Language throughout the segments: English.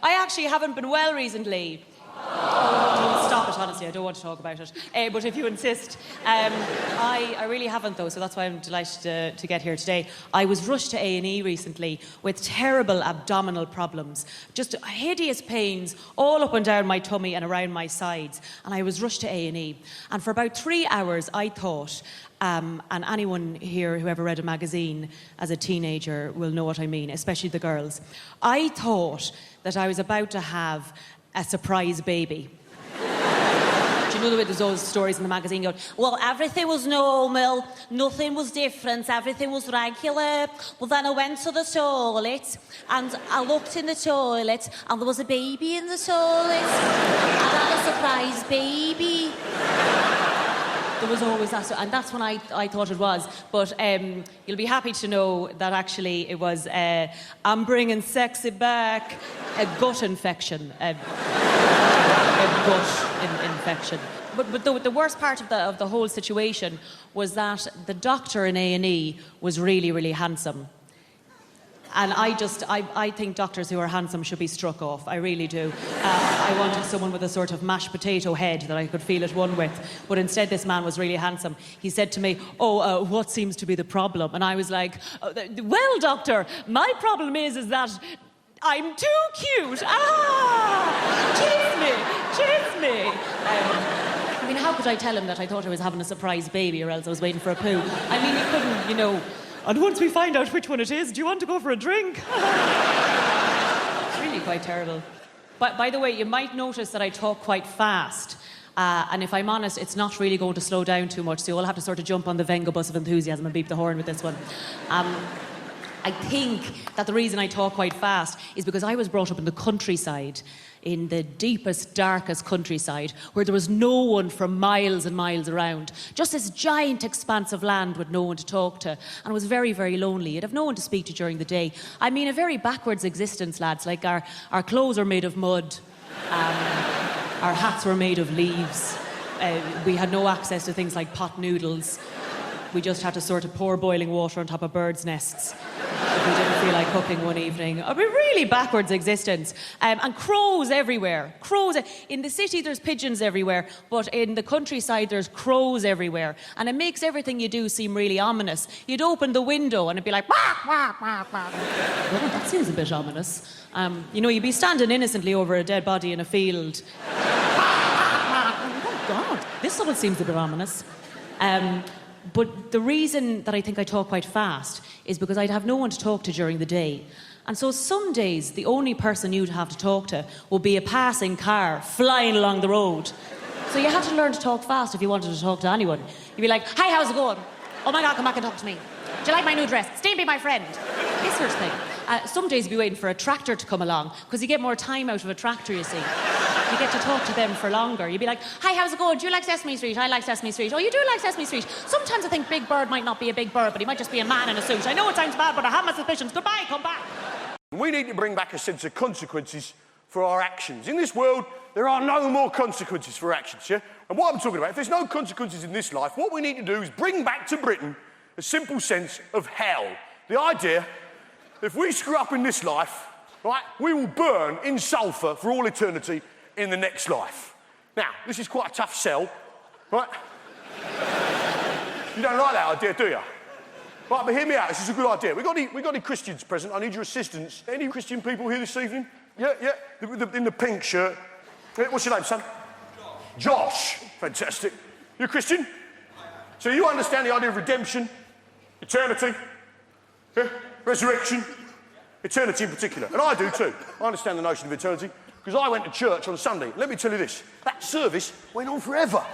I actually haven't been well recently. Oh, stop it, honestly, I don't want to talk about it. But if you insist. I really haven't, though, so that's why I'm delighted to get here today. I was rushed to A&E recently with terrible abdominal problems. Just hideous pains all up and down my tummy and around my sides. And I was rushed to A&E. And for about 3 hours, I thought, and anyone here who ever read a magazine as a teenager will know what I mean, especially the girls. I thought that I was about to have a surprise baby. Do you know the way there's those stories in the magazine going, well, everything was normal, nothing was different, everything was regular. Well, then I went to the toilet and I looked in the toilet and there was a baby in the toilet. And I had a surprise baby. There was always that, and that's when I thought it was. But you'll be happy to know that actually it was, I'm bringing sexy back, a gut infection. A gut infection. But the worst part of the whole situation was that the doctor in A&E was really, really handsome. And I think doctors who are handsome should be struck off. I really do. I wanted someone with a sort of mashed potato head that I could feel at one with. But instead, this man was really handsome. He said to me, what seems to be the problem? And I was like, well, doctor, my problem is that I'm too cute. Cheers me. I mean, how could I tell him that I thought I was having a surprise baby or else I was waiting for a poo? I mean, he couldn't, you know... And once we find out which one it is, do you want to go for a drink? It's really quite terrible. But by the way, you might notice that I talk quite fast. And if I'm honest, it's not really going to slow down too much, so you'll have to sort of jump on the Venga bus of enthusiasm and beep the horn with this one. I think that the reason I talk quite fast is because I was brought up in the countryside, in the deepest, darkest countryside, where there was no one for miles and miles around. Just this giant expanse of land with no one to talk to. And it was very, very lonely. You'd have no one to speak to during the day. I mean, a very backwards existence, lads. Like, our clothes are made of mud. Our hats were made of leaves. We had no access to things like pot noodles. We just had to sort of pour boiling water on top of birds' nests if we didn't feel like cooking one evening. A really backwards existence. And crows everywhere. Crows. In the city, there's pigeons everywhere, but in the countryside, there's crows everywhere. And it makes everything you do seem really ominous. You'd open the window and it'd be like, wah, wah, wah, wah. Well, that seems a bit ominous. You know, you'd be standing innocently over a dead body in a field. Oh, God, this all seems a bit ominous. But the reason that I think I talk quite fast is because I'd have no one to talk to during the day. And so some days, the only person you'd have to talk to will be a passing car flying along the road. So you had to learn to talk fast if you wanted to talk to anyone. You'd be like, hi, how's it going? Oh my God, come back and talk to me. Do you like my new dress? Stay and be my friend. This sort of thing. Some days you'd be waiting for a tractor to come along, because you get more time out of a tractor, you see. You get to talk to them for longer. You'd be like, hi, how's it going? Do you like Sesame Street? I like Sesame Street. Oh, you do like Sesame Street? Sometimes I think Big Bird might not be a big bird, but he might just be a man in a suit. I know it sounds bad, but I have my suspicions. Goodbye, come back. We need to bring back a sense of consequences for our actions. In this world, there are no more consequences for actions, yeah? And what I'm talking about, if there's no consequences in this life, what we need to do is bring back to Britain a simple sense of hell. The idea, if we screw up in this life, right, we will burn in sulphur for all eternity in the next life. Now, this is quite a tough sell, right? You don't like that idea, do you? Right, but hear me out, this is a good idea. We got any Christians present? I need your assistance. Any Christian people here this evening? Yeah, in the pink shirt. What's your name, son? Josh. Fantastic. You're a Christian? So you understand the idea of redemption, eternity, yeah? Resurrection, eternity in particular. And I do too. I understand the notion of eternity, because I went to church on Sunday. Let me tell you this, that service went on forever.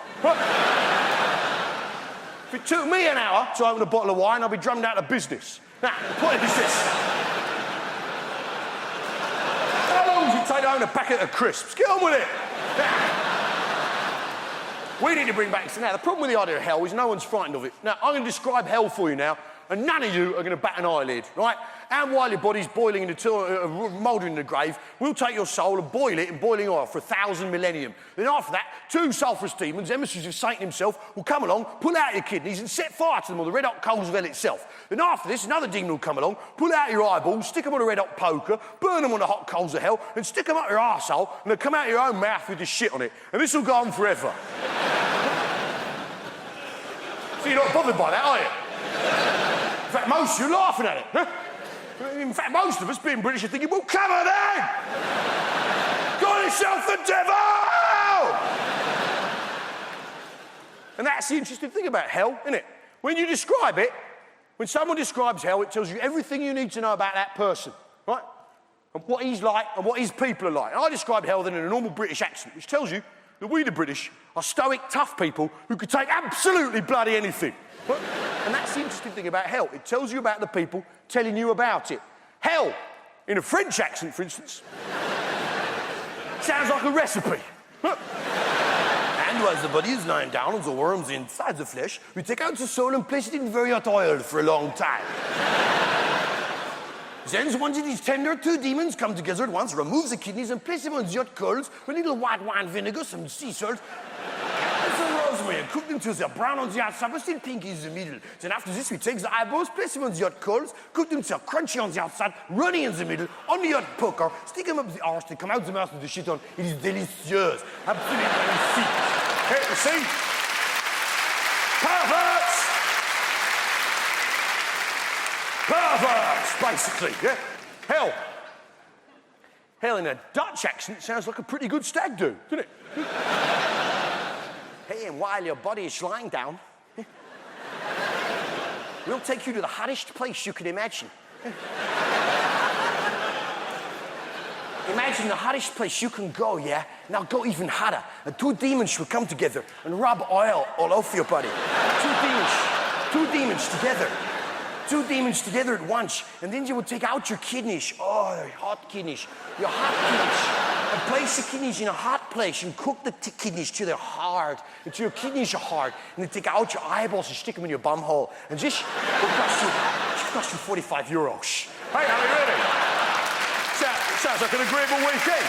If it took me an hour to open a bottle of wine, I'd be drummed out of business. Now, the point is this. How long does it take to own a packet of crisps? Get on with it. Now, we need to bring back... Now, the problem with the idea of hell is no one's frightened of it. Now, I'm going to describe hell for you now and none of you are going to bat an eyelid, right? And while your body's boiling in the mouldering in the grave, we'll take your soul and boil it in boiling oil for 1,000 millennium. Then after that, 2 sulphurous demons, emissaries of Satan himself, will come along, pull out your kidneys and set fire to them on the red-hot coals of hell itself. Then after this, another demon will come along, pull out your eyeballs, stick them on a red-hot poker, burn them on the hot coals of hell, and stick them up your arsehole, and they'll come out your own mouth with the shit on it. And this will go on forever. So you're not bothered by that, are you? In fact, most of you are laughing at it. Huh? In fact, most of us, being British, are thinking, well, come on then! Call yourself the devil! And that's the interesting thing about hell, isn't it? When you describe it, when someone describes hell, it tells you everything you need to know about that person, right? And what he's like and what his people are like. And I describe hell then in a normal British accent, which tells you that we, the British, are stoic, tough people who could take absolutely bloody anything. Right? And that's the interesting thing about hell. It tells you about the people telling you about it. Hell, in a French accent, for instance, sounds like a recipe. And while the body is lying down and the worms inside the flesh, we take out the soul and place it in very hot oil for a long time. Then, once it is tender, 2 demons come together at once, remove the kidneys and place them on the hot coals with a little white wine vinegar, some sea salt, and some rosemary, and cook them till they're brown on the outside but still pink in the middle. Then after this, we take the eyeballs, place them on the hot coals, cook them till they're crunchy on the outside, runny in the middle, on the hot poker, stick them up the arse, they come out the mouth with the shit on. It is delicious. Absolutely delicious. Here, you see? Perverts! Perverts, basically, yeah? Hell. Hell in a Dutch accent sounds like a pretty good stag do, doesn't it? Hey, and while your body is lying down, we'll take you to the hottest place you can imagine. Imagine the hottest place you can go, yeah? Now go even hotter. And 2 demons will come together and rub oil all over your body. 2 demons together. 2 demons together at once. And then you will take out your kidneys. Oh, your hot kidneys. Your hot kidneys. And place the kidneys in a hot place and cook the kidneys till they're hard. Until your kidneys are hard. And then take out your eyeballs and stick them in your bum hole. And this will cost you 45 euros. Hey, are you ready? Sounds like an agreeable weekend.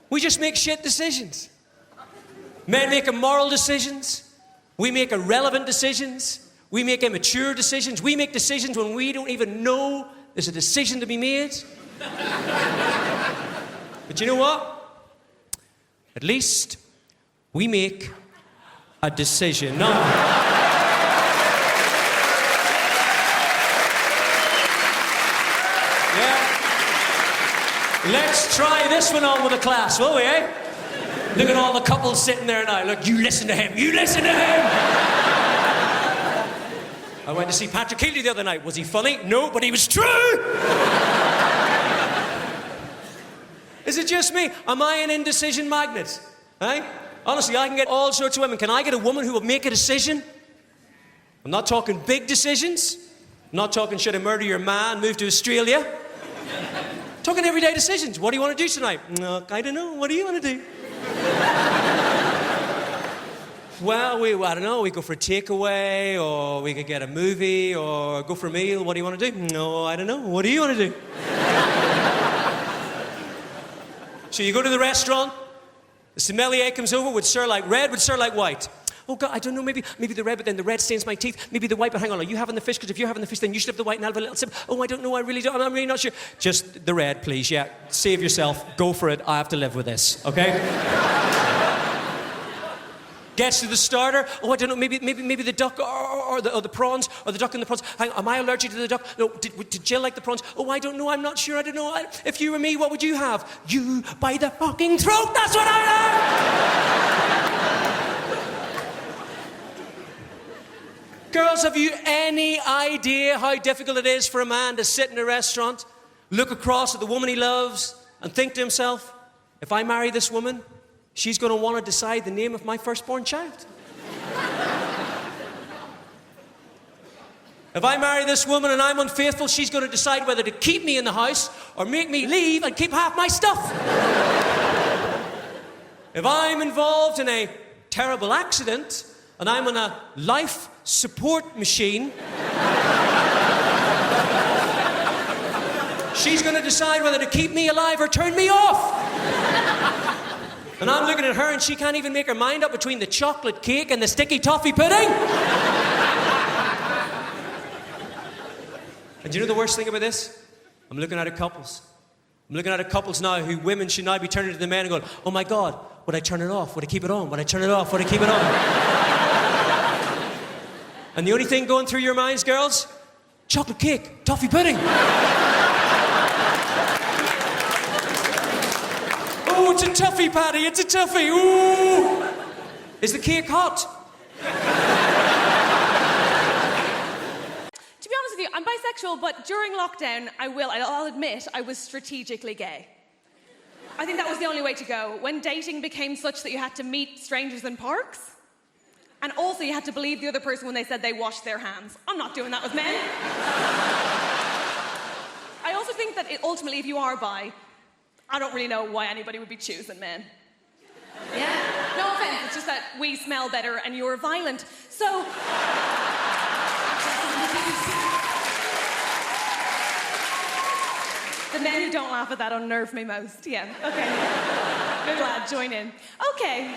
We just make shit decisions. Men make immoral decisions. We make irrelevant decisions. We make immature decisions. We make decisions when we don't even know there's a decision to be made. But you know what? At least we make a decision. No. Let's try this one on with the class, will we, eh? Look at all the couples sitting there now. Look, you listen to him. You listen to him. I went to see Patrick Healy the other night. Was he funny? No, but he was true. Is it just me? Am I an indecision magnet? Eh? Honestly, I can get all sorts of women. Can I get a woman who will make a decision? I'm not talking big decisions. I'm not talking should I murder your man, move to Australia. Talking everyday decisions. What do you want to do tonight? No, I don't know. What do you want to do? Well, I don't know. We go for a takeaway, or we could get a movie, or go for a meal. What do you want to do? No, I don't know. What do you want to do? So you go to the restaurant. The sommelier comes over. Would sir like red? Would sir like white? Oh, God, I don't know, maybe the red, but then the red stains my teeth. Maybe the white, but hang on, are you having the fish? Because if you're having the fish, then you should have the white and I'll have a little sip. Oh, I don't know, I'm really not sure. Just the red, please, yeah. Save yourself, go for it, I have to live with this, okay? Gets to the starter. Oh, I don't know, maybe the duck or the prawns, or the duck and the prawns. Hang on, am I allergic to the duck? No, did Jill like the prawns? Oh, I don't know, I'm not sure, I don't know. If you were me, what would you have? You by the fucking throat, that's what I have! Girls, have you any idea how difficult it is for a man to sit in a restaurant, look across at the woman he loves, and think to himself, if I marry this woman, she's going to want to decide the name of my firstborn child? If I marry this woman and I'm unfaithful, she's going to decide whether to keep me in the house or make me leave and keep half my stuff. If I'm involved in a terrible accident and I'm on a life support machine. She's going to decide whether to keep me alive or turn me off. And I'm looking at her and she can't even make her mind up between the chocolate cake and the sticky toffee pudding. And do you know the worst thing about this? I'm looking at couples. I'm looking at couples now who women should now be turning to the men and going, oh my God, would I turn it off? Would I keep it on? Would I turn it off? Would I keep it on? And the only thing going through your minds, girls, chocolate cake, toffee pudding. Oh, it's a toughie, Paddy, it's a toughie. Ooh. Is the cake hot? To be honest with you, I'm bisexual, but during lockdown, I'll admit, I was strategically gay. I think that was the only way to go. When dating became such that you had to meet strangers in parks, and also you had to believe the other person when they said they washed their hands. I'm not doing that with men. I also think that ultimately, if you are bi, I don't really know why anybody would be choosing men. Yeah, no offense, it's just that we smell better and you're violent. So... The men who don't laugh at that unnerve me most, yeah, okay. Good lad, join in. Okay.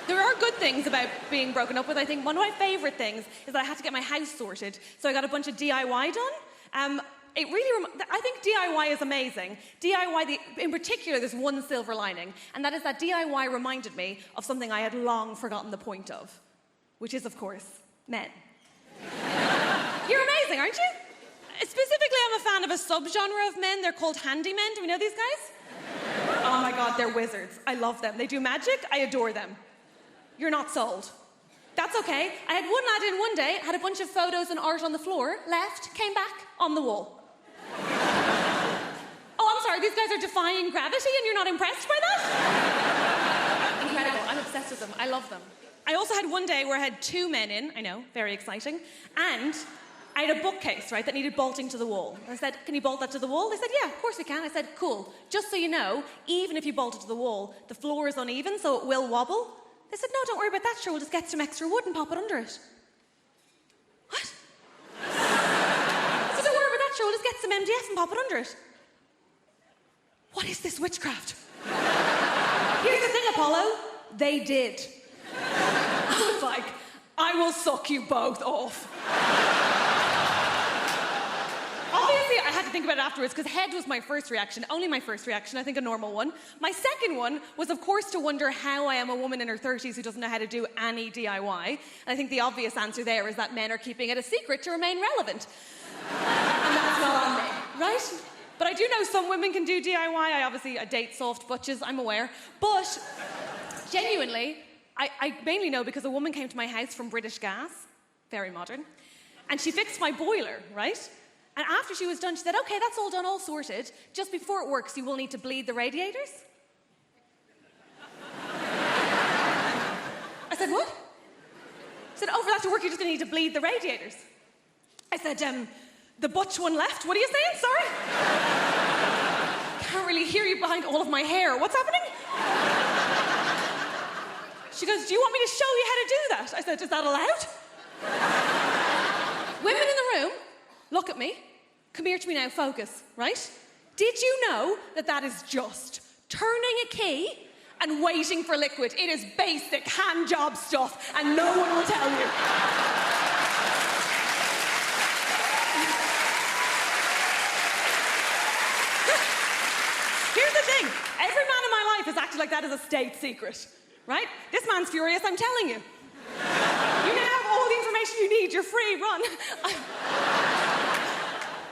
There are good things about being broken up with. I think one of my favourite things is that I had to get my house sorted, so I got a bunch of DIY done. I think DIY is amazing. DIY, in particular, there's one silver lining, and that is that DIY reminded me of something I had long forgotten the point of, which is, of course, men. You're amazing, aren't you? Specifically, I'm a fan of a subgenre of men. They're called handymen. Do we know these guys? Oh my God, they're wizards. I love them. They do magic. I adore them. You're not sold. That's okay. I had one lad in one day, had a bunch of photos and art on the floor, left, came back, on the wall. Oh, I'm sorry, these guys are defying gravity and you're not impressed by that? Incredible. I'm obsessed with them. I love them. I also had one day where I had two men in, I know, very exciting, and I had a bookcase, right, that needed bolting to the wall. I said, can you bolt that to the wall? They said, yeah, of course we can. I said, cool. Just so you know, even if you bolt it to the wall, the floor is uneven, so it will wobble. They said, no, don't worry about that, sure, we'll just get some extra wood and pop it under it. What? I said, don't worry about that, sure, we'll just get some MDF and pop it under it. What is this witchcraft? Here's the thing, Apollo. They did. I was like, I will suck you both off. Obviously, I had to think about it afterwards because head was my first reaction, only my first reaction, I think a normal one. My second one was, of course, to wonder how I am a woman in her 30s who doesn't know how to do any DIY. And I think the obvious answer there is that men are keeping it a secret to remain relevant. And that's not on me, right? But I do know some women can do DIY. I date soft butches, I'm aware. But genuinely, I mainly know because a woman came to my house from British Gas, very modern, and she fixed my boiler, right? And after she was done, she said, okay, that's all done, all sorted. Just before it works, you will need to bleed the radiators. I said, what? She said, oh, for that to work, you're just going to need to bleed the radiators. I said, the butch one left. What are you saying? Sorry? Can't really hear you behind all of my hair. What's happening? She goes, do you want me to show you how to do that? I said, is that allowed? Women in the room, look at me. Come here to me now, focus, right? Did you know that that is just turning a key and waiting for liquid? It is basic hand job stuff, and no one will tell you. Here's the thing. Every man in my life has acted like that as a state secret, right? This man's furious, I'm telling you. You now have all the information you need. You're free, run.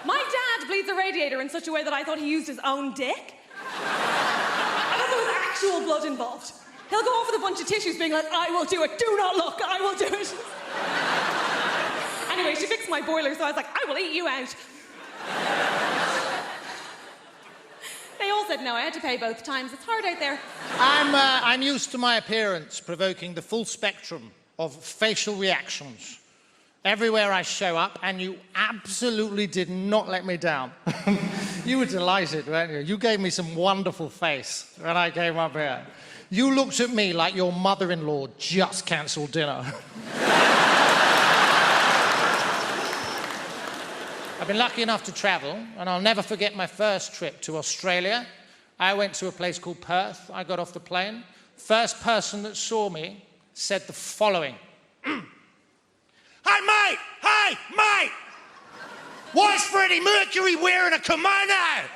My dad bleeds a radiator in such a way that I thought he used his own dick. I thought there was actual blood involved. He'll go off with a bunch of tissues being like, I will do it, do not look, I will do it. Anyway, she fixed my boiler, so I was like, I will eat you out. They all said no, I had to pay both times. It's hard out there. I'm used to my appearance provoking the full spectrum of facial reactions everywhere I show up, and you absolutely did not let me down. You were delighted, weren't you? You gave me some wonderful face when I came up here. You looked at me like your mother-in-law just cancelled dinner. I've been lucky enough to travel, and I'll never forget my first trip to Australia. I went to a place called Perth. I got off the plane. First person that saw me said the following. Hey, mate! Hey, mate! Why is Freddie Mercury wearing a kimono?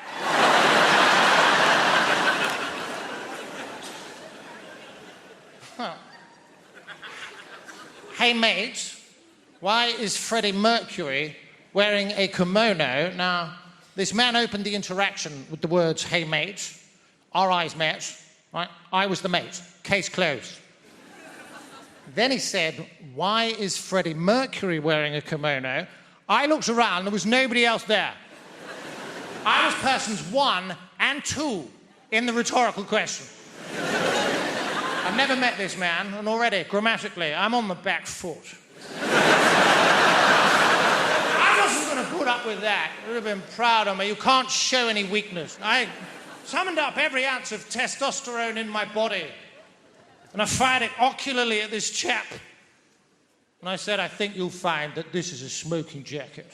Huh. Hey, mate, why is Freddie Mercury wearing a kimono? Now, this man opened the interaction with the words, hey, mate. Our eyes met, right? I was the mate. Case closed. Then he said, why is Freddie Mercury wearing a kimono? I looked around, there was nobody else there. I was persons 1 and 2 in the rhetorical question. I've never met this man, and already, grammatically, I'm on the back foot. I wasn't going to put up with that. You would have been proud of me. You can't show any weakness. I summoned up every ounce of testosterone in my body, and I fired it ocularly at this chap. And I said, I think you'll find that this is a smoking jacket.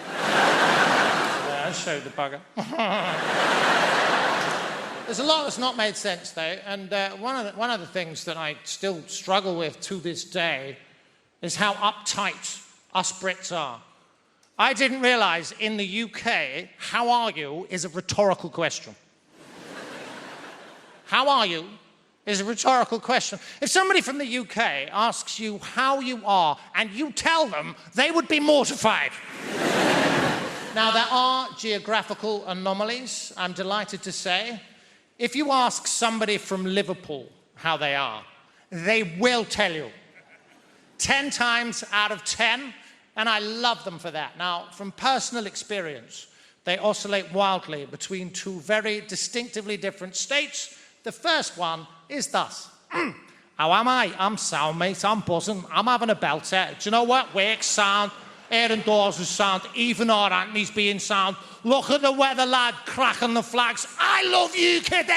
Yeah, I showed the bugger. There's a lot that's not made sense, though, and one of the things that I still struggle with to this day is how uptight us Brits are. I didn't realise in the UK, how are you is a rhetorical question. How are you is a rhetorical question. If somebody from the UK asks you how you are and you tell them, they would be mortified. Now, there are geographical anomalies, I'm delighted to say. If you ask somebody from Liverpool how they are, they will tell you. 10 times out of 10, and I love them for that. Now, from personal experience, they oscillate wildly between 2 very distinctively different states. The first one is thus. How am I? I'm sound, mate. I'm buzzing. I'm having a belter. Do you know what? Work's sound. Air and doors is sound. Even our Anthony's being sound. Look at the weather, lad, cracking the flags. I love you, kid.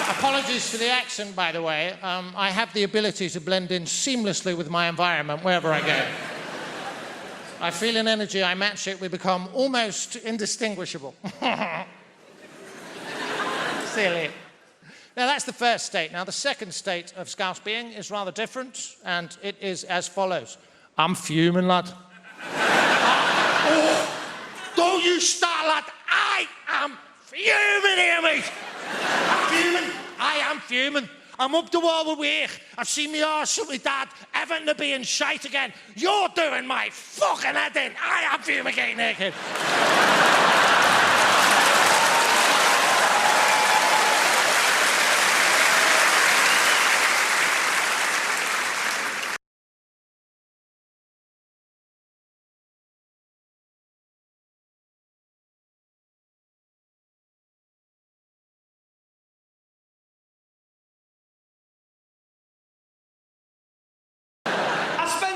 Apologies for the accent, by the way. I have the ability to blend in seamlessly with my environment wherever I go. I feel an energy, I match it, we become almost indistinguishable. Silly. Now, that's the first state. Now, the second state of Scouse being is rather different, and it is as follows. I'm fuming, lad. Oh, don't you start, lad. I am fuming here, mate. I'm fuming. I am fuming. I'm up the wall with work. I've seen me arse with my dad, Everton to being shite again. You're doing my fucking head in. I am fumigating naked.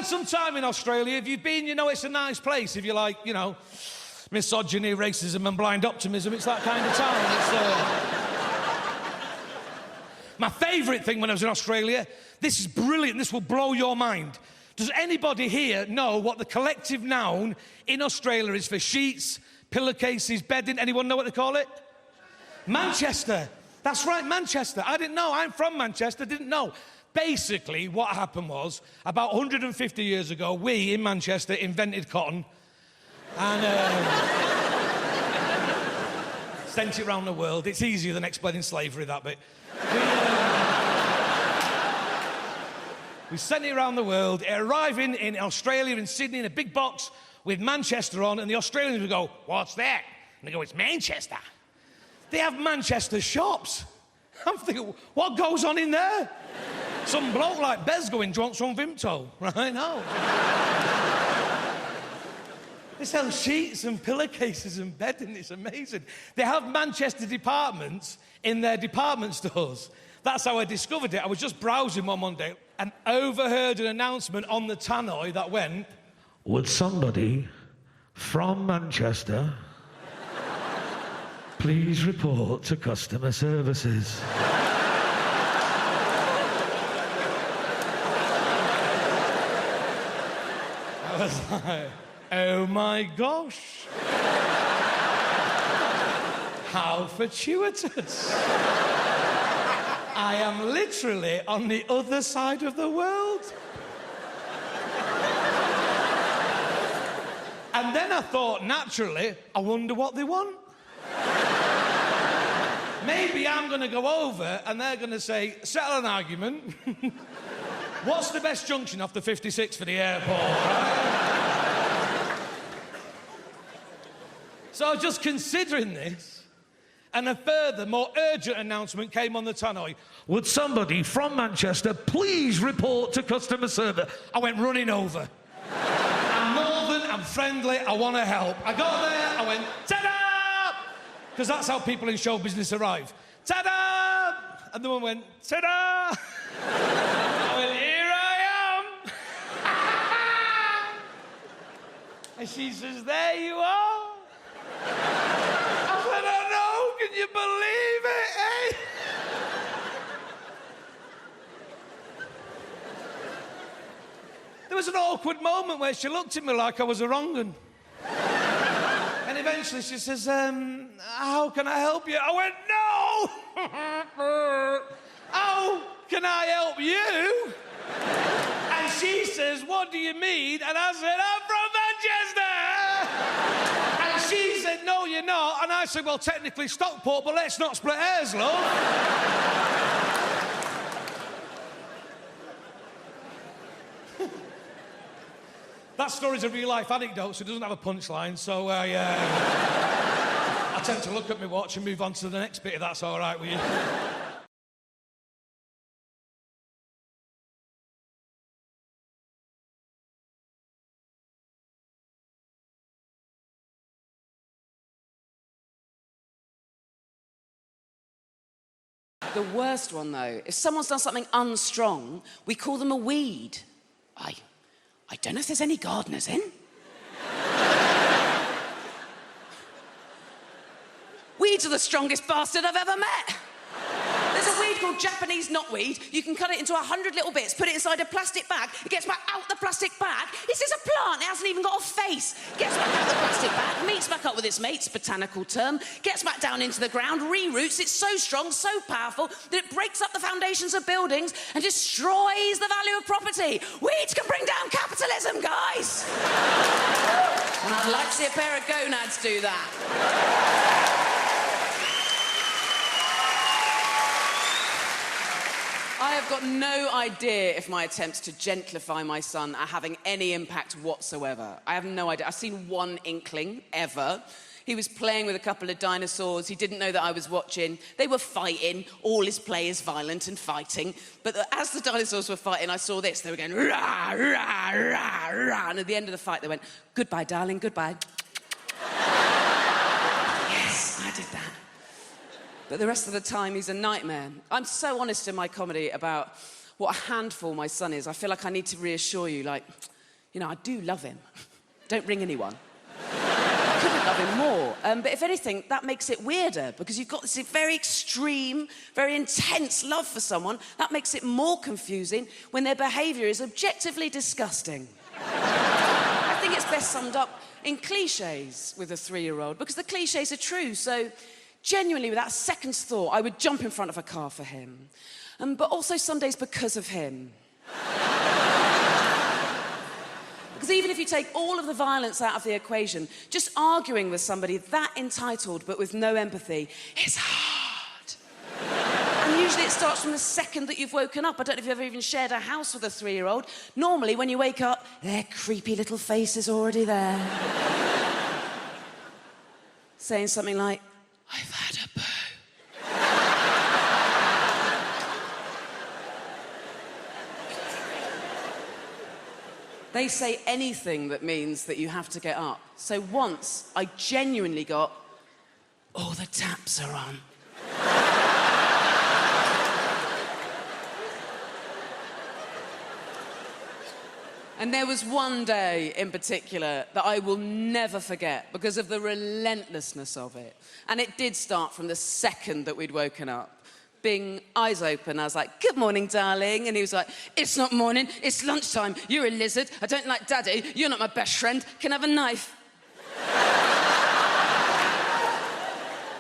Some time in Australia. If you've been, you know it's a nice place. If you like, you know, misogyny, racism and blind optimism, it's that kind of time. My favourite thing when I was in Australia, this is brilliant, this will blow your mind. Does anybody here know what the collective noun in Australia is for sheets, pillowcases, bedding? Anyone know what they call it? Manchester. That's right, Manchester. I didn't know. I'm from Manchester, didn't know. Basically, what happened was, about 150 years ago, we, in Manchester, invented cotton and sent it around the world. It's easier than explaining slavery, that bit. We sent it around the world, arriving in Australia, in Sydney, in a big box with Manchester on, and the Australians would go, what's that? And they go, it's Manchester. They have Manchester shops. I'm thinking, what goes on in there? Some bloke like Bez going, do you want some Vimto? Right, no. They sell sheets and pillowcases and bedding, it's amazing. They have Manchester departments in their department stores. That's how I discovered it. I was just browsing one Monday and overheard an announcement on the tannoy that went, would somebody From Manchester. Please report to customer services. I was like, oh my gosh. How fortuitous. I am literally on the other side of the world. And then I thought, naturally, I wonder what they want. Maybe I'm going to go over and they're going to say, settle an argument. What's the best junction off the 56 for the airport, right? So I was just considering this, and a further, more urgent announcement came on the tannoy. Would somebody from Manchester please report to customer service? I went running over. I'm northern, I'm friendly, I want to help. I got there, I went, ta-da! Because that's how people in show business arrive. Ta-da! And the one went, ta-da! I went, here I am! And she says, there you are. I said, I know, can you believe it, eh? There was an awkward moment where she looked at me like I was a wrong 'un. And eventually she says, how can I help you? I went, no! How can I help you? And she says, what do you mean? And I said, I'm from Manchester! And she said, no, you're not. And I said, well, technically Stockport, but let's not split hairs, love. That story's a real-life anecdote, so it doesn't have a punchline, so I tend to look at my watch and move on to the next bit, if that's all right with you. The worst one, though, if someone's done something unstrong, we call them a weed. I don't know if there's any gardeners in. Weeds are the strongest bastard I've ever met. There's a weed called Japanese knotweed. You can cut it into 100 little bits, put it inside a plastic bag. It gets back out the plastic bag. This is a plant. It hasn't even got a face. Gets back out the plastic bag, meets back up with its mates, botanical term, gets back down into the ground, re-roots. It's so strong, so powerful, that it breaks up the foundations of buildings and destroys the value of property. Weeds can bring down capitalism, guys. And I'd like to see a pair of gonads do that. I have got no idea if my attempts to gentlify my son are having any impact whatsoever. I have no idea. I've seen one inkling, ever. He was playing with a couple of dinosaurs. He didn't know that I was watching. They were fighting. All his play is violent and fighting. But as the dinosaurs were fighting, I saw this. They were going, rah, rah, rah, rah. And at the end of the fight, they went, goodbye, darling, goodbye. Yes, I did that. But the rest of the time, he's a nightmare. I'm so honest in my comedy about what a handful my son is. I feel like I need to reassure you, like, you know, I do love him. Don't ring anyone. I couldn't love him more. But if anything, that makes it weirder, because you've got this very extreme, very intense love for someone. That makes it more confusing when their behaviour is objectively disgusting. I think it's best summed up in clichés with a 3-year-old, because the clichés are true, so... Genuinely, without a second's thought, I would jump in front of a car for him. But also some days because of him. Because even if you take all of the violence out of the equation, just arguing with somebody that entitled but with no empathy is hard. And usually it starts from the second that you've woken up. I don't know if you've ever even shared a house with a 3-year-old. Normally, when you wake up, their creepy little face is already there. Saying something like, I've had a poo. They say anything that means that you have to get up. So once, I genuinely got, oh, the taps are on. And there was one day in particular that I will never forget because of the relentlessness of it. And it did start from the second that we'd woken up. Being eyes open, I was like, "Good morning, darling." And he was like, "It's not morning, it's lunchtime. You're a lizard. I don't like daddy. You're not my best friend. Can I have a knife?"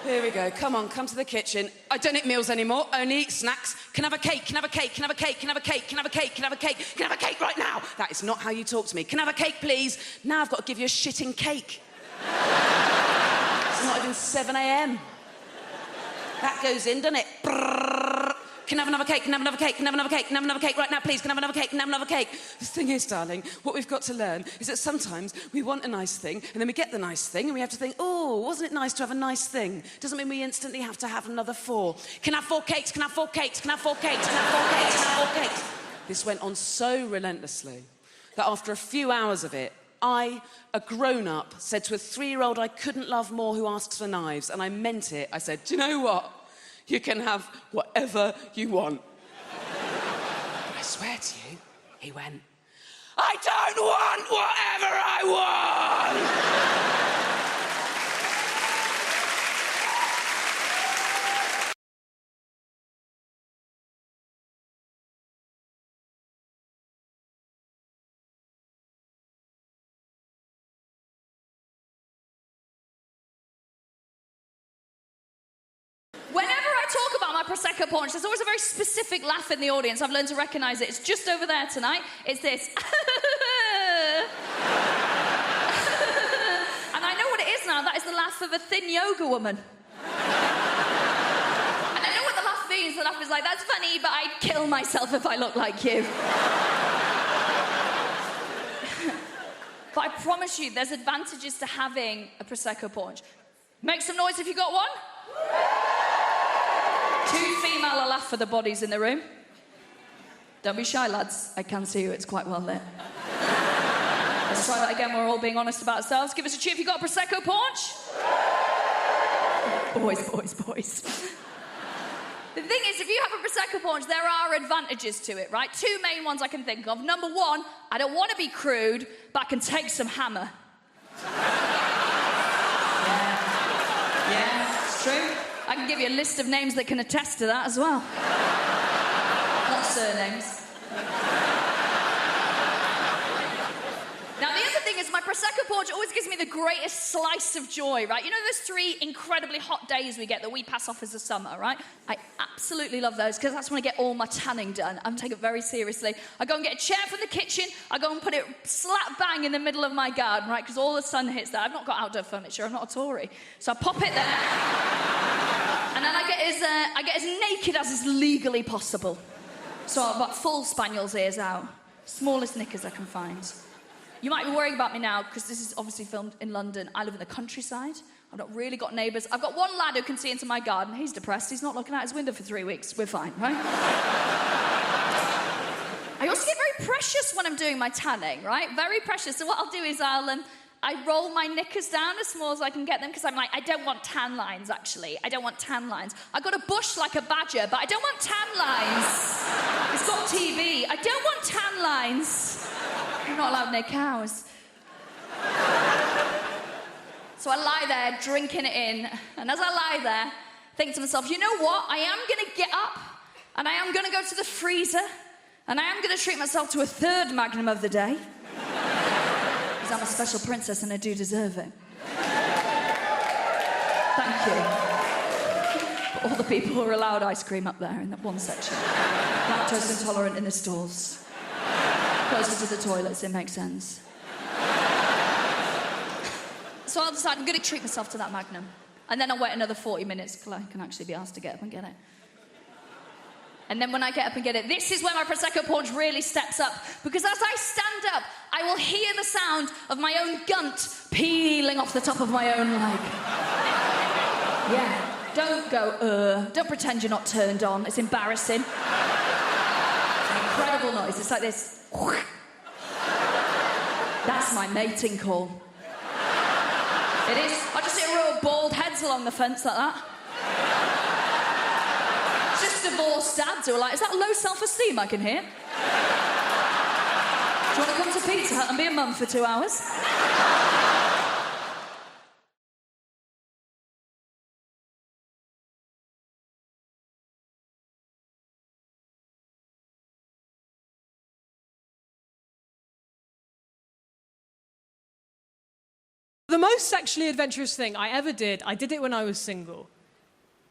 Here we go. Come on, come to the kitchen. I don't eat meals anymore, only eat snacks. Can I have a cake? Can I have a cake? Can I have a cake? Can I have a cake? Can I have a cake? Can I have a cake? Can I have a cake right now? That is not how you talk to me. Can I have a cake, please? Now I've got to give you a shitting cake. It's not even 7 a.m. That goes in, doesn't it? Brrr. Can I have another cake? Can I have another cake? Can I have another cake? Can I have another cake right now, please? Can I have another cake? Can I have another cake? The thing is, darling, what we've got to learn is that sometimes we want a nice thing, and then we get the nice thing, and we have to think, "Oh, wasn't it nice to have a nice thing?" Doesn't mean we instantly have to have another 4. Can I have 4 cakes? Can I have 4 cakes? Can I have 4 cakes? Can I have 4 cakes? Can I have 4 cakes? This went on so relentlessly that after a few hours of it, I, a grown-up, said to a 3-year-old I couldn't love more who asks for knives, and I meant it. I said, "Do you know what? You can have whatever you want." But I swear to you, he went, "I don't want whatever I want!" Whenever I talk about my Prosecco paunch, there's always a very specific laugh in the audience. I've learned to recognise it. It's just over there tonight. It's this. And I know what it is now. That is the laugh of a thin yoga woman. And I know what the laugh means. The laugh is like, "That's funny, but I'd kill myself if I looked like you." But I promise you, there's advantages to having a Prosecco paunch. Make some noise if you got one. 2 female will laugh for the bodies in the room. Don't be shy, lads. I can see you. It's quite well lit. Let's try that again. We're all being honest about ourselves. Give us a cheer if you got a Prosecco paunch. Boys, boys, boys. The thing is, if you have a Prosecco paunch, there are advantages to it, right? 2 main ones I can think of. Number 1, I don't want to be crude, but I can take some hammer. Yeah, it's true. I can give you a list of names that can attest to that as well. Not surnames. Now, the other thing is my Prosecco paunch always gives me the greatest slice of joy, right? You know those 3 incredibly hot days we get that we pass off as the summer, right? I absolutely love those because that's when I get all my tanning done. I'm taking it very seriously. I go and get a chair from the kitchen. I go and put it slap bang in the middle of my garden, right? Because all the sun hits there. I've not got outdoor furniture. I'm not a Tory. So I pop it there. And then I get as naked as is legally possible. So I've got full spaniel's ears out. Smallest knickers I can find. You might be worrying about me now, because this is obviously filmed in London. I live in the countryside. I've not really got neighbours. I've got one lad who can see into my garden. He's depressed. He's not looking out his window for 3 weeks. We're fine, right? I also get very precious when I'm doing my tanning, right? Very precious. So what I'll do is I roll my knickers down as small as I can get them, because I'm like, I don't want tan lines, actually. I don't want tan lines. I got a bush like a badger, but I don't want tan lines. It's got TV. I don't want tan lines. I'm not allowed near cows. So I lie there, drinking it in, and as I lie there, think to myself, you know what? I am going to get up, and I am going to go to the freezer, and I am going to treat myself to a 3rd Magnum of the day. Because I'm a special princess, and I do deserve it. Thank you. But all the people who are allowed ice cream up there in that one section. Lactose intolerant in the stalls. Closer to the toilets, it makes sense. So I'll decide I'm going to treat myself to that Magnum. And then I'll wait another 40 minutes till I can actually be asked to get up and get it. And then when I get up and get it, this is where my Prosecco paunch really steps up. Because as I stand up, I will hear the sound of my own gunt peeling off the top of my own leg. Yeah. Don't go, Don't pretend you're not turned on. It's embarrassing. It's an incredible noise. It's like this. That's my mating call. It is. I just see a row of bald heads along the fence like that. It's just divorced dads who are like, is that low self-esteem I can hear? Do you want to come to Pizza Hut and be a mum for 2 hours? The most sexually adventurous thing I ever did, I did it when I was single.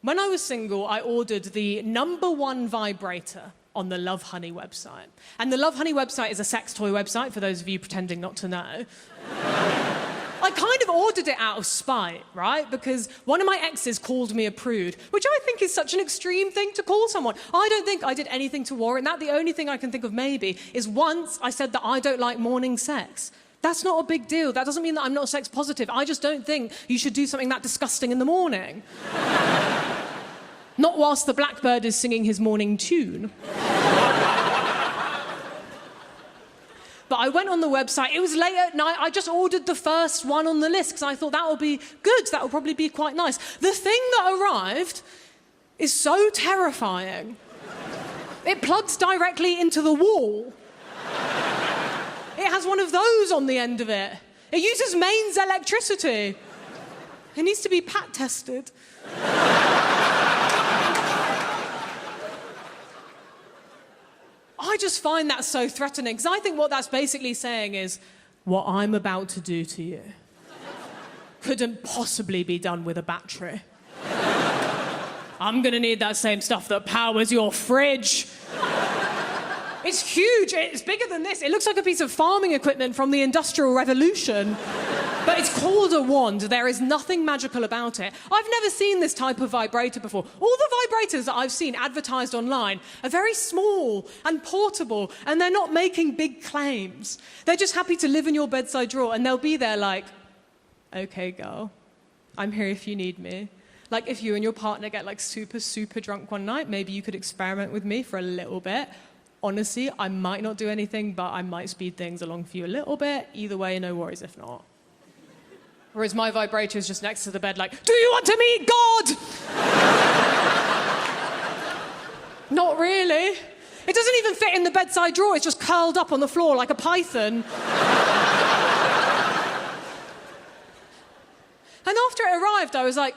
When I was single, I ordered the #1 vibrator on the Love Honey website. And the Love Honey website is a sex toy website, for those of you pretending not to know. I kind of ordered it out of spite, right? Because one of my exes called me a prude, which I think is such an extreme thing to call someone. I don't think I did anything to warrant that. The only thing I can think of maybe is once I said that I don't like morning sex. That's not a big deal. That doesn't mean that I'm not sex positive. I just don't think you should do something that disgusting in the morning. Not whilst the blackbird is singing his morning tune. But I went on the website. It was late at night. I just ordered the first one on the list because I thought that will be good. That will probably be quite nice. The thing that arrived is so terrifying. It plugs directly into the wall. It has one of those on the end of it. It uses mains electricity. It needs to be pat tested. I just find that so threatening, because I think what that's basically saying is, what I'm about to do to you couldn't possibly be done with a battery. I'm gonna need that same stuff that powers your fridge. It's huge, it's bigger than this. It looks like a piece of farming equipment from the Industrial Revolution. But it's called a wand. There is nothing magical about it. I've never seen this type of vibrator before. All the vibrators that I've seen advertised online are very small and portable, and they're not making big claims. They're just happy to live in your bedside drawer, and they'll be there like, okay, girl, I'm here if you need me. Like, if you and your partner get like super, super drunk one night, maybe you could experiment with me for a little bit. Honestly, I might not do anything, but I might speed things along for you a little bit. Either way, no worries if not. Whereas my vibrator is just next to the bed like, do you want to meet God? Not really. It doesn't even fit in the bedside drawer. It's just curled up on the floor like a python. And after it arrived, I was like,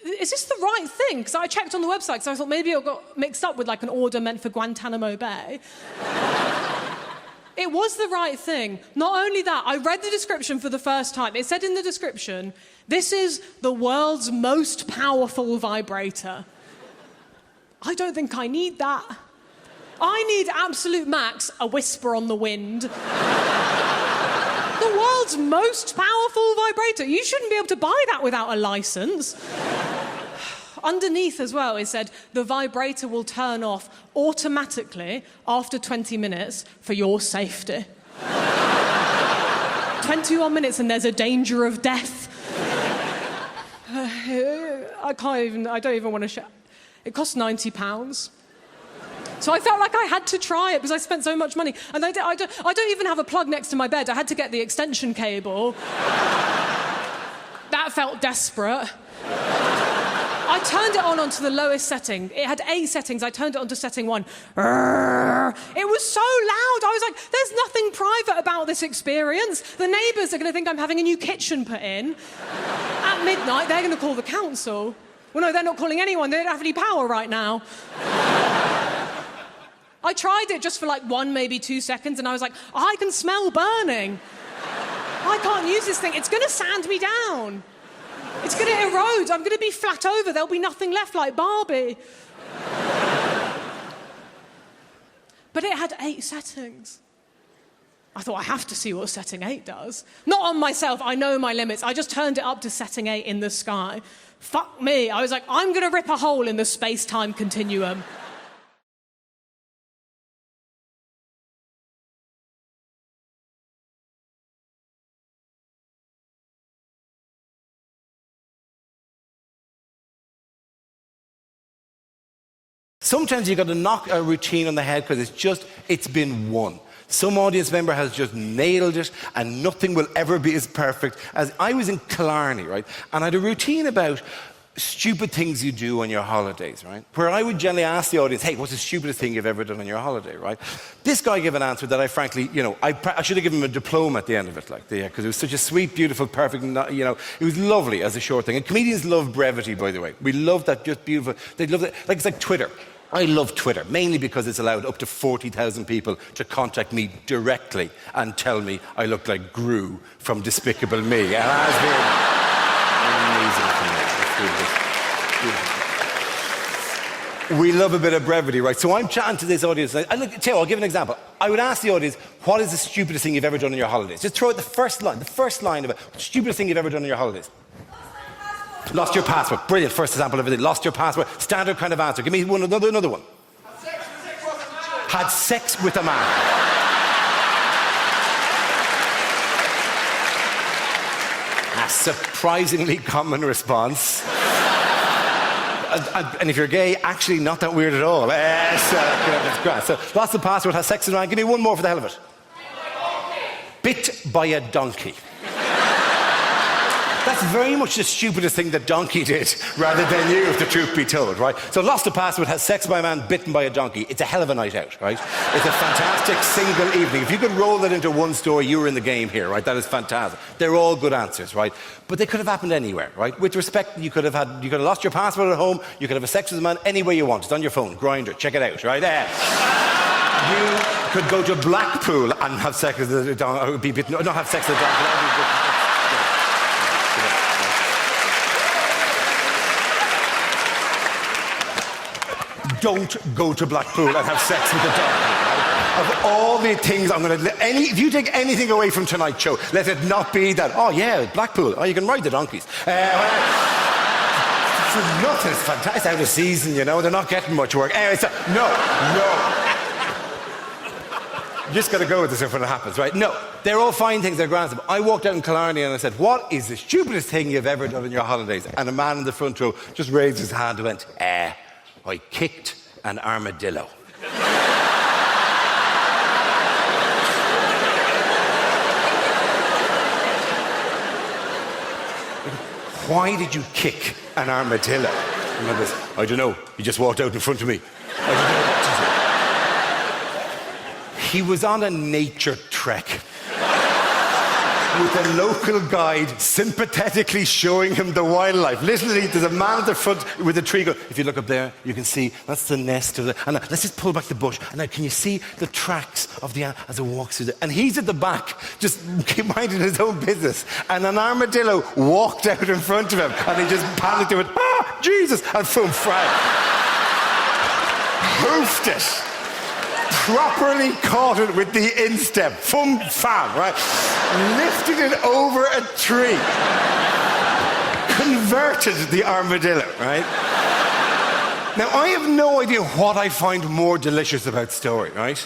is this the right thing? Because I checked on the website, because I thought maybe it got mixed up with like an order meant for Guantanamo Bay. It was the right thing. Not only that, I read the description for the first time. It said in the description, this is the world's most powerful vibrator. I don't think I need that. I need absolute max, a whisper on the wind. The world's most powerful vibrator. You shouldn't be able to buy that without a license. Underneath as well, it said, the vibrator will turn off automatically after 20 minutes for your safety. 21 minutes and there's a danger of death. I don't even want to share. It cost £90. So I felt like I had to try it because I spent so much money. And I don't even have a plug next to my bed. I had to get the extension cable. That felt desperate. I turned it on onto the lowest setting. It had 8 settings. I turned it onto setting 1. It was so loud. I was like, there's nothing private about this experience. The neighbours are going to think I'm having a new kitchen put in. At midnight, they're going to call the council. Well, no, they're not calling anyone. They don't have any power right now. I tried it just for like 1, maybe 2 seconds, and I was like, I can smell burning. I can't use this thing. It's going to sand me down. It's going to erode. I'm going to be flat over. There'll be nothing left like Barbie. But it had 8 settings. I thought, I have to see what setting 8 does. Not on myself. I know my limits. I just turned it up to setting 8 in the sky. Fuck me. I was like, I'm going to rip a hole in the space-time continuum. Sometimes you've got to knock a routine on the head because it's been won. Some audience member has just nailed it and nothing will ever be as perfect as... I was in Killarney, right? And I had a routine about stupid things you do on your holidays, right? Where I would generally ask the audience, hey, what's the stupidest thing you've ever done on your holiday, right? This guy gave an answer that I frankly, I should have given him a diploma at the end of it, because it was such a sweet, beautiful, perfect, it was lovely as a short thing. And comedians love brevity, by the way. We love that, just beautiful. They love it. Like, it's like Twitter. I love Twitter, mainly because it's allowed up to 40,000 people to contact me directly and tell me I look like Gru from Despicable Me. And has been amazing for me. We love a bit of brevity, right? So I'm chatting to this audience. I'll give an example. I would ask the audience, what is the stupidest thing you've ever done on your holidays? Just throw out the first line of it. The stupidest thing you've ever done on your holidays. Lost your passport. Brilliant. First example of everything. Lost your passport. Standard kind of answer. Give me another one. Had sex with a man. A surprisingly common response. And if you're gay, actually not that weird at all. That's great. So, lost the passport, has sex with a man. Give me one more for the hell of it. Bit by a donkey. That's very much the stupidest thing that donkey did, rather than you, if the truth be told, right? So lost a passport, has sex by a man, bitten by a donkey. It's a hell of a night out, right? It's a fantastic single evening. If you could roll that into one story, you were in the game here, right? That is fantastic. They're all good answers, right? But they could have happened anywhere, right? With respect, you could have lost your passport at home, you could have a sex with a man anywhere you want. It's on your phone, Grindr, check it out, right there. You could go to Blackpool and have sex with a donkey, or be bitten, not have sex with a donkey. Don't go to Blackpool and have sex with a donkey. Right? Of all the things I'm going to... if you take anything away from tonight's show, let it not be that, oh, yeah, Blackpool. Oh, you can ride the donkeys. For nothing. It's fantastic. It's out of season, They're not getting much work. Anyway, no. You just got to go with this when it happens, right? No. They're all fine things. They're grand stuff. I walked out in Killarney and I said, what is the stupidest thing you've ever done on your holidays? And a man in the front row just raised his hand and went, I kicked an armadillo. Why did you kick an armadillo? And I goes, I don't know. He just walked out in front of me. I don't know what to do. He was on a nature trek with a local guide sympathetically showing him the wildlife. Literally, there's a man at the front with a tree going, if you look up there, you can see that's the nest of the... And let's just pull back the bush. And now, can you see the tracks of the... as it walks through the... And he's at the back, just minding his own business. And an armadillo walked out in front of him. And he just panicked and went, Jesus! And boom, hoofed it. Properly caught it with the instep. Fam, right? Lifted it over a tree. Converted the armadillo, right? Now, I have no idea what I find more delicious about the story, right?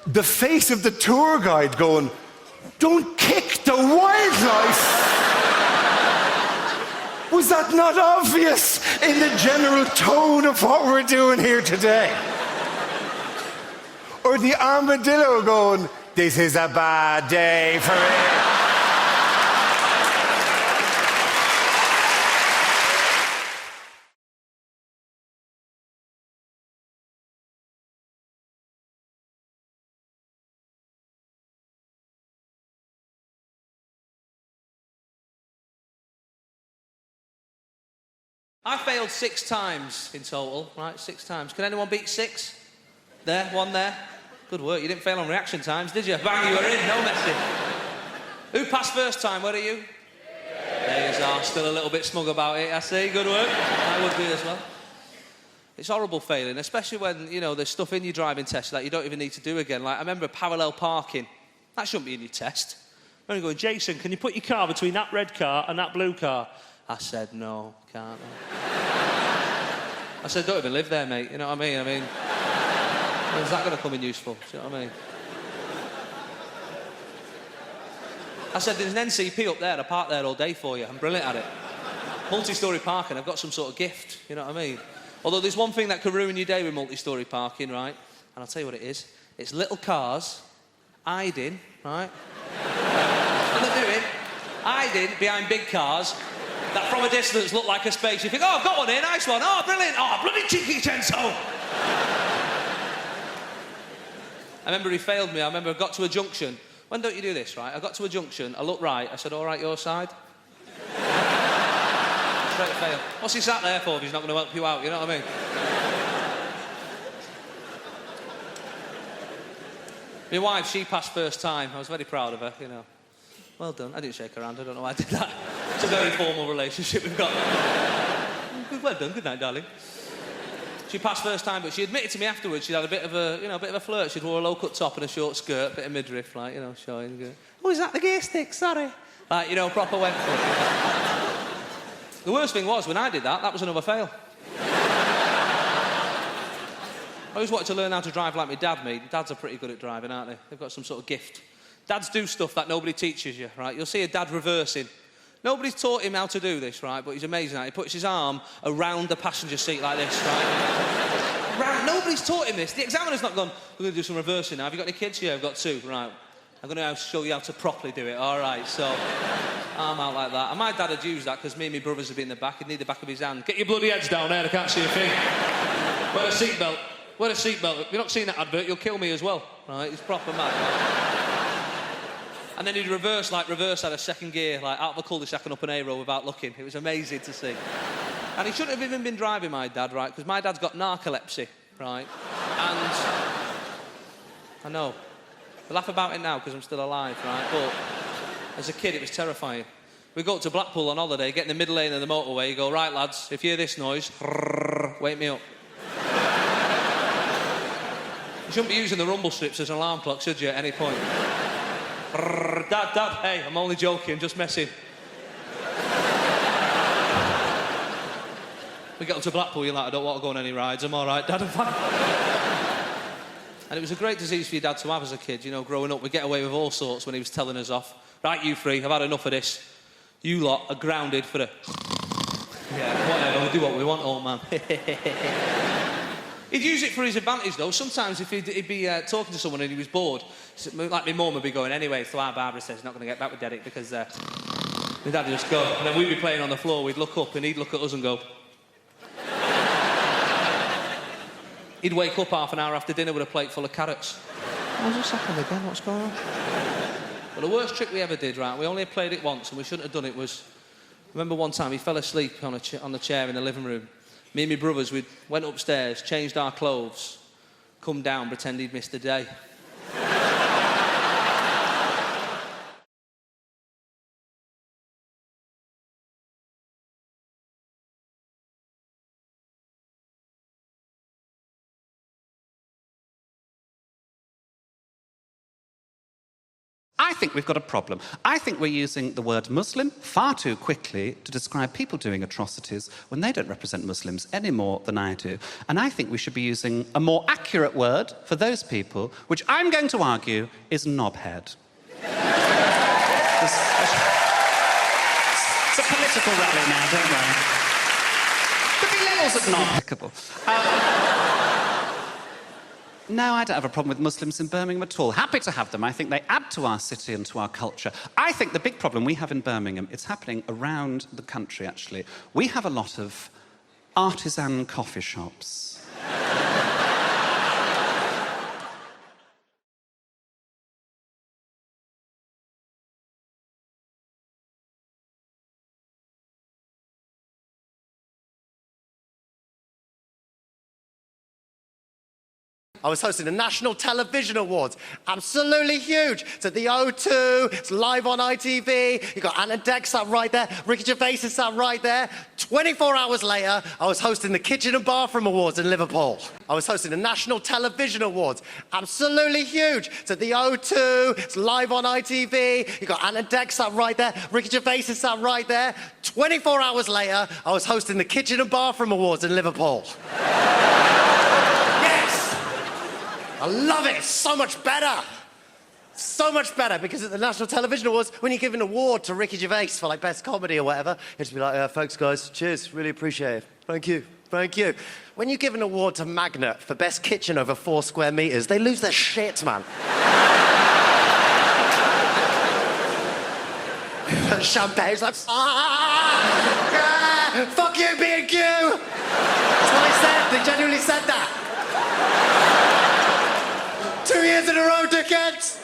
The face of the tour guide going, don't kick the wildlife. Was that not obvious in the general tone of what we're doing here today? Or the armadillo going, this is a bad day for it. I failed 6 times in total, right? 6 times. Can anyone beat 6? There, 1 there. Good work. You didn't fail on reaction times, did you? Bang, you were in. No messing. Who passed first time? Where are you? There you are. Still a little bit smug about it, I see. Good work. I would be as well. It's horrible failing, especially when, there's stuff in your driving test that you don't even need to do again. Like, I remember parallel parking. That shouldn't be in your test. I'm only going, Jason, can you put your car between that red car and that blue car? I said, no, can't I said, don't even live there, mate. You know what I mean? When's that going to come in useful? Do you know what I mean? I said, there's an NCP up there. I park there all day for you. I'm brilliant at it. Multi-storey parking, I've got some sort of gift. You know what I mean? Although there's one thing that can ruin your day with multi-storey parking, right? And I'll tell you what it is. It's little cars hiding, right? What they're doing, hiding behind big cars, that from a distance look like a space. You think, oh, I've got one here, nice one. Oh, brilliant. Oh, bloody cheeky utensil. I remember he failed me. I remember I got to a junction. When don't you do this, right? I got to a junction, I looked right, I said, all right, your side? Straight fail. What's he sat there for if he's not going to help you out, you know what I mean? My wife, she passed first time. I was very proud of her, you know. Well done. I didn't shake her hand. I don't know why I did that. It's a very formal relationship we've got. Well done. Good night, darling. She passed first time, but she admitted to me afterwards she'd had a bit of a flirt. She'd wore a low-cut top and a short skirt, a bit of midriff, like, you know, showing. Oh, is that the gear stick? Sorry. Like, you know, proper went for it. The worst thing was, when I did that was another fail. I always wanted to learn how to drive like my dad, mate. Dads are pretty good at driving, aren't they? They've got some sort of gift. Dads do stuff that nobody teaches you, right? You'll see a dad reversing. Nobody's taught him how to do this, right? But he's amazing at it. He puts his arm around the passenger seat like this, right? Nobody's taught him this. The examiner's not gone, we're going to do some reversing now. Have you got any kids? Yeah, I've got 2. Right. I'm going to show you how to properly do it. All right, so arm out like that. And my dad had used that because me and my brothers would be in the back. He'd need the back of his hand. Get your bloody heads down there, I can't see a thing. Wear a seatbelt. Wear a seatbelt. If you're not seeing that advert, you'll kill me as well. Right, it's proper mad, right? And then he'd reverse out of second gear, like out of a cul-de-sac and up an A-row without looking. It was amazing to see. And he shouldn't have even been driving, my dad, right? Because my dad's got narcolepsy, right? And I know. I laugh about it now because I'm still alive, right? But as a kid, it was terrifying. We go up to Blackpool on holiday, get in the middle lane of the motorway, you go, right, lads, if you hear this noise, wake me up. You shouldn't be using the rumble strips as an alarm clock, should you, at any point? Dad, hey, I'm only joking, just messing. We get up to Blackpool, you're like, I don't want to go on any rides, I'm all right, Dad, I'm fine. And it was a great disease for your dad to have as a kid, you know, growing up. We'd get away with all sorts when he was telling us off. Right, you 3, I've had enough of this. You lot are grounded for the... Yeah, whatever, we'll do what we want, old man. He'd use it for his advantage, though. Sometimes if he'd be talking to someone and he was bored, like my mum would be going, anyway, so our Barbara says he's not going to get back with Derek because my dad would just go. And then we'd be playing on the floor, we'd look up and he'd look at us and go... He'd wake up half an hour after dinner with a plate full of carrots. How's this happened again? What's going on? Well, the worst trick we ever did, right, we only played it once and we shouldn't have done it, was... I remember one time he fell asleep on the chair in the living room. Me and my brothers, we went upstairs, changed our clothes, come down, pretend he'd missed the day. I think we've got a problem. I think we're using the word Muslim far too quickly to describe people doing atrocities when they don't represent Muslims any more than I do. And I think we should be using a more accurate word for those people, which I'm going to argue is knobhead. It's a political rally now, don't worry. There'll be levels of knob. No, I don't have a problem with Muslims in Birmingham at all. Happy to have them. I think they add to our city and to our culture. I think the big problem we have in Birmingham, it's happening around the country, actually. We have a lot of artisan coffee shops. I was hosting the National Television Awards. Absolutely huge. It's at the O2, it's live on ITV. You've got Anna Deck sat right there, Ricky Gervais is sat right there. 24 hours later, I was hosting the Kitchen and Bathroom Awards in Liverpool. I was hosting the National Television Awards. Absolutely huge. It's at the O2, it's live on ITV. You've got Anna Deck sat right there, Ricky Gervais is sat right there. 24 hours later, I was hosting the Kitchen and Bathroom Awards in Liverpool. I love it. It's so much better. So much better, because at the National Television Awards, when you give an award to Ricky Gervais for, like, best comedy or whatever, it'd be like, thanks, guys. Cheers. Really appreciate it. Thank you. Thank you. When you give an award to Magnet for best kitchen over 4 square meters, they lose their shit, man. Champagne. It's like, fuck you, B&Q. That's what they said. They genuinely said that. 2 years in a row, dickheads.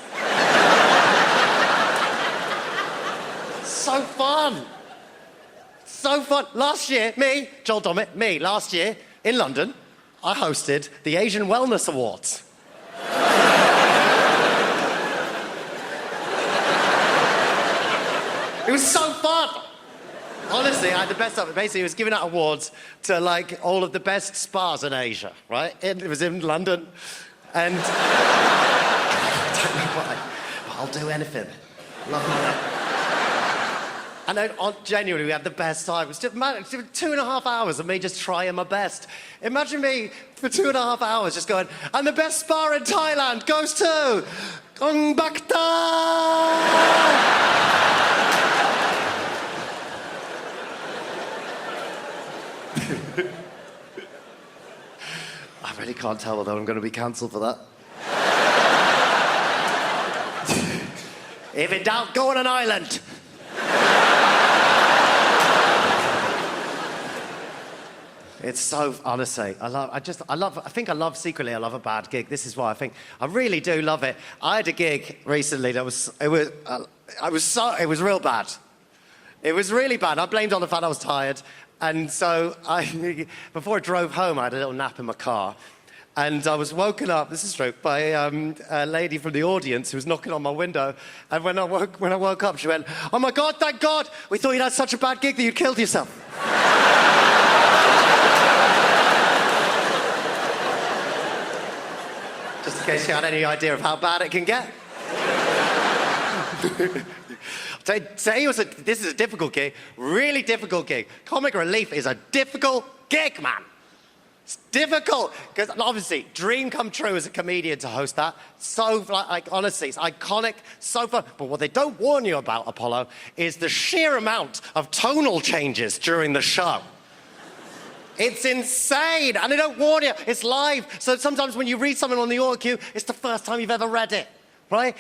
So fun. So fun. Last year, Joel Dommett, last year in London, I hosted the Asian Wellness Awards. It was so fun. Honestly, I had the best of it. Basically, it was giving out awards to, like, all of the best spas in Asia, right? It was in London. And... I don't know why. I'll do anything. Love it. And then, genuinely, we had the best time. It was just 2.5 hours of me just trying my best. Imagine me for 2.5 hours just going, and the best spa in Thailand goes to... Gong Bakta! I really can't tell whether I'm going to be cancelled for that. If in doubt, go on an island. It's so, honestly, I think I love secretly, I love a bad gig. This is why I think, I really do love it. I had a gig recently that was real bad. It was really bad. I blamed on the fact I was tired. And so before I drove home, I had a little nap in my car. And I was woken up, this is true, by a lady from the audience who was knocking on my window. And when I woke up, she went, "Oh my God, thank God! We thought you'd had such a bad gig that you'd killed yourself." Just in case you had any idea of how bad it can get. This is a difficult gig, really difficult gig. Comic relief is a difficult gig, man. It's difficult, because obviously, dream come true as a comedian to host that. So, like honestly, it's iconic, so fun. But what they don't warn you about, Apollo, is the sheer amount of tonal changes during the show. It's insane, and they don't warn you. It's live, so sometimes when you read something on the audio cue, it's the first time you've ever read it, right?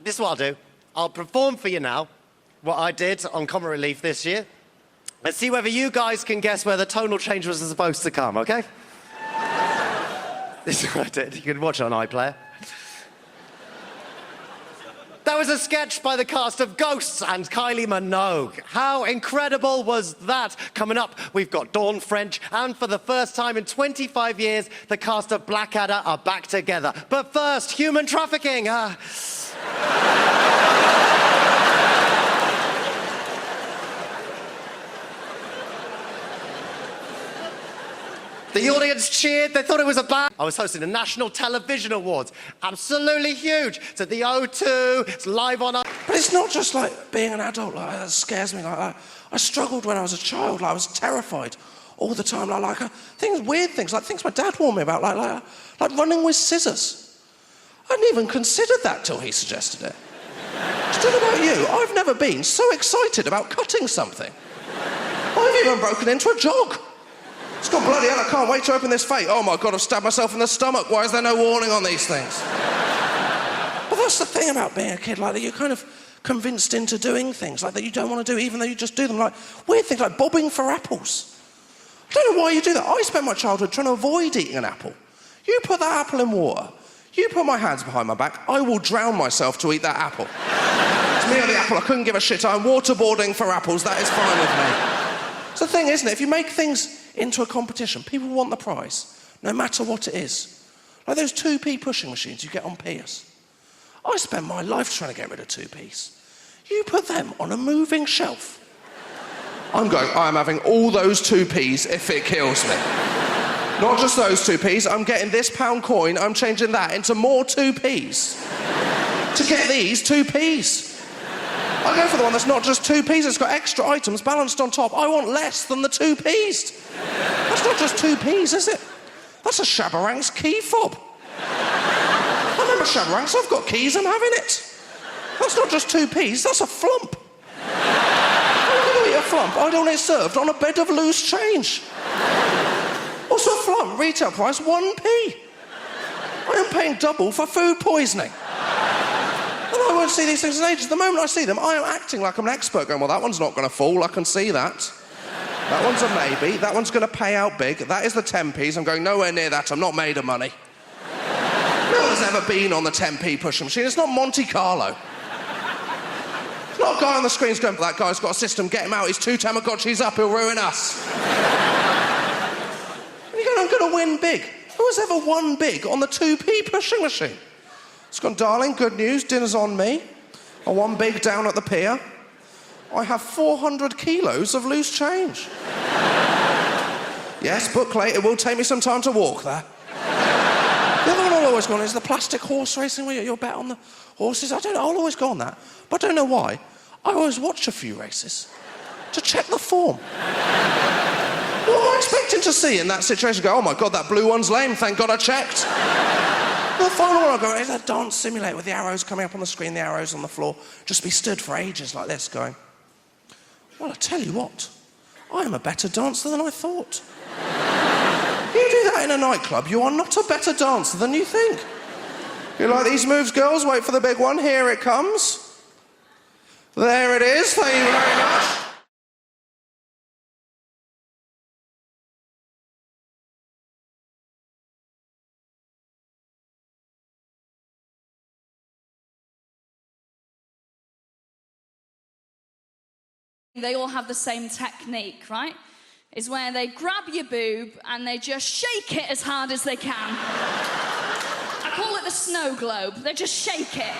This is what I'll do. I'll perform for you now what I did on Comic Relief this year. Let's see whether you guys can guess where the tonal change was supposed to come, okay? This is what I did. You can watch it on iPlayer. That was a sketch by the cast of Ghosts and Kylie Minogue. How incredible was that? Coming up, we've got Dawn French, and for the first time in 25 years, the cast of Blackadder are back together. But first, human trafficking. The audience cheered, they thought it was a bad... I was hosting the National Television Awards. Absolutely huge. It's at the O2, it's live on... But it's not just like being an adult, like that scares me. Like I struggled when I was a child, like I was terrified all the time. Weird things, like things my dad warned me about, like running with scissors. I hadn't even considered that till he suggested it. I don't know about you, I've never been so excited about cutting something. I've even broken into a jog. It's gone bloody hell, I can't wait to open this fate. Oh my God, I've stabbed myself in the stomach. Why is there no warning on these things? But that's the thing about being a kid, like that you're kind of convinced into doing things like that you don't want to do, even though you just do them. Like weird things like bobbing for apples. I don't know why you do that. I spent my childhood trying to avoid eating an apple. You put that apple in water, you put my hands behind my back, I will drown myself to eat that apple. It's me or the apple, I couldn't give a shit. I'm waterboarding for apples, that is fine with me. It's the thing, isn't it? If you make things into a competition, people want the prize, no matter what it is. Like those 2p pushing machines you get on Piers. I spent my life trying to get rid of 2p's. You put them on a moving shelf. I'm having all those 2p's if it kills me. Not just those 2p's, I'm getting this pound coin, I'm changing that into more 2p's. To get these 2p's. I go for the one that's not just 2p's, it's got extra items balanced on top. I want less than the 2p's. That's not just 2p's, is it? That's a Shabarang's key fob. I remember Shabarang's, I've got keys, I'm having it. That's not just 2p's, that's a flump. I'm going to eat a flump, I don't want it served on a bed of loose change. Also a flump, retail price 1p. I am paying double for food poisoning. And I won't see these things as ages. The moment I see them, I am acting like I'm an expert, going, well, that one's not going to fall, I can see that. That one's a maybe, that one's going to pay out big, that is the 10p's, I'm going nowhere near that, I'm not made of money. No one's ever been on the 10p pushing machine, it's not Monte Carlo. There's not a guy on the screen who's going, that guy's got a system, get him out, he's 2 Tamagotchis up, he'll ruin us. And you're going, I'm going to win big. Who has ever won big on the 2p pushing machine? It's gone, darling, good news, dinner's on me. I won big down at the pier. I have 400 kilos of loose change. Yes, book late, it will take me some time to walk there. The other one I'll always go on is the plastic horse racing where you'll bet on the horses. I'll always go on that. But I don't know why. I always watch a few races to check the form. What am I expecting to see in that situation? Go, oh my God, that blue one's lame, thank God I checked. The final one I go, is a dance simulator with the arrows coming up on the screen, the arrows on the floor. Just be stood for ages like this going, well, I tell you what, I am a better dancer than I thought. You do that in a nightclub, you are not a better dancer than you think. You like these moves, girls? Wait for the big one. Here it comes. There it is. Thank you very much. They all have the same technique, right? Is where they grab your boob and they just shake it as hard as they can. I call it the snow globe. They just shake it.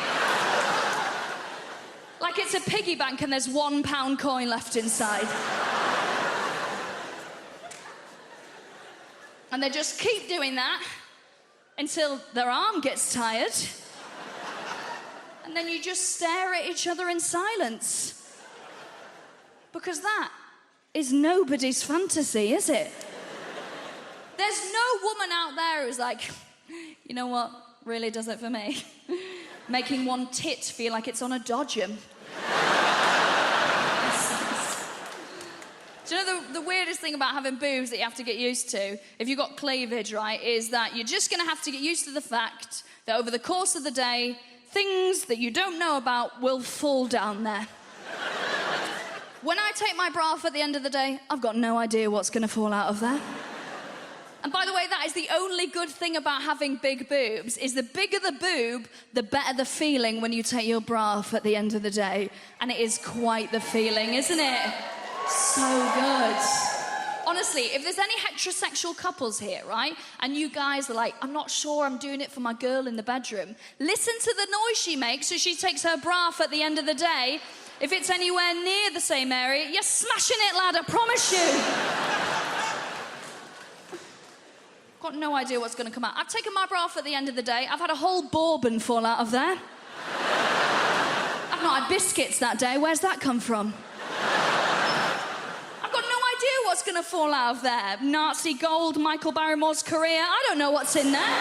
Like it's a piggy bank and there's £1 coin left inside. And they just keep doing that until their arm gets tired. And then you just stare at each other in silence. Because that is nobody's fantasy, is it? There's no woman out there who's like, you know what really does it for me? Making one tit feel like it's on a dodgem. Do you know the weirdest thing about having boobs that you have to get used to, if you've got cleavage, right, is that you're just going to have to get used to the fact that over the course of the day, things that you don't know about will fall down there. When I take my bra off at the end of the day, I've got no idea what's going to fall out of there. And by the way, that is the only good thing about having big boobs, is the bigger the boob, the better the feeling when you take your bra off at the end of the day. And it is quite the feeling, isn't it? So good. Honestly, if there's any heterosexual couples here, right, and you guys are like, I'm not sure I'm doing it for my girl in the bedroom, listen to the noise she makes as she takes her bra off at the end of the day. If it's anywhere near the same area, you're smashing it, lad, I promise you. Got no idea what's going to come out. I've taken my bra off at the end of the day. I've had a whole bourbon fall out of there. I've not had biscuits that day. Where's that come from? I've got no idea what's going to fall out of there. Nazi gold, Michael Barrymore's career. I don't know what's in there.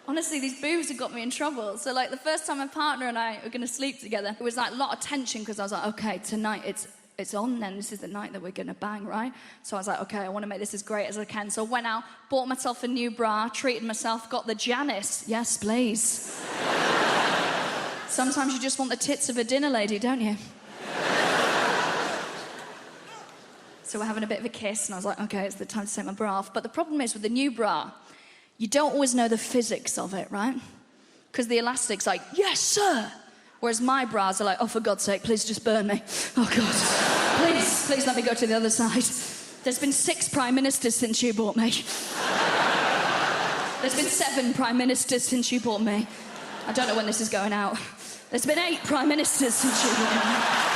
Honestly, these boobs have got me in trouble. So, like, the first time my partner and I were going to sleep together, it was, like, a lot of tension because I was like, OK, tonight it's on then. This is the night that we're going to bang, right? So I was like, OK, I want to make this as great as I can. So I went out, bought myself a new bra, treated myself, got the Janice. Yes, please. Sometimes you just want the tits of a dinner lady, don't you? So we're having a bit of a kiss, and I was like, OK, it's the time to take my bra off. But the problem is with the new bra, you don't always know the physics of it, right? Because the elastic's like, yes, sir. Whereas my bras are like, oh, for God's sake, please just burn me. Oh, God. Please let me go to the other side. There's been 6 prime ministers since you bought me. There's been 7 prime ministers since you bought me. I don't know when this is going out. There's been 8 prime ministers since you bought me.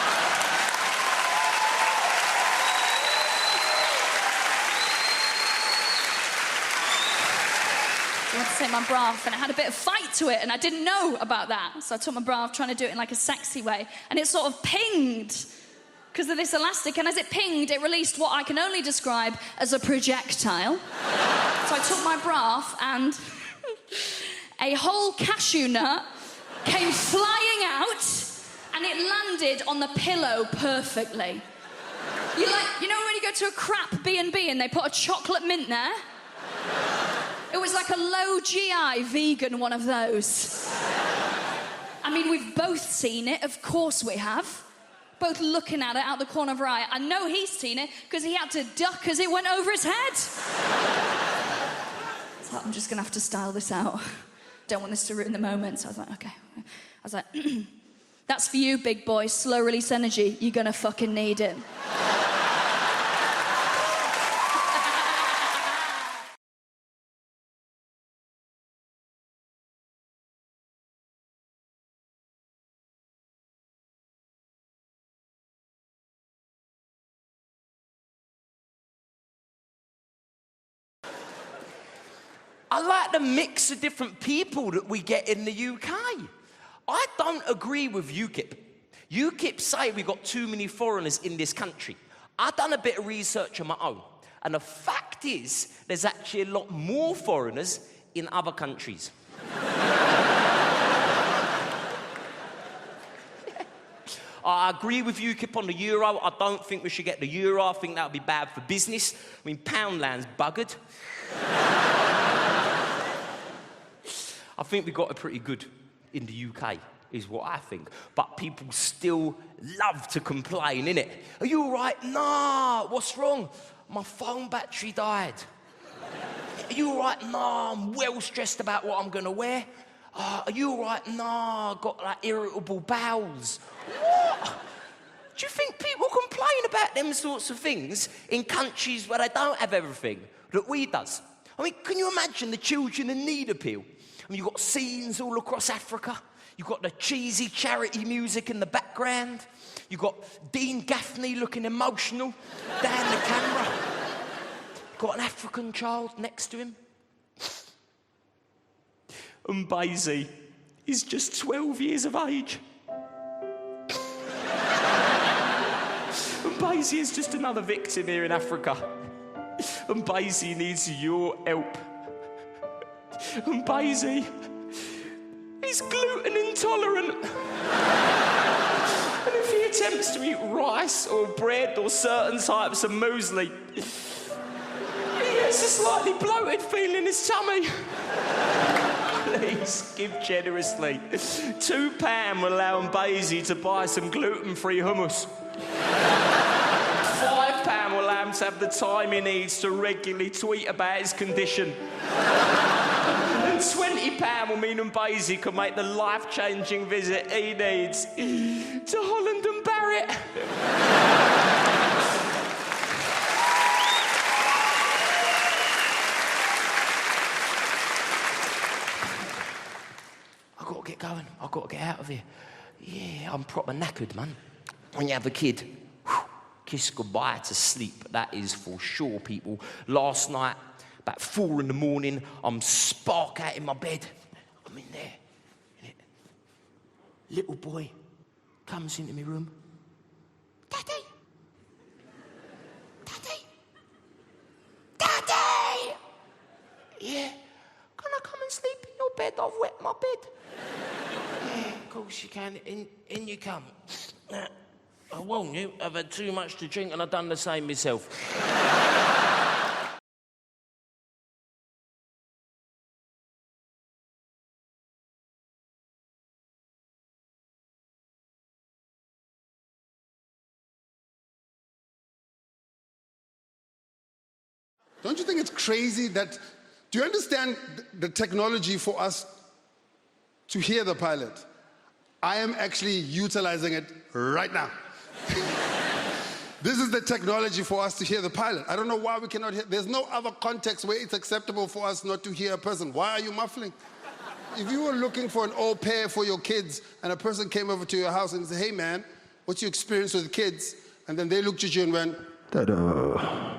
I take my bra off, and I had a bit of fight to it, and I didn't know about that. So I took my bra off, trying to do it in like a sexy way, and it sort of pinged because of this elastic, and as it pinged, it released what I can only describe as a projectile. So I took my bra off, and a whole cashew nut came flying out, and it landed on the pillow perfectly. You know when you go to a crap B&B and they put a chocolate mint there? It was like a low GI vegan one of those. I mean, we've both seen it. Of course we have. Both looking at it out the corner of our eye. I know he's seen it because he had to duck as it went over his head. So I'm just going to have to style this out. Don't want this to ruin the moment. So I was like, okay. I was like, that's for you, big boy. Slow release energy. You're going to fucking need it. I like the mix of different people that we get in the UK. I don't agree with UKIP. UKIP say we've got too many foreigners in this country. I've done a bit of research on my own, and the fact is there's actually a lot more foreigners in other countries. I agree with UKIP on the euro. I don't think we should get the euro. I think that would be bad for business. I mean, Poundland's buggered. I think we got it pretty good in the UK, is what I think. But people still love to complain, innit? Are you all right? Nah, what's wrong? My phone battery died. Are you all right? Nah, I'm well stressed about what I'm gonna wear. Are you all right? Nah, I've got like irritable bowels. What? Do you think people complain about them sorts of things in countries where they don't have everything that we does? I mean, can you imagine the children in need appeal? I mean, you've got scenes all across Africa. You've got the cheesy charity music in the background. You've got Dean Gaffney looking emotional down the camera. You've got an African child next to him. And Basie is just 12 years of age. And Basie is just another victim here in Africa. And Basie needs your help. And Basie is gluten intolerant. And if he attempts to eat rice or bread or certain types of muesli, he gets a slightly bloated feeling in his tummy. Please give generously. £2 will allow Basie to buy some gluten-free hummus. £5 will allow him to have the time he needs to regularly tweet about his condition. And £20 will mean Basie can make the life-changing visit he needs to Holland and Barrett. I've got to get going. I've got to get out of here. Yeah, I'm proper knackered, man. When you have a kid, kiss goodbye to sleep. That is for sure, people. Last night, about 4 in the morning, I'm spark out in my bed. I'm in there. Little boy comes into my room. Daddy! Daddy! Daddy! Yeah. Can I come and sleep in your bed? I've wet my bed. Yeah, of course you can. In you come. I warn you, I've had too much to drink and I've done the same myself. Don't you think it's crazy that... Do you understand the technology for us to hear the pilot? I am actually utilizing it right now. This is the technology for us to hear the pilot. I don't know why we cannot hear. There's no other context where it's acceptable for us not to hear a person. Why are you muffling? If you were looking for an au pair for your kids and a person came over to your house and said, hey man, what's your experience with kids? And then they looked at you and went, ta-da.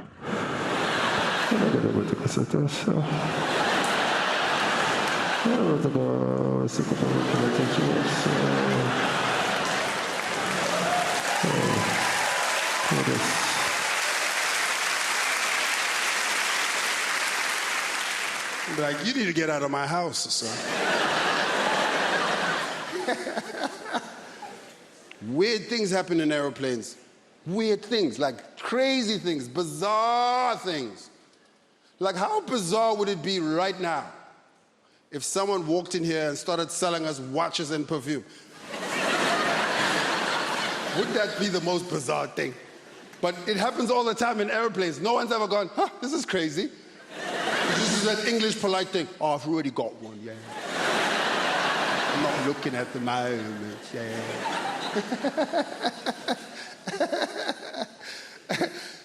Like, you need to get out of my house, son. Weird things happen in airplanes. Weird things, like crazy things, bizarre things. Like, how bizarre would it be right now if someone walked in here and started selling us watches and perfume. Wouldn't that be the most bizarre thing? But it happens all the time in airplanes. No one's ever gone, huh, this is crazy. This is that English polite thing. Oh, I've already got one, yeah. I'm not looking at the moment, yeah.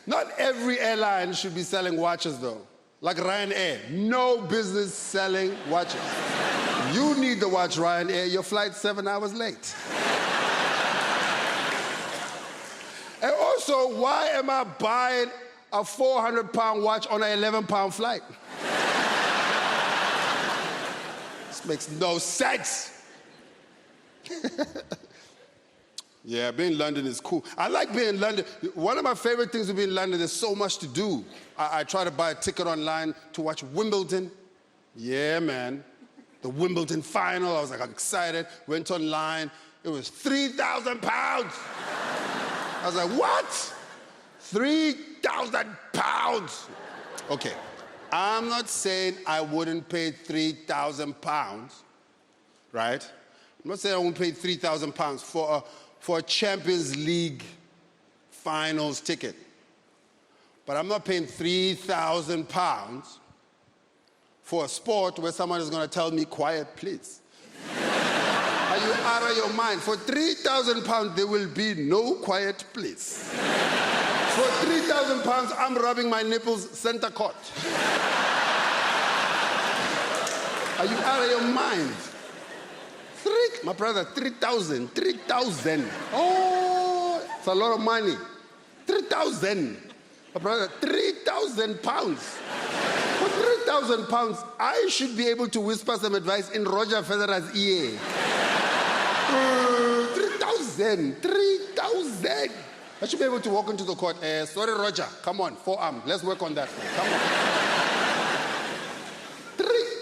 Not every airline should be selling watches, though. Like Ryanair, no business selling watches. You need the watch, Ryanair. Your flight's 7 hours late. And also, why am I buying a 400-pound watch on an 11-pound flight? This makes no sense. Yeah, being in London is cool. I like being in London. One of my favorite things to be in London, there's so much to do. I try to buy a ticket online to watch Wimbledon. Yeah, man. The Wimbledon final, I was like excited. Went online, it was £3,000. I was like, what? £3,000. Okay, I'm not saying I wouldn't pay £3,000, right? I'm not saying I wouldn't pay £3,000 for a Champions League finals ticket. But I'm not paying £3,000 for a sport where someone is going to tell me, quiet, please. Are you out of your mind? For £3,000, there will be no quiet, please. For £3,000, I'm rubbing my nipples center court. Are you out of your mind? My brother, 3,000. Oh, it's a lot of money. 3,000. My brother, £3,000. For £3,000, I should be able to whisper some advice in Roger Federer's ear. 3,000. I should be able to walk into the court. Sorry, Roger. Come on, forearm. Let's work on that. Come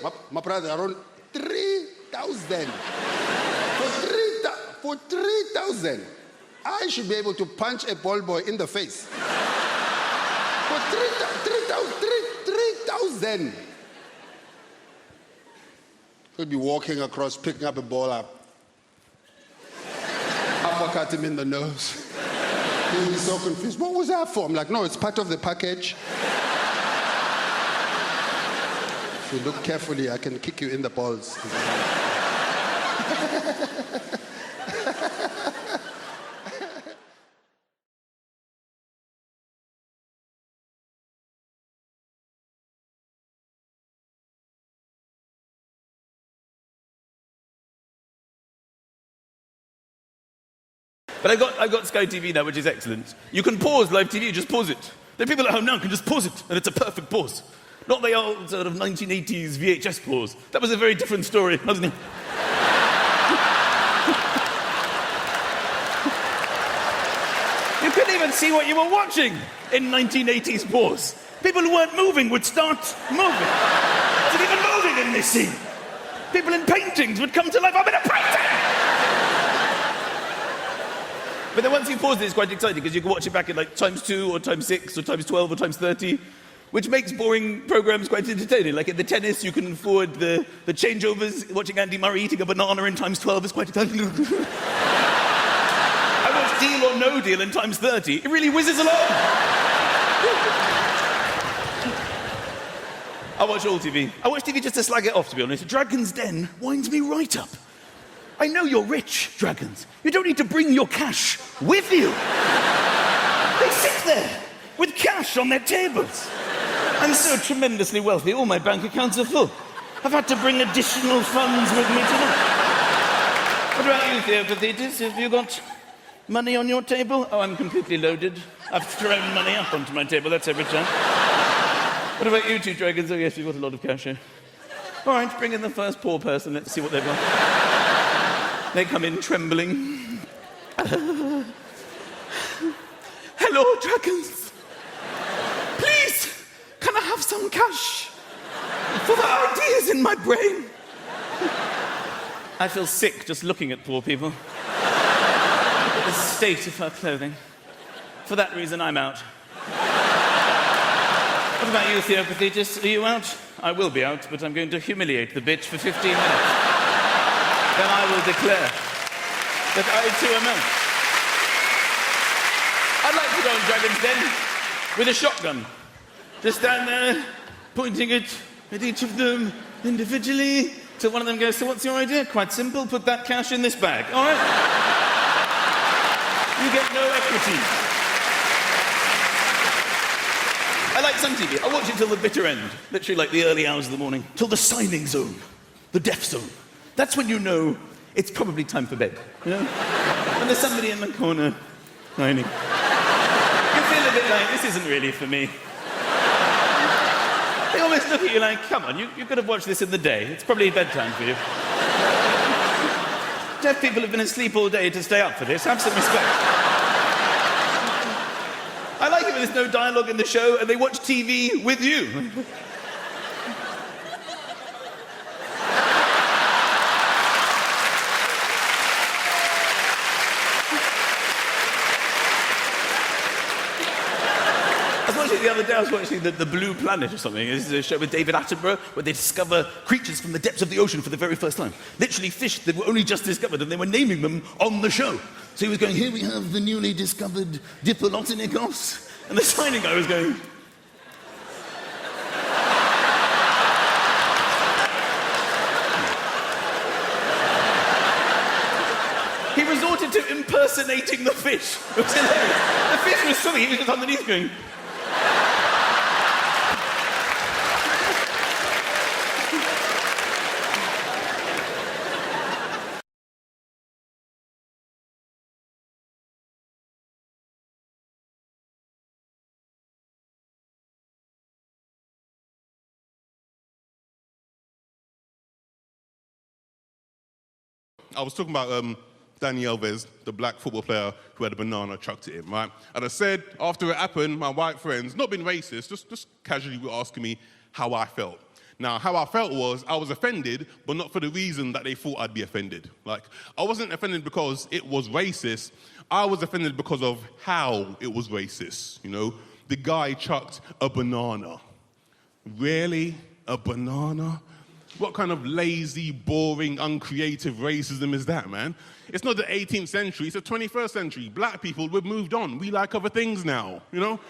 on. My brother, around 3,000. For 3,000, I should be able to punch a ball boy in the face. For 3,000. Could be walking across, picking up a ball up. Uppercut him in the nose. He'll be so confused. What was that for? I'm like, no, it's part of the package. If you look carefully, I can kick you in the balls. But I've got Sky TV now, which is excellent. You can pause live TV, just pause it. The people at home now can just pause it, and it's a perfect pause. Not the old sort of 1980s VHS pause. That was a very different story, wasn't it? You couldn't even see what you were watching in 1980s pause. People who weren't moving would start moving. Wasn't even moving in this scene. People in paintings would come to life. I'm in a painting! But then once you pause it, it's quite exciting because you can watch it back in like ×2 or ×6 or ×12 or ×30, which makes boring programmes quite entertaining. Like in the tennis, you can forward the changeovers. Watching Andy Murray eating a banana in ×12 is quite exciting. I watched Deal or No Deal in ×30. It really whizzes along. I watch all TV. I watch TV just to slag it off, to be honest. Dragon's Den winds me right up. I know you're rich, dragons. You don't need to bring your cash with you. They sit there with cash on their tables. I'm so tremendously wealthy, all my bank accounts are full. I've had to bring additional funds with me tonight. What about you, Theopathetus? Have you got money on your table? Oh, I'm completely loaded. I've thrown money up onto my table, that's every time. What about you two dragons? Oh, yes, you've got a lot of cash here. All right, bring in the first poor person. Let's see what they've got. They come in trembling. Hello, dragons. Please, can I have some cash for the ideas in my brain? I feel sick just looking at poor people. The state of her clothing. For that reason, I'm out. What about you, Theopathy. Just, are you out? I will be out, but I'm going to humiliate the bitch for 15 minutes. Then I will declare that I too am out. I'd like to go on Dragon's Den with a shotgun. Just stand there, pointing it at each of them individually, till one of them goes, so what's your idea? Quite simple, put that cash in this bag, all right? You get no equity. I like some TV. I watch it till the bitter end, literally like the early hours of the morning, till the signing zone, the death zone. That's when you know it's probably time for bed, you know? And there's somebody in the corner signing. You feel a bit like, this isn't really for me. They almost look at you like, come on, you could have watched this in the day. It's probably bedtime for you. Deaf people have been asleep all day to stay up for this. Have some respect. I like it when there's no dialogue in the show and they watch TV with you. The other day I was watching the Blue Planet or something. This is a show with David Attenborough where they discover creatures from the depths of the ocean for the very first time. Literally fish that were only just discovered, and they were naming them on the show. So he was going, here we have the newly discovered Diplodocus. And the signing guy was going... He resorted to impersonating the fish. It was hilarious. The fish was swimming, he was just underneath going... I was talking about Dani Alves, the black football player who had a banana chucked at him, right? And I said, after it happened, my white friends, not being racist, just casually were asking me how I felt. Now, how I felt was I was offended, but not for the reason that they thought I'd be offended. Like, I wasn't offended because it was racist. I was offended because of how it was racist, you know? The guy chucked a banana. Really? A banana? What kind of lazy, boring, uncreative racism is that, man? It's not the 18th century, it's the 21st century. Black people, we've moved on. We like other things now, you know?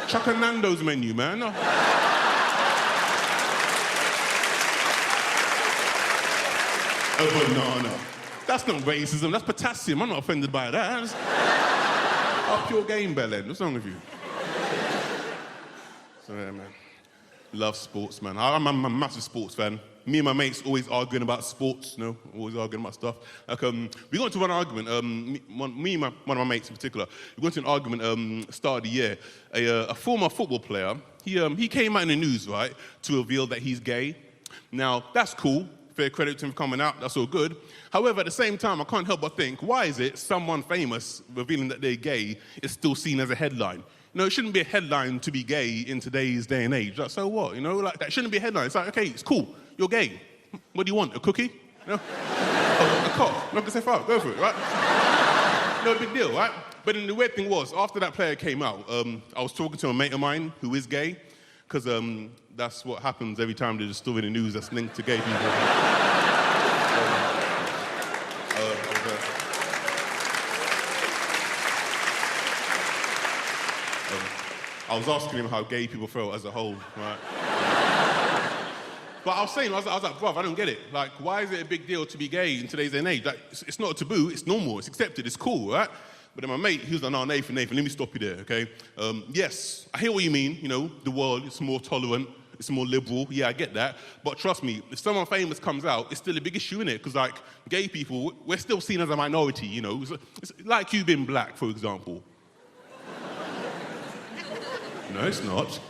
Chuck a Nando's menu, man. A banana. That's not racism, that's potassium. I'm not offended by that. Up your game, Belen. What's wrong with you? So, yeah, man. Love sports, man. I'm a massive sports fan. Me and my mates always arguing about sports, you know, always arguing about stuff. Like, we got into one argument, one of my mates in particular, we got into an argument start of the year. A former football player, he came out in the news, right, to reveal that he's gay. Now, that's cool. Fair credit to him for coming out, that's all good. However, at the same time, I can't help but think, why is it someone famous revealing that they're gay is still seen as a headline? You know, it shouldn't be a headline to be gay in today's day and age. Like, so what? You know, like, that shouldn't be a headline. It's like, okay, it's cool. You're gay. What do you want? A cookie? You know? A cock. I'm not gonna say fuck. Go for it, right? No big deal, right? But then the weird thing was, after that player came out, I was talking to a mate of mine who is gay, because that's what happens every time there's a story in the news that's linked to gay people. I was asking him how gay people felt as a whole, right? But I was saying, I was like, bruv, I don't get it. Like, why is it a big deal to be gay in today's day and age? Like, it's not a taboo, it's normal, it's accepted, it's cool, right? But then my mate, he was like, no, Nathan, let me stop you there, okay? Yes, I hear what you mean, you know, the world, it's more tolerant, it's more liberal, yeah, I get that. But trust me, if someone famous comes out, it's still a big issue, innit? Because, like, gay people, we're still seen as a minority, you know? It's like you being black, for example. No, it's not.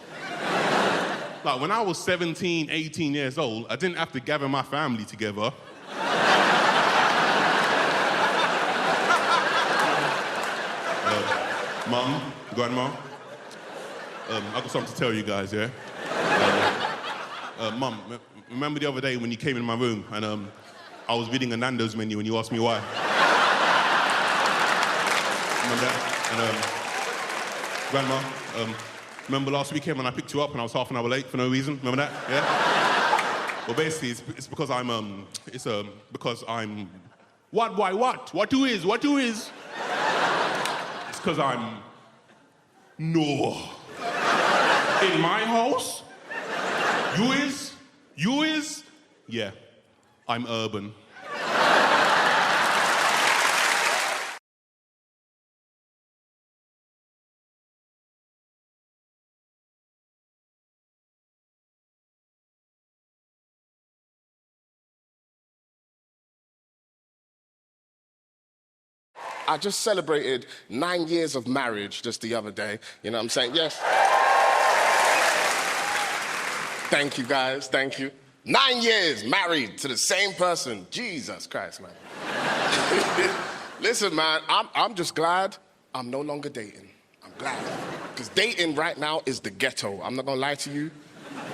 Like, when I was 17, 18 years old, I didn't have to gather my family together. Mum, grandma, I've got something to tell you guys, yeah? Mum, remember the other day when you came in my room and I was reading a Nando's menu and you asked me why? Remember that? And, grandma, Remember last weekend when I picked you up and I was half an hour late for no reason? Remember that? Yeah? Well, basically, it's because because I'm... What, why, what? What you is? It's because I'm... No. In my house? You is? Yeah, I'm urban. I just celebrated 9 years of marriage just the other day. You know what I'm saying? Yes. Thank you, guys. Thank you. 9 years married to the same person. Jesus Christ, man. Listen, man, I'm just glad I'm no longer dating. I'm glad. Because dating right now is the ghetto. I'm not gonna lie to you.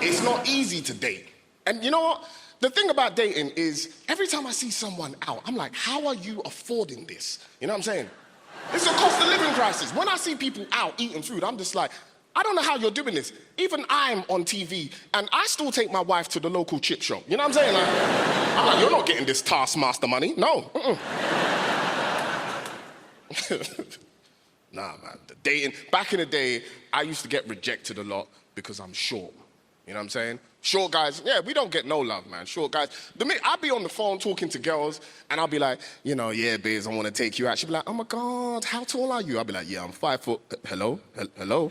It's not easy to date. And you know what? The thing about dating is every time I see someone out, I'm like, how are you affording this? You know what I'm saying? It's a cost of living crisis. When I see people out eating food, I'm just like, I don't know how you're doing this. Even I'm on TV, and I still take my wife to the local chip shop. You know what I'm saying? Like, I'm like, you're not getting this Taskmaster money. No. Nah, man. The dating. Back in the day, I used to get rejected a lot because I'm short. You know what I'm saying? Short guys, yeah, we don't get no love, man. Short guys. I'd be on the phone talking to girls, and I'll be like, you know, yeah, biz, I want to take you out. She'd be like, oh my God, how tall are you? I'll be like, yeah, I'm 5 foot. Hello? Hello?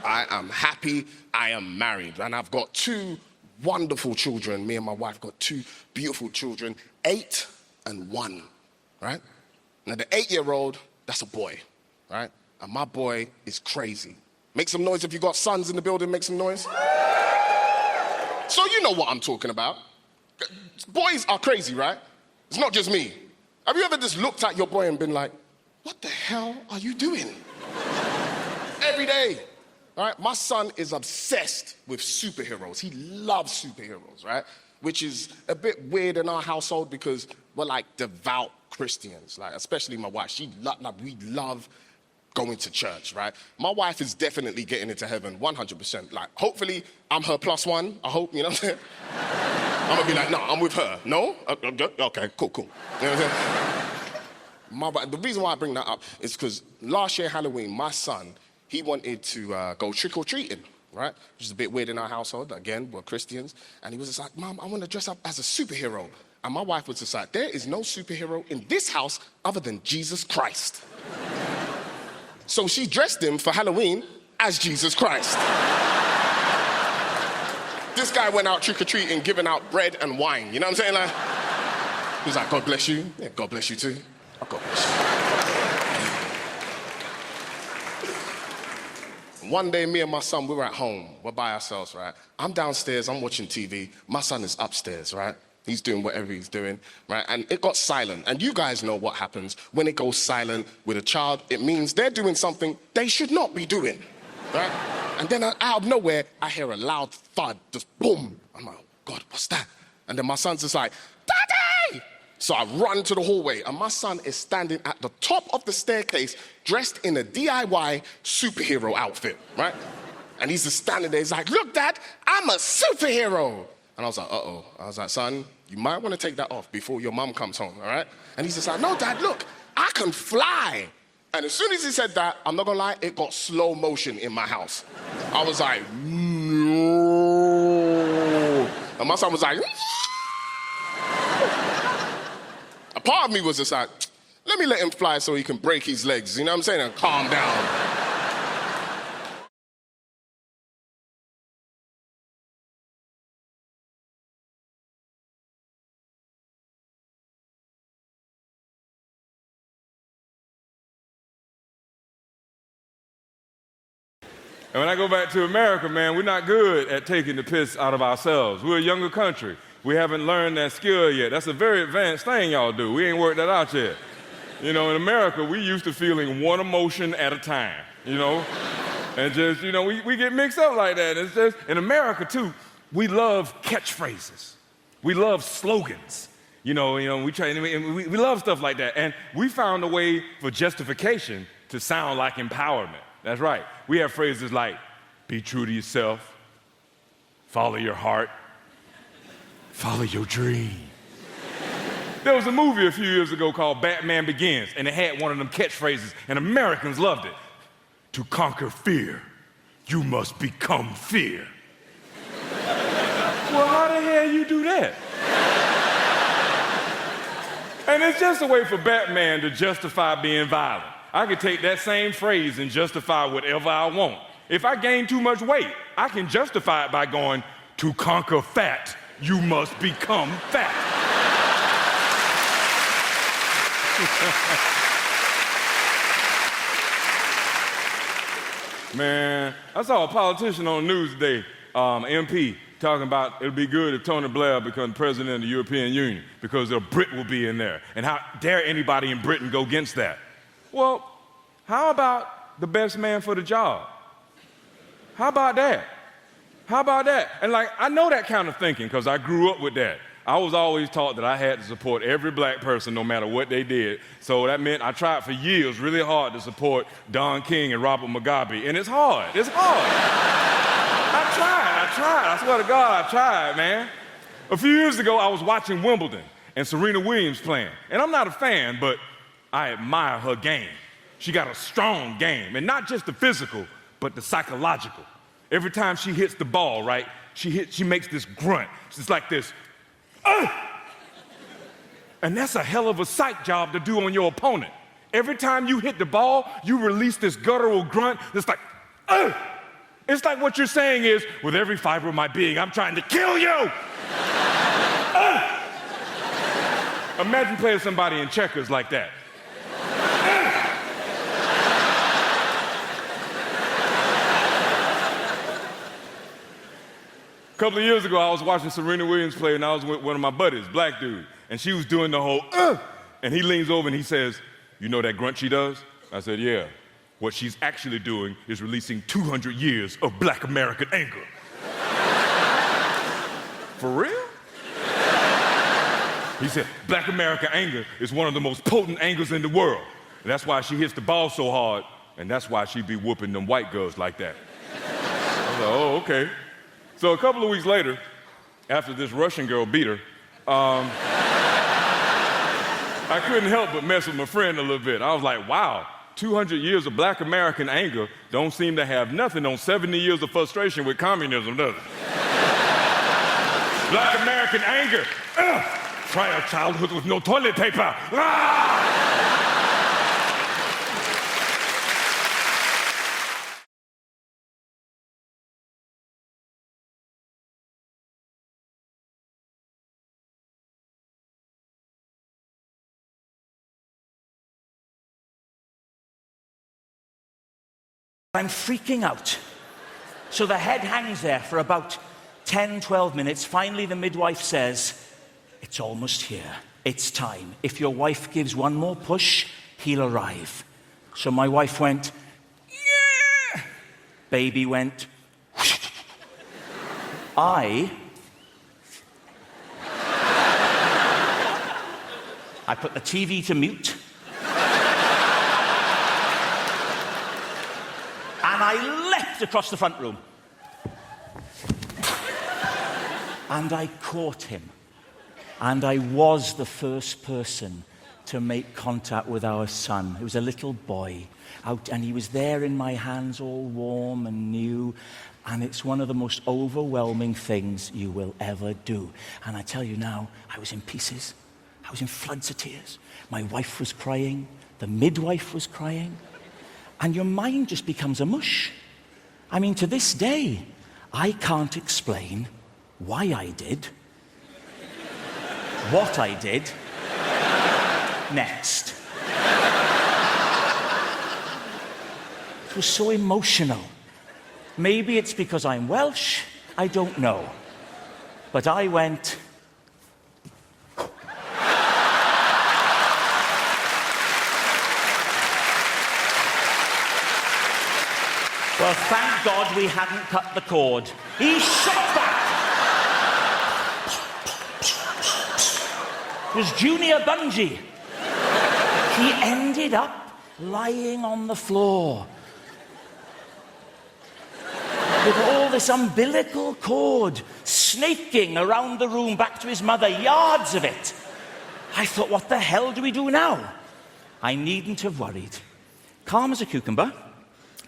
I am happy. I am married, and I've got 2 wonderful children. Me and my wife got 2 beautiful children, 8 and 1, right? Now, the 8-year-old, that's a boy, right? And my boy is crazy. Make some noise if you got sons in the building, make some noise. So you know what I'm talking about. Boys are crazy, right? It's not just me. Have you ever just looked at your boy and been like, what the hell are you doing? Every day, all right? My son is obsessed with superheroes. He loves superheroes, right? Which is a bit weird in our household because we're like devout Christians, like especially my wife. We love going to church, right? My wife is definitely getting into heaven, 100%. Like, hopefully, I'm her +1. I hope, you know what I'm saying? I'm gonna be like, no, I'm with her. No? Okay, cool. You know what I'm saying? The reason why I bring that up is because last year, Halloween, my son, he wanted to go trick-or-treating, right? Which is a bit weird in our household. Again, we're Christians. And he was just like, Mom, I want to dress up as a superhero. And my wife was just like, there is no superhero in this house other than Jesus Christ. So she dressed him for Halloween as Jesus Christ. This guy went out trick-or-treating, giving out bread and wine. You know what I'm saying? Like, he was like, God bless you. Yeah, God bless you too. Oh, God bless you. One day, me and my son, we were at home. We're by ourselves, right? I'm downstairs, I'm watching TV. My son is upstairs, right? He's doing whatever he's doing, right? And it got silent. And you guys know what happens when it goes silent with a child. It means they're doing something they should not be doing, right? And then out of nowhere, I hear a loud thud, just boom. I'm like, God, what's that? And then my son's just like, Daddy! So I run to the hallway, and my son is standing at the top of the staircase, dressed in a DIY superhero outfit, right? And he's just standing there. He's like, look, Dad, I'm a superhero. And I was like, uh-oh. I was like, son, you might want to take that off before your mum comes home, all right? And he's just like, no, Dad, look, I can fly. And as soon as he said that, I'm not gonna lie, it got slow motion in my house. I was like, no. And my son was like, a part of me was just like, let me let him fly so he can break his legs, you know what I'm saying, and calm down. And when I go back to America, man, we're not good at taking the piss out of ourselves. We're a younger country. We haven't learned that skill yet. That's a very advanced thing y'all do. We ain't worked that out yet. You know, in America, we used to feeling one emotion at a time, you know? And just, you know, we get mixed up like that. It's just, in America, too, we love catchphrases. We love slogans. We love stuff like that. And we found a way for justification to sound like empowerment. That's right. We have phrases like, be true to yourself, follow your heart, follow your dream. There was a movie a few years ago called Batman Begins, and it had one of them catchphrases, and Americans loved it. To conquer fear, you must become fear. Well, how the hell you do that? And it's just a way for Batman to justify being violent. I can take that same phrase and justify whatever I want. If I gain too much weight, I can justify it by going, to conquer fat, you must become fat. Man, I saw a politician on the news today, MP, talking about it'll be good if Tony Blair becomes president of the European Union because a Brit will be in there. And how dare anybody in Britain go against that? Well, how about the best man for the job? How about that? How about that? And like, I know that kind of thinking because I grew up with that. I was always taught that I had to support every black person no matter what they did. So that meant I tried for years really hard to support Don King and Robert Mugabe. And it's hard. It's hard. I tried. I swear to God, I tried, man. A few years ago, I was watching Wimbledon and Serena Williams playing. And I'm not a fan, but I admire her game. She got a strong game. And not just the physical, but the psychological. Every time she hits the ball, right, she makes this grunt. It's like this. And that's a hell of a psych job to do on your opponent. Every time you hit the ball, you release this guttural grunt that's like, It's like what you're saying is, with every fiber of my being, I'm trying to kill you. Imagine playing somebody in checkers like that. A couple of years ago, I was watching Serena Williams play, and I was with one of my buddies, black dude, and she was doing the whole, and he leans over and he says, you know that grunt she does? I said, yeah. What she's actually doing is releasing 200 years of black American anger. For real? He said, black American anger is one of the most potent angers in the world. And that's why she hits the ball so hard, and that's why she be whooping them white girls like that. I was like, oh, okay. So a couple of weeks later, after this Russian girl beat her, I couldn't help but mess with my friend a little bit. I was like, wow, 200 years of black American anger don't seem to have nothing on 70 years of frustration with communism, does it? Black American anger. Try a childhood with no toilet paper. I'm freaking out. So the head hangs there for about 10, 12 minutes. Finally, the midwife says, it's almost here. It's time. If your wife gives one more push, he'll arrive. So my wife went, yeah. Baby went, I put the TV to mute. And I leapt across the front room. And I caught him. And I was the first person to make contact with our son. He was a little boy out, and he was there in my hands, all warm and new. And it's one of the most overwhelming things you will ever do. And I tell you now, I was in pieces. I was in floods of tears. My wife was crying. The midwife was crying. And your mind just becomes a mush. I mean, to this day, I can't explain why I did, what I did, next. It was so emotional. Maybe it's because I'm Welsh, I don't know. But I went... Well, thank God we hadn't cut the cord. He shot back! It was Junior Bungee. He ended up lying on the floor. with all this umbilical cord snaking around the room back to his mother, yards of it. I thought, what the hell do we do now? I needn't have worried. Calm as a cucumber,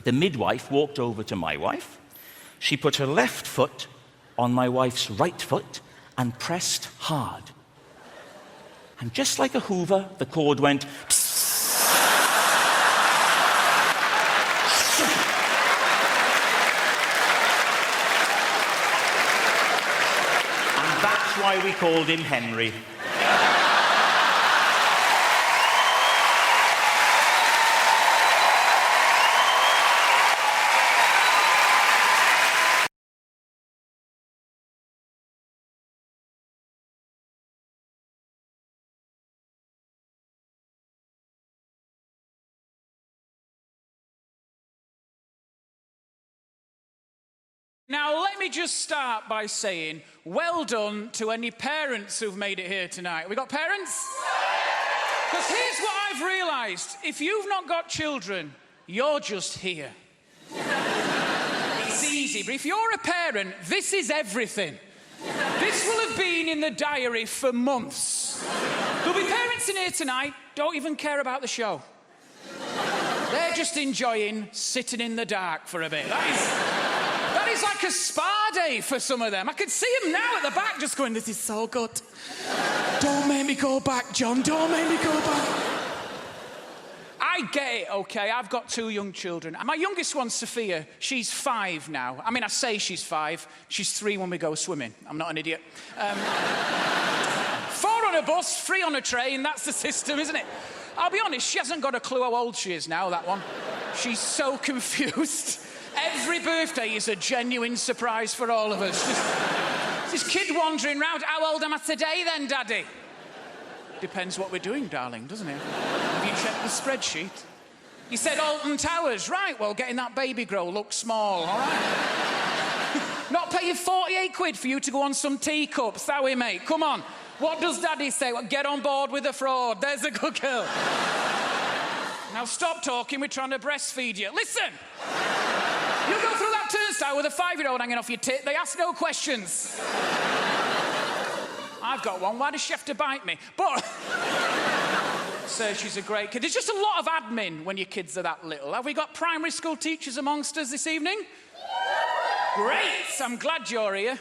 the midwife walked over to my wife. She put her left foot on my wife's right foot and pressed hard. And just like a Hoover, the cord went psst. And that's why we called him Henry. Now, let me just start by saying, well done to any parents who've made it here tonight. We got parents? Because here's what I've realised. If you've not got children, you're just here. It's easy, but if you're a parent, this is everything. This will have been in the diary for months. There'll be parents in here tonight, don't even care about the show. They're just enjoying sitting in the dark for a bit. That is like a spa day for some of them. I could see them now at the back just going, this is so good. Don't make me go back, John. Don't make me go back. I get it, OK? I've got 2 young children. My youngest one's Sophia. She's 5 now. I mean, I say she's 5. She's 3 when we go swimming. I'm not an idiot. 4 on a bus, 3 on a train. That's the system, isn't it? I'll be honest, she hasn't got a clue how old she is now, that one. She's so confused. Every birthday is a genuine surprise for all of us. This kid wandering round. How old am I today then, Daddy? Depends what we're doing, darling, doesn't it? Have you checked the spreadsheet? You said Alton Towers. Right, well, getting that baby grow looks small, all right? Not paying 48 quid for you to go on some teacups, that way, mate. Come on. What does Daddy say? Well, get on board with the fraud. There's a good girl. Now stop talking, we're trying to breastfeed you. Listen! You go through that turnstile with a 5-year-old hanging off your tit, they ask no questions. I've got one, why does she have to bite me? But, so she's a great kid. There's just a lot of admin when your kids are that little. Have we got primary school teachers amongst us this evening? Great, I'm glad you're here,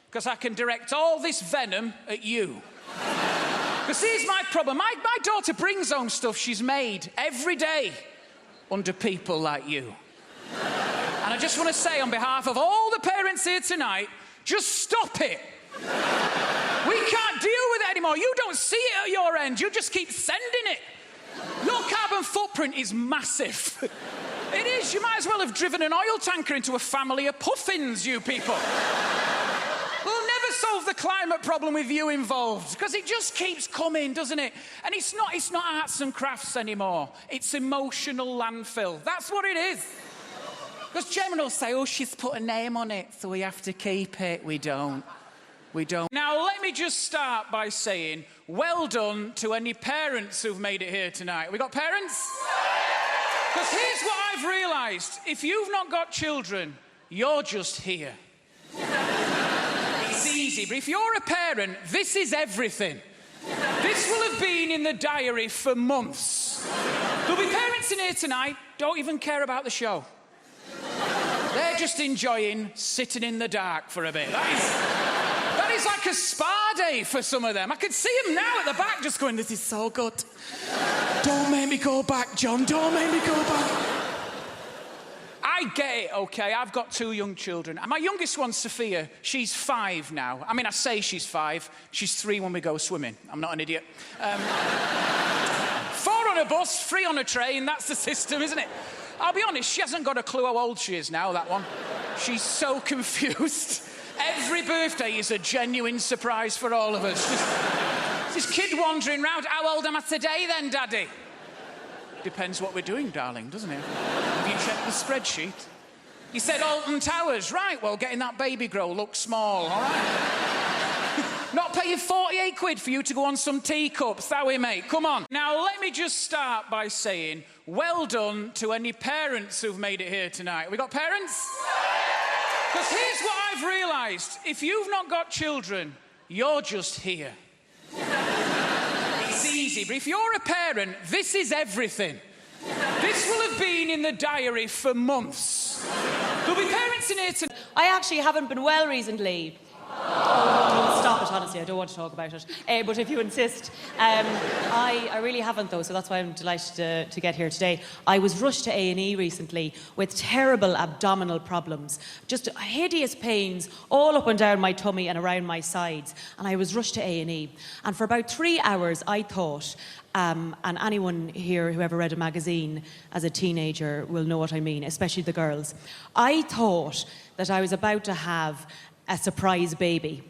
because I can direct all this venom at you. Because here's my problem, my daughter brings home stuff she's made every day under people like you. And I just want to say on behalf of all the parents here tonight, just stop it. We can't deal with it anymore. You don't see it at your end. You just keep sending it. Your carbon footprint is massive. It is. You might as well have driven an oil tanker into a family of puffins, you people. We'll never solve the climate problem with you involved, because it just keeps coming, doesn't it? And it's not arts and crafts anymore. It's emotional landfill. That's what it is. Because Gemma will say, oh, she's put a name on it, so we have to keep it. We don't. We don't. Now, let me just start by saying, well done to any parents who've made it here tonight. We got parents? Because here's what I've realised. If you've not got children, you're just here. It's easy, but if you're a parent, this is everything. This will have been in the diary for months. There'll be parents in here tonight, don't even care about the show. They're just enjoying sitting in the dark for a bit. That is like a spa day for some of them. I could see them now at the back just going, this is so good. Don't make me go back, John. Don't make me go back. I get it, OK? I've got 2 young children. My youngest one's Sophia. She's 5 now. I mean, I say she's 5. She's 3 when we go swimming. I'm not an idiot. 4 on a bus, 3 on a train. That's the system, isn't it? I'll be honest, she hasn't got a clue how old she is now, that one. She's so confused. Every birthday is a genuine surprise for all of us. This kid wandering round. How old am I today then, Daddy? Depends what we're doing, darling, doesn't it? Have you checked the spreadsheet? You said Alton Towers. Right, well, getting that baby grow looks small, all right? Not paying 48 quid for you to go on some teacups, that way, mate. Come on. Now, let me just start by saying, well done to any parents who've made it here tonight. We got parents? Because here's what I've realised. If you've not got children, you're just here. It's easy, but if you're a parent, this is everything. This will have been in the diary for months. There'll be parents in here to... I actually haven't been well recently. Oh, stop it, honestly, I don't want to talk about it. But if you insist. I really haven't, though, so that's why I'm delighted to get here today. I was rushed to A&E recently with terrible abdominal problems. Just hideous pains all up and down my tummy and around my sides. And I was rushed to A&E. And for about 3 hours, I thought... and anyone here who ever read a magazine as a teenager will know what I mean, especially the girls. I thought that I was about to have a surprise baby.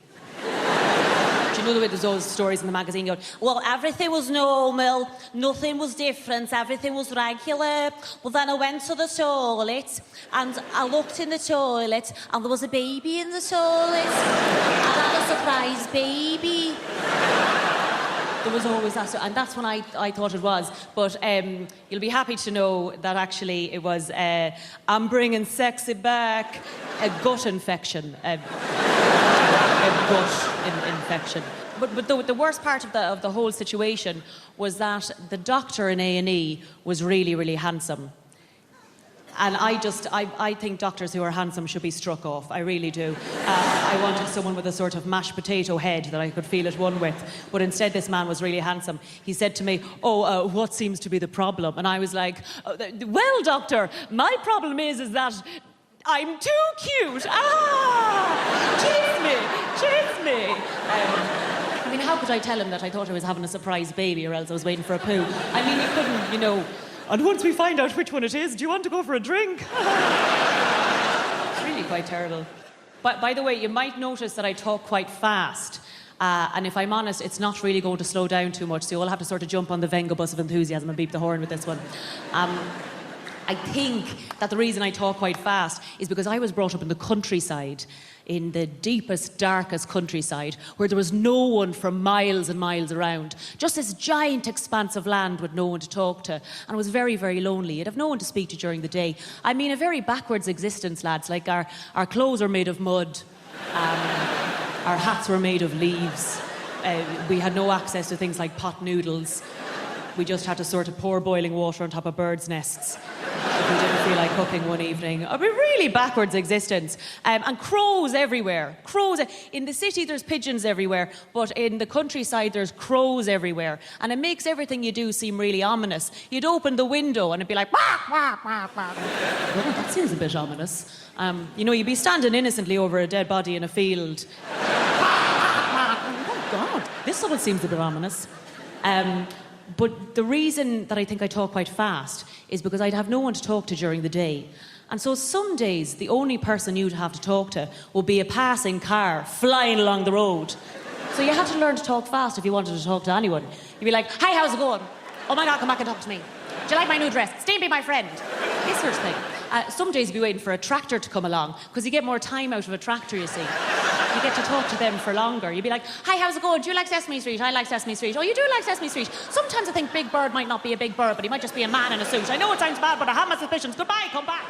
Do you know the way there's those stories in the magazine going, well, everything was normal, nothing was different, everything was regular. Well, then I went to the toilet and I looked in the toilet and there was a baby in the toilet. And I had a surprise baby. There was always that, and that's when I thought it was. But you'll be happy to know that actually it was, I'm bringing sexy back, a gut infection. A gut infection. But the worst part of the whole situation was that the doctor in A&E was really, really handsome. And I think doctors who are handsome should be struck off. I really do. I wanted someone with a sort of mashed potato head that I could feel at one with. But instead, this man was really handsome. He said to me, what seems to be the problem? And I was like, well, doctor, my problem is that I'm too cute. Chase me. I mean, how could I tell him that I thought I was having a surprise baby or else I was waiting for a poo? I mean, you couldn't, you know... And once we find out which one it is, do you want to go for a drink? It's really quite terrible. But by the way, you might notice that I talk quite fast. And if I'm honest, it's not really going to slow down too much, so you'll have to sort of jump on the Venga bus of enthusiasm and beep the horn with this one. I think that the reason I talk quite fast is because I was brought up in the countryside, in the deepest, darkest countryside, where there was no one for miles and miles around. Just this giant expanse of land with no one to talk to. And it was very, very lonely. You'd have no one to speak to during the day. I mean, a very backwards existence, lads. Like, our clothes are made of mud. Our hats were made of leaves. We had no access to things like pot noodles. We just had to sort of pour boiling water on top of birds' nests if we didn't feel like cooking one evening. A really backwards existence. And crows everywhere. Crows. In the city, there's pigeons everywhere, but in the countryside, there's crows everywhere. And it makes everything you do seem really ominous. You'd open the window and it'd be like, wah, wah, wah, wah. Well, that seems a bit ominous. You know, you'd be standing innocently over a dead body in a field. Oh, God, this all seems a bit ominous. But the reason that I think I talk quite fast is because I'd have no one to talk to during the day. And so some days, the only person you'd have to talk to will be a passing car flying along the road. So you had to learn to talk fast if you wanted to talk to anyone. You'd be like, hi, how's it going? Oh my God, come back and talk to me. Do you like my new dress? Stay and be my friend. This sort of thing. Some days you'd be waiting for a tractor to come along, because you get more time out of a tractor, you see. You get to talk to them for longer. You'd be like, hi, how's it going? Do you like Sesame Street? I like Sesame Street. Oh, you do like Sesame Street? Sometimes I think Big Bird might not be a big bird, but he might just be a man in a suit. I know it sounds bad, but I have my suspicions. Goodbye, come back.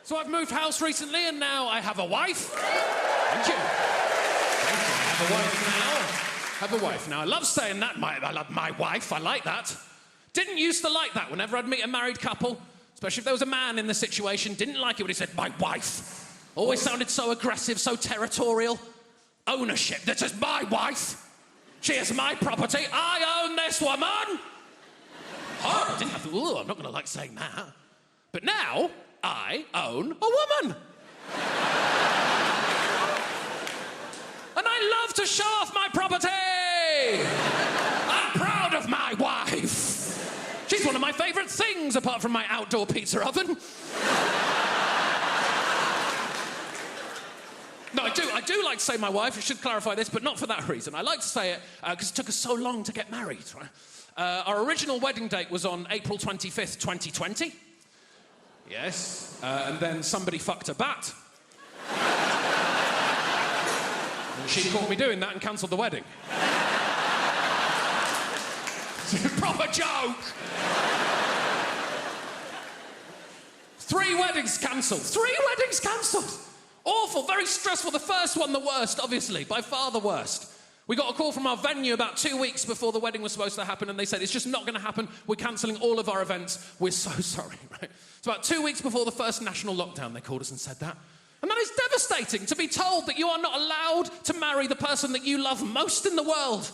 So I've moved house recently and now I have a wife. Thank you. I have a wife now. I love saying that. I love my wife. I like that. Didn't used to like that whenever I'd meet a married couple, especially if there was a man in the situation. Didn't like it when he said, my wife. Always sounded so aggressive, so territorial. Ownership. This is my wife. She is my property. I own this woman. Oh, I didn't have to. Ooh, I'm not going to like saying that. But now, I own a woman. And I love to show off my property. I'm proud of my wife. She's one of my favourite things, apart from my outdoor pizza oven. No, I do like to say my wife. I should clarify this, but not for that reason. I like to say it because it took us so long to get married, right? Our original wedding date was on April 25th, 2020. Yes. And then somebody fucked a bat. She caught me doing that and cancelled the wedding. Proper joke! 3 weddings cancelled. 3 weddings cancelled! Awful, very stressful. The first one, the worst, obviously, by far the worst. We got a call from our venue about 2 weeks before the wedding was supposed to happen, and they said, it's just not going to happen. We're cancelling all of our events. We're so sorry, right? It's about 2 weeks before the first national lockdown, they called us and said that. And that is devastating, to be told that you are not allowed to marry the person that you love most in the world,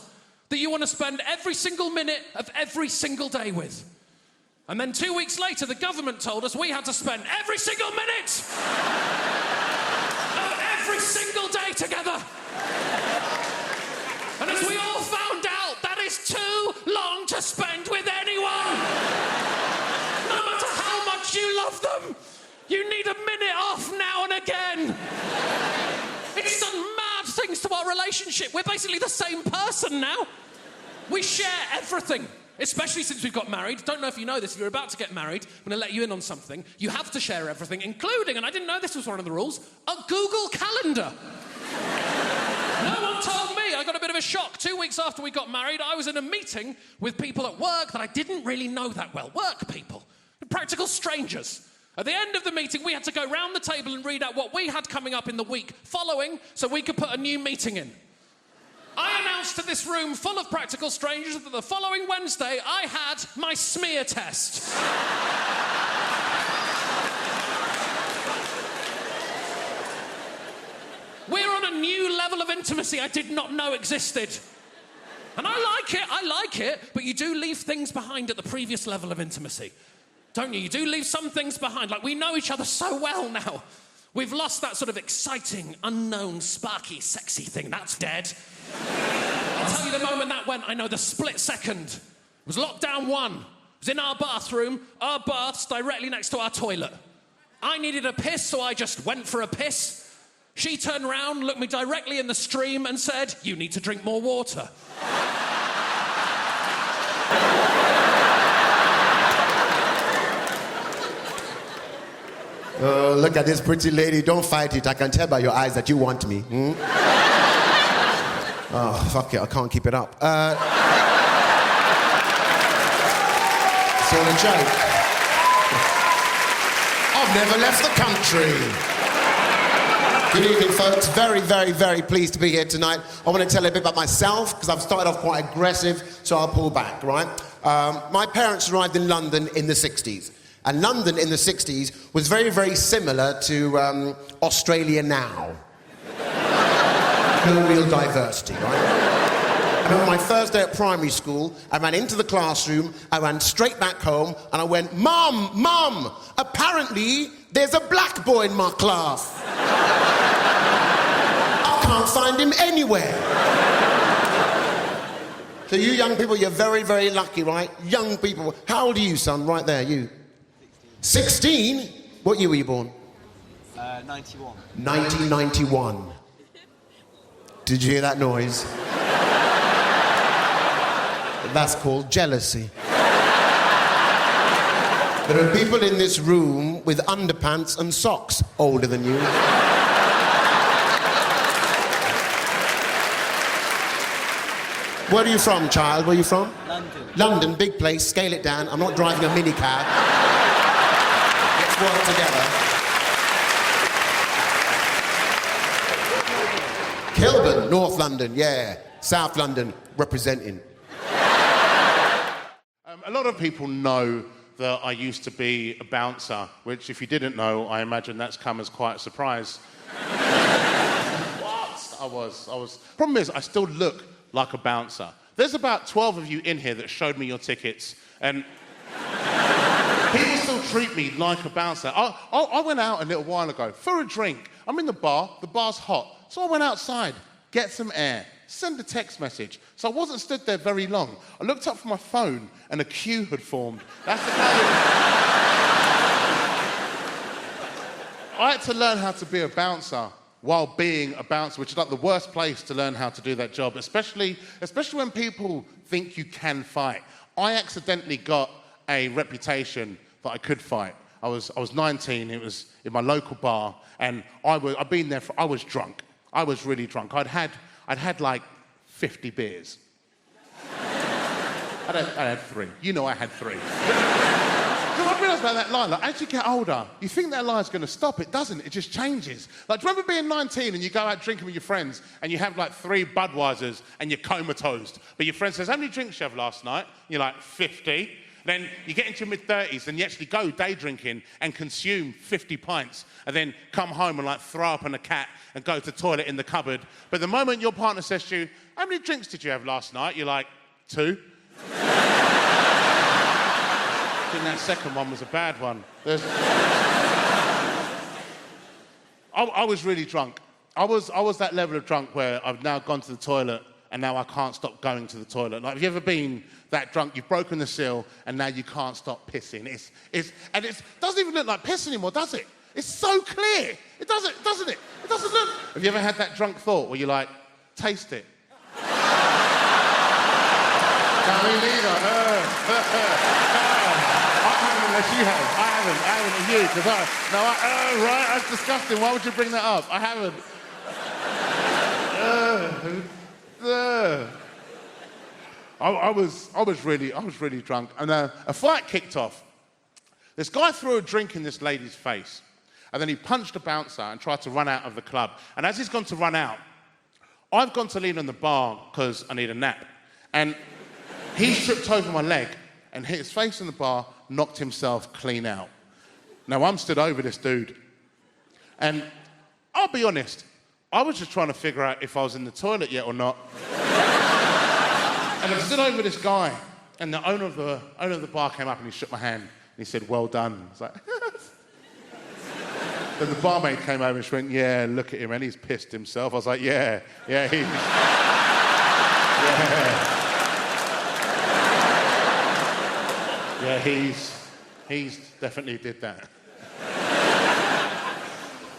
that you want to spend every single minute of every single day with. And then 2 weeks later, the government told us we had to spend every single minute of every single day together. And as we all found out, that is too long to spend with anyone. No matter how much you love them, you need a minute off now and again. It's done mad things to our relationship. We're basically the same person now. We share everything, especially since we've got married. Don't know if you know this, if you're about to get married, I'm going to let you in on something. You have to share everything, including, and I didn't know this was one of the rules, a Google Calendar. No one told me. I got a bit of a shock. 2 weeks after we got married, I was in a meeting with people at work that I didn't really know that well. Work people. Practical strangers. At the end of the meeting, we had to go round the table and read out what we had coming up in the week following so we could put a new meeting in. I announced to this room full of practical strangers that the following Wednesday, I had my smear test. We're on a new level of intimacy I did not know existed. And I like it, but you do leave things behind at the previous level of intimacy. Don't you? You do leave some things behind. Like, we know each other so well now. We've lost that sort of exciting, unknown, sparky, sexy thing. That's dead. I'll tell you the moment that went, I know the split second. It was lockdown 1. It was in our bathroom, our bath's directly next to our toilet. I needed a piss, so I just went for a piss. She turned round, looked me directly in the stream and said, you need to drink more water. Oh, look at this pretty lady. Don't fight it. I can tell by your eyes that you want me. Oh, fuck it. I can't keep it up. It's all a joke. I've never left the country. Good evening, folks. Very, very, very pleased to be here tonight. I want to tell you a bit about myself, because I've started off quite aggressive, so I'll pull back, right? My parents arrived in London in the 60s. And London in the 60s was very, very similar to Australia now. No real diversity, right? I remember my first day at primary school, I ran into the classroom, I ran straight back home, and I went, Mum, Mum, apparently there's a black boy in my class. I can't find him anywhere. So you young people, you're very, very lucky, right? Young people. How old are you, son? Right there, you. 16? What year were you born? 91. 1991. Did you hear that noise? That's called jealousy. There are people in this room with underpants and socks older than you. Where are you from, child? Where are you from? London. London, big place. Scale it down. I'm not driving a minicab. Let's work together. Kilburn, North London, yeah. South London, representing. A lot of people know that I used to be a bouncer, which, if you didn't know, I imagine that's come as quite a surprise. What? I was. Problem is, I still look like a bouncer. There's about 12 of you in here that showed me your tickets, and people still treat me like a bouncer. I went out a little while ago for a drink. I'm in the bar's hot, so I went outside, get some air, send a text message. So I wasn't stood there very long. I looked up from my phone and a queue had formed. That's the kind of... I had to learn how to be a bouncer while being a bouncer, which is like the worst place to learn how to do that job, especially when people think you can fight. I accidentally got a reputation that I could fight. I was 19, it was in my local bar, and I was drunk. I was really drunk. I'd had like 50 beers. I had 3. You know I had 3. Because I realised about that line, like, as you get older, you think that line's going to stop. It doesn't. It just changes. Like, do you remember being 19 and you go out drinking with your friends and you have, like, 3 Budweisers and you're comatose? But your friend says, how many drinks you have last night? You're like, 50. Then you get into your mid-30s and you actually go day drinking and consume 50 pints and then come home and, like, throw up on a cat and go to the toilet in the cupboard. But the moment your partner says to you, how many drinks did you have last night? You're like, 2. I think that second one was a bad one. I was really drunk. I was that level of drunk where I've now gone to the toilet and now I can't stop going to the toilet. Like, have you ever been that drunk? You've broken the seal and now you can't stop pissing. It doesn't even look like piss anymore, does it? It's so clear. It doesn't it? It doesn't look. Have you ever had that drunk thought where you're like, taste it? No, me neither. Unless you have. I haven't. You, because right, that's disgusting. Why would you bring that up? I haven't. I was really drunk, and a fight kicked off. This guy threw a drink in this lady's face, and then he punched a bouncer and tried to run out of the club. And as he's gone to run out, I've gone to lean on the bar because I need a nap, and he tripped over my leg and hit his face on the bar, knocked himself clean out. Now, I'm stood over this dude. And I'll be honest, I was just trying to figure out if I was in the toilet yet or not. And I stood over this guy, and the owner of the bar came up and he shook my hand, and he said, well done. I was like, Then the barmaid came over and she went, yeah, look at him, and he's pissed himself. I was like, yeah, he's... Yeah, he's definitely did that.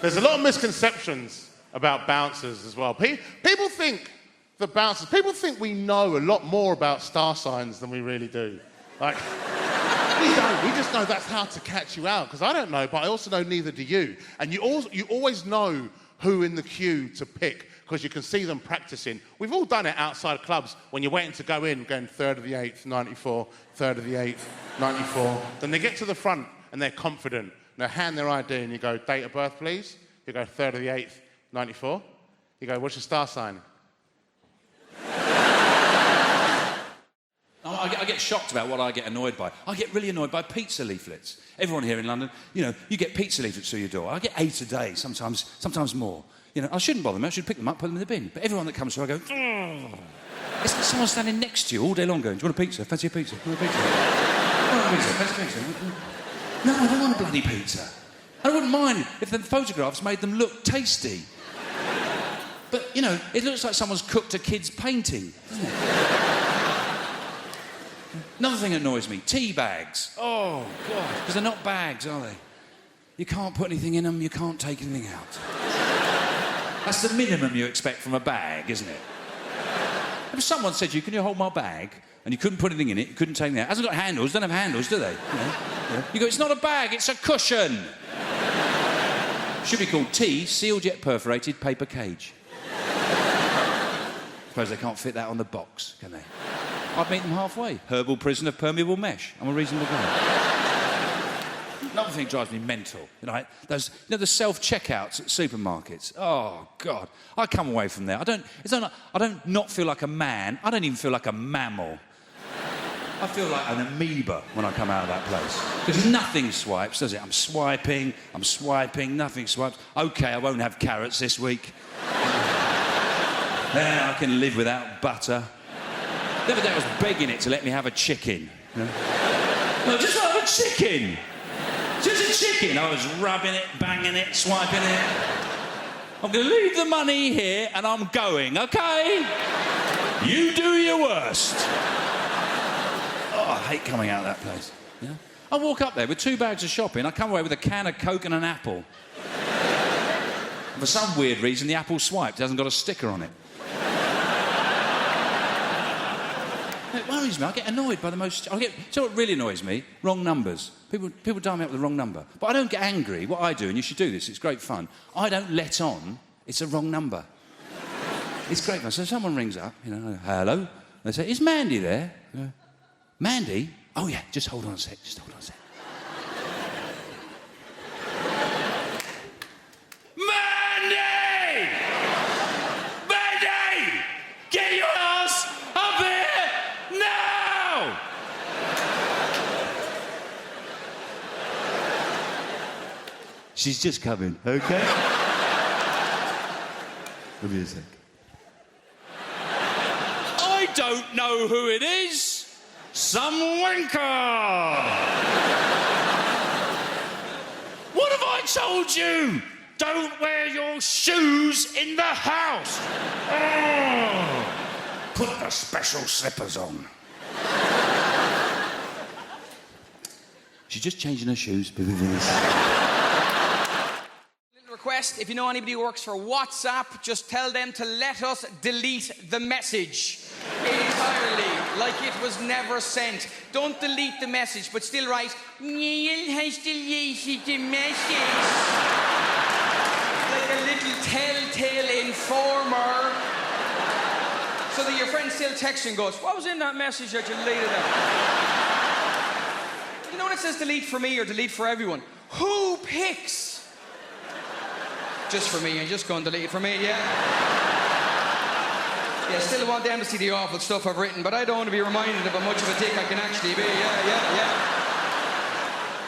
There's a lot of misconceptions about bouncers as well. People think we know a lot more about star signs than we really do. Like, we don't. We just know that's how to catch you out. Because I don't know, but I also know neither do you. And you always know who in the queue to pick, because you can see them practicing. We've all done it outside clubs when you're waiting to go in, going 3rd of the 8th, 94, 3rd of the 8th, 94. Then they get to the front and they're confident. They hand their ID and you go, date of birth, please. You go, 3rd of the 8th, 94. You go, what's your star sign? I get shocked about what I get annoyed by. I get really annoyed by pizza leaflets. Everyone here in London, you get pizza leaflets through your door. I get 8 a day, sometimes more. I shouldn't bother them. I should pick them up, put them in the bin. But everyone that comes through, I go, it's like someone standing next to you all day long going, do you want a pizza? Fancy a pizza? Do you want a pizza? Fancy a pizza? No, I don't want a bloody pizza. I wouldn't mind if the photographs made them look tasty. But, it looks like someone's cooked a kid's painting, doesn't it? Another thing that annoys me, tea bags. Oh, God. Because they're not bags, are they? You can't put anything in them, you can't take anything out. That's the minimum you expect from a bag, isn't it? If someone said to you, can you hold my bag? And you couldn't put anything in it, you couldn't take anything out. It hasn't got handles, don't have handles, do they? You go, it's not a bag, it's a cushion. Should be called tea, sealed yet perforated paper cage. Suppose they can't fit that on the box, can they? I'd meet them halfway. Herbal prison of permeable mesh. I'm a reasonable guy. Another thing drives me mental. The self-checkouts at supermarkets. Oh, God. I come away from there. I don't not feel like a man. I don't even feel like a mammal. I feel like an amoeba when I come out of that place. Because nothing swipes, does it? I'm swiping, nothing swipes. OK, I won't have carrots this week. Then I can live without butter. The other day I was begging it to let me have a chicken. No, just have a chicken. Just a chicken. I was rubbing it, banging it, swiping it. I'm going to leave the money here and I'm going, OK? You do your worst. Oh, I hate coming out of that place. I walk up there with 2 bags of shopping. I come away with a can of Coke and an apple. And for some weird reason, the apple swiped. It hasn't got a sticker on it. It worries me. I get annoyed by the most... Do you know what really annoys me? Wrong numbers. People dial me up with the wrong number. But I don't get angry. What I do, and you should do this, it's great fun, I don't let on it's a wrong number. It's great fun. So someone rings up, you know, hello. They say, is Mandy there? Mandy? Oh, yeah, just hold on a sec, just hold on a sec. Mandy! Mandy! Get your ass up here now! She's just coming, okay? Give me a sec. I don't know who it is. Some wanker! What have I told you? Don't wear your shoes in the house. Oh, put the special slippers on. She's just changing her shoes. Request, if you know anybody who works for WhatsApp, just tell them to let us delete the message entirely, like it was never sent. Don't delete the message, but still write, Neil has deleted the message. Like a little telltale informer. So that your friend still texts and goes, what was in that message that you deleted it? You know when it says delete for me or delete for everyone? Who picks? Just for me, and just go and delete it for me, yeah? Yeah, still want them to see the awful stuff I've written, but I don't want to be reminded of how much of a dick I can actually be, yeah.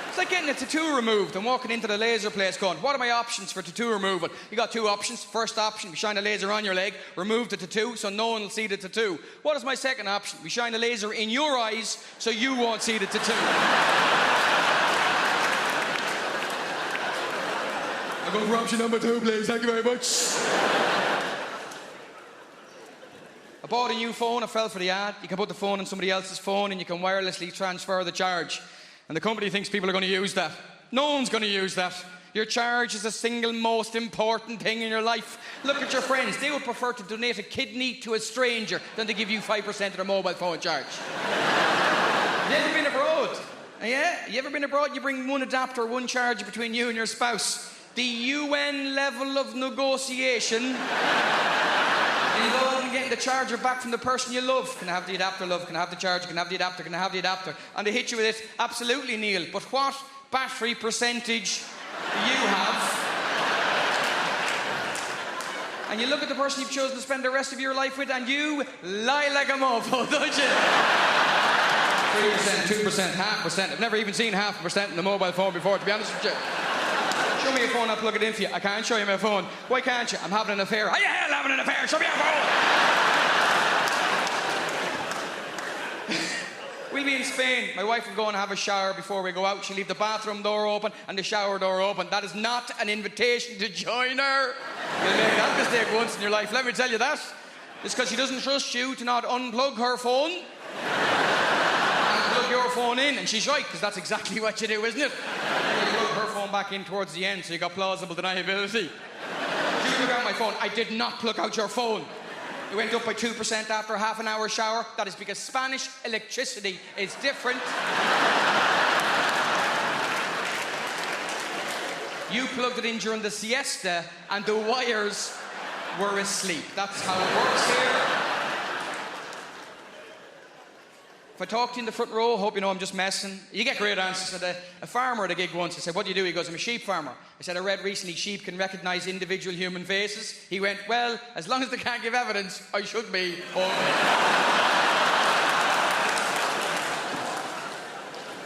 It's like getting a tattoo removed and walking into the laser place going, what are my options for tattoo removal? You got two options. First option, we shine a laser on your leg, remove the tattoo so no one will see the tattoo. What is my second option? We shine a laser in your eyes so you won't see the tattoo. I'll go for option number 2, please. Thank you very much. I bought a new phone. I fell for the ad. You can put the phone on somebody else's phone and you can wirelessly transfer the charge. And the company thinks people are going to use that. No one's going to use that. Your charge is the single most important thing in your life. Look at your friends. They would prefer to donate a kidney to a stranger than to give you 5% of their mobile phone charge. Have you ever been abroad? Yeah? You ever been abroad? You bring one adapter, one charger between you and your spouse. The UN level of negotiation involving getting the charger back from the person you love. Can I have the adapter, love? Can I have the charger? Can I have the adapter? Can I have the adapter? And they hit you with it. Absolutely, Neil. But what battery percentage do you have? And you look at the person you've chosen to spend the rest of your life with and you lie like a mofo, don't you? 3%, 2%, 0.5%. I've never even seen 0.5% in the mobile phone before, to be honest with you. Show me your phone, I'll plug it in for you. I can't show you my phone. Why can't you? I'm having an affair. How you hell having an affair? Show me your phone! We'll be in Spain. My wife will go and have a shower before we go out. She'll leave the bathroom door open and the shower door open. That is not an invitation to join her. You'll make that mistake once in your life. Let me tell you that. It's because she doesn't trust you to not unplug her phone. Plug your phone in, and she's right, because that's exactly what you do, isn't it? You plug her phone back in towards the end, so you got plausible deniability. You plug out my phone. I did not plug out your phone. It went up by 2% after a half an hour shower. That is because Spanish electricity is different. You plugged it in during the siesta, and the wires were asleep. That's how it works here. If I talk to you in the front row, hope you know I'm just messing. You get great answers. I said, a farmer at a gig once, I said, what do you do? He goes, I'm a sheep farmer. I said, I read recently sheep can recognise individual human faces. He went, well, as long as they can't give evidence, I should be. I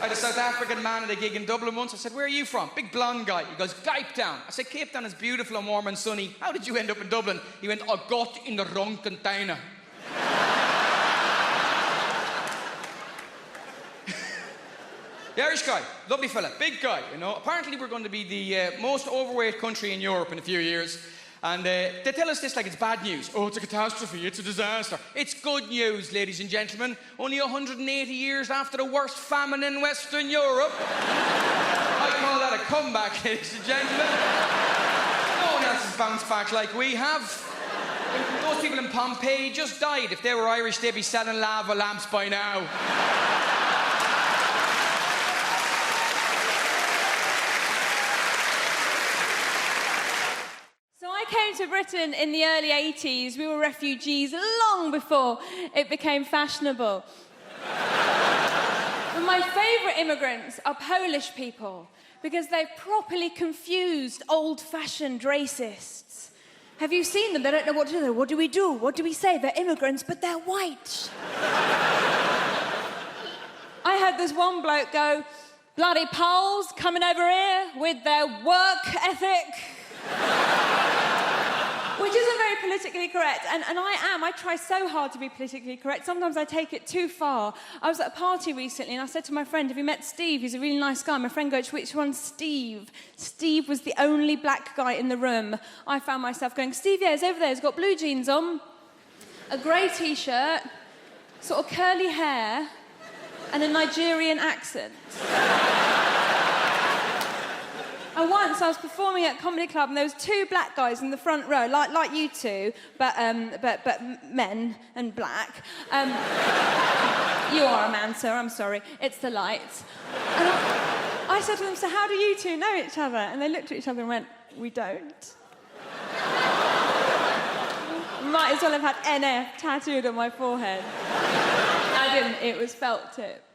had a South African man at a gig in Dublin once. I said, where are you from? Big blonde guy. He goes, Cape Town. I said, Cape Town is beautiful and warm and sunny. How did you end up in Dublin? He went, I got in the wrong container. The Irish guy, lovely fella, big guy, you know. Apparently we're going to be the most overweight country in Europe in a few years. And they tell us this like it's bad news. Oh, it's a catastrophe, it's a disaster. It's good news, ladies and gentlemen. Only 180 years after the worst famine in Western Europe. I call that a comeback, ladies and gentlemen. No one else has bounced back like we have. Those people in Pompeii just died. If they were Irish, they'd be selling lava lamps by now. Came to Britain in the early 80s, we were refugees long before it became fashionable. But my favourite immigrants are Polish people because they've properly confused old-fashioned racists. Have you seen them? They don't know what to do. What do we do? What do we say? They're immigrants, but they're white. I heard this one bloke go, bloody Poles coming over here with their work ethic. Which isn't very politically correct, and I try so hard to be politically correct. Sometimes I take it too far. I was at a party recently and I said to my friend, have you met Steve? He's a really nice guy. My friend goes, which one's Steve? Steve was the only black guy in the room. I found myself going, Steve, yeah, he's over there. He's got blue jeans on, a grey T-shirt, sort of curly hair, and a Nigerian accent. And once I was performing at a comedy club and there was two black guys in the front row, like you two, but men and black. You are a man, sir, I'm sorry. It's the lights. And I said to them, so how do you two know each other? And they looked at each other and went, we don't. Might as well have had NF tattooed on my forehead. I didn't, it was felt tip.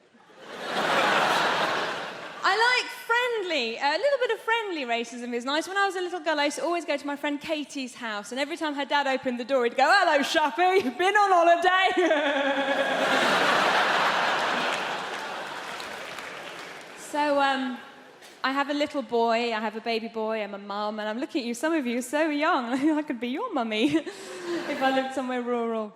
I like friendly, a little bit of friendly racism is nice. When I was a little girl, I used to always go to my friend Katie's house, and every time her dad opened the door, he'd go, hello, Shappy, been on holiday? So, I have a little boy, I have a baby boy, I'm a mum, and I'm looking at you, some of you are so young, I could be your mummy if I lived somewhere rural.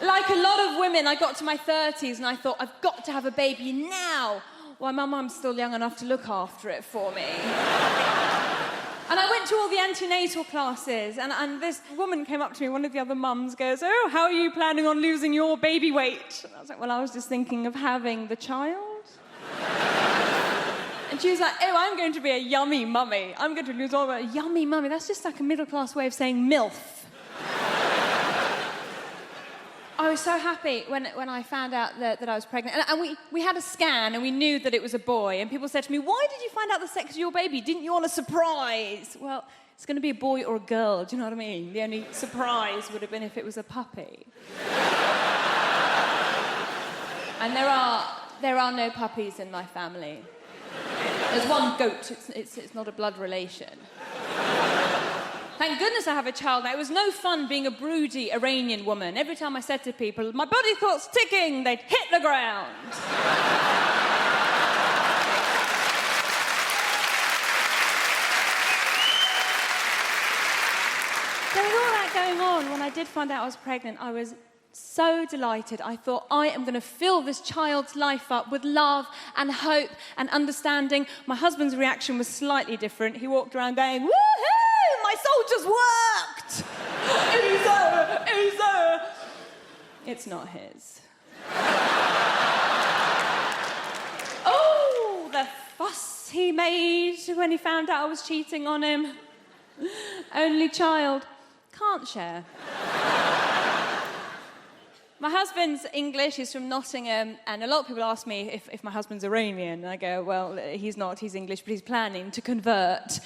Like a lot of women, I got to my 30s and I thought, I've got to have a baby now. Well, my mum's still young enough to look after it for me. And I went to all the antenatal classes, and this woman came up to me, one of the other mums goes, oh, how are you planning on losing your baby weight? And I was like, well, I was just thinking of having the child. And she was like, oh, I'm going to be a yummy mummy. I'm going to lose all my yummy mummy. That's just like a middle-class way of saying MILF. I was so happy when I found out that I was pregnant. And we had a scan and we knew that it was a boy. And people said to me, why did you find out the sex of your baby? Didn't you want a surprise? Well, it's going to be a boy or a girl, do you know what I mean? The only surprise would have been if it was a puppy. And there are no puppies in my family. There's one goat, it's not a blood relation. Thank goodness I have a child now. It was no fun being a broody Iranian woman. Every time I said to people, my body clock's ticking, they'd hit the ground. So with all that going on, when I did find out I was pregnant, I was so delighted. I thought, I am going to fill this child's life up with love and hope and understanding. My husband's reaction was slightly different. He walked around going, woohoo! My soldiers worked! Easy! It's not his. Oh, the fuss he made when he found out I was cheating on him. Only child. Can't share. My husband's English, he's from Nottingham, and a lot of people ask me if my husband's Iranian. And I go, well, he's not, he's English, but he's planning to convert.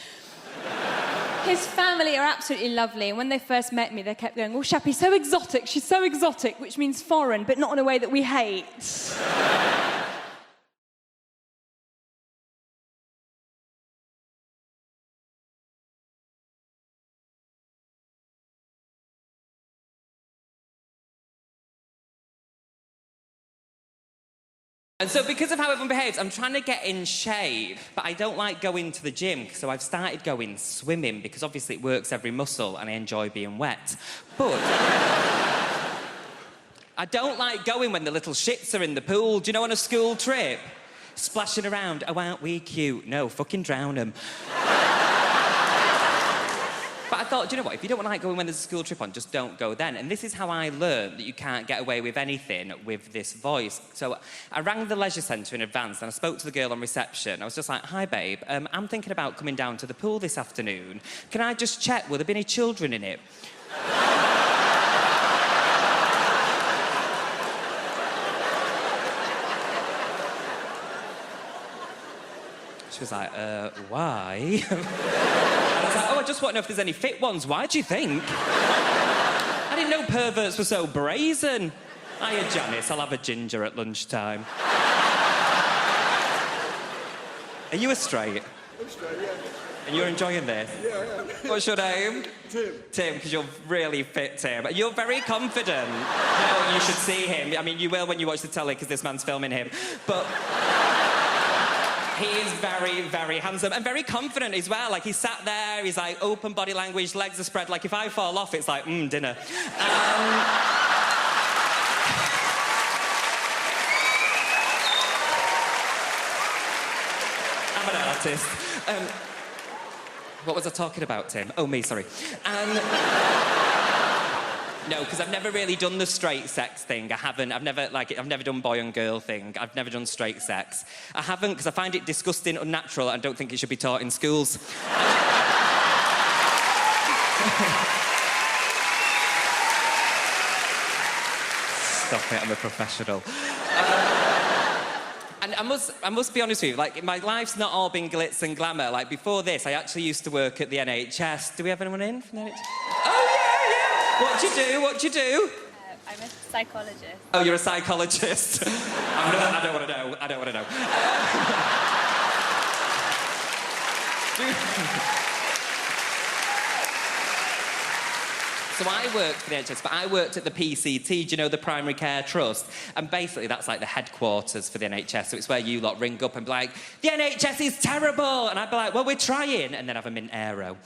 His family are absolutely lovely, and when they first met me, they kept going, oh, Shappy's so exotic, she's so exotic, which means foreign, but not in a way that we hate. And so because of how everyone behaves, I'm trying to get in shape, but I don't like going to the gym, so I've started going swimming, because obviously it works every muscle and I enjoy being wet. But I don't like going when the little shits are in the pool. Do you know, on a school trip? Splashing around. Oh, aren't we cute? No, fucking drown them. But I thought, do you know what? If you don't like going when there's a school trip on, just don't go then. And this is how I learned that you can't get away with anything with this voice. So I rang the leisure centre in advance and I spoke to the girl on reception. I was just like, hi, babe, I'm thinking about coming down to the pool this afternoon. Can I just check, will there be any children in it? She was like, why? And I was like, oh, I just want to know if there's any fit ones. Why do you think? I didn't know perverts were so brazen. Hiya, Janice, I'll have a ginger at lunchtime. Are you a straight? I'm straight, yeah. And you're enjoying this? Yeah. What's your name? Tim. Tim, because you're really fit, Tim. You're very confident. No, you should see him. I mean, you will when you watch the telly, because this man's filming him. But he is very, very handsome and very confident as well. Like, he sat there, he's like, open body language, legs are spread. Like, if I fall off, it's like, dinner. I'm an artist. What was I talking about, Tim? Oh, me, sorry. No, because I've never really done the straight sex thing. I've never done boy and girl thing. I've never done straight sex. I haven't, because I find it disgusting, unnatural, and don't think it should be taught in schools. Stop it, I'm a professional. And I must be honest with you, like, my life's not all been glitz and glamour. Like, before this, I actually used to work at the NHS. Do we have anyone in from the NHS? Oh, yeah! What do you do? I'm a psychologist. Oh, you're a psychologist. I don't want to know. So I worked for the NHS, but I worked at the PCT, do you know, the Primary Care Trust? And basically that's like the headquarters for the NHS, so it's where you lot ring up and be like, the NHS is terrible! And I'd be like, well, we're trying, and then have a mint aero.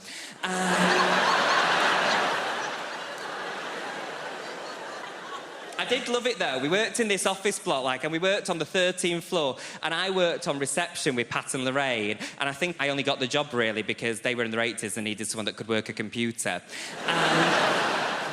I did love it, though. We worked in this office block, and we worked on the 13th floor, and I worked on reception with Pat and Lorraine, and I think I only got the job, really, because they were in their 80s and needed someone that could work a computer.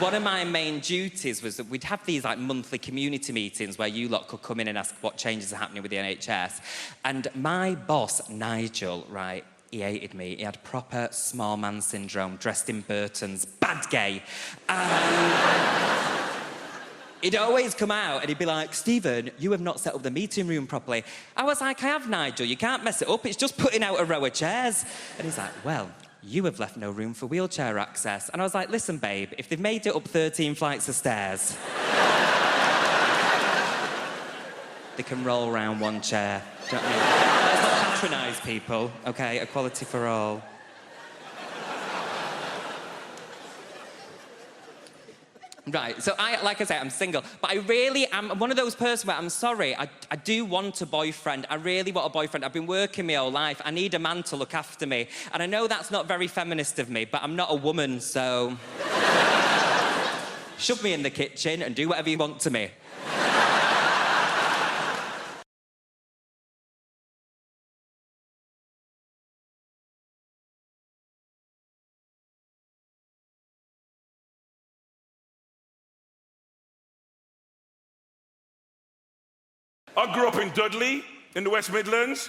One of my main duties was that we'd have these, monthly community meetings where you lot could come in and ask what changes are happening with the NHS. And my boss, Nigel, right, he hated me. He had proper small man syndrome, dressed in Burton's, bad gay. He'd always come out and he'd be like, Stephen, you have not set up the meeting room properly. I was like, I have, Nigel. You can't mess it up. It's just putting out a row of chairs. And he's like, well, you have left no room for wheelchair access. And I was like, listen, babe, if they've made it up 13 flights of stairs, they can roll round one chair. Do you know what I mean? Let's not patronise people, OK? Equality for all. Right, so like I say, I'm single, but I really am one of those persons where I'm sorry, I do want a boyfriend. I really want a boyfriend. I've been working my whole life. I need a man to look after me. And I know that's not very feminist of me, but I'm not a woman, so... shove me in the kitchen and do whatever you want to me. I grew up in Dudley, in the West Midlands.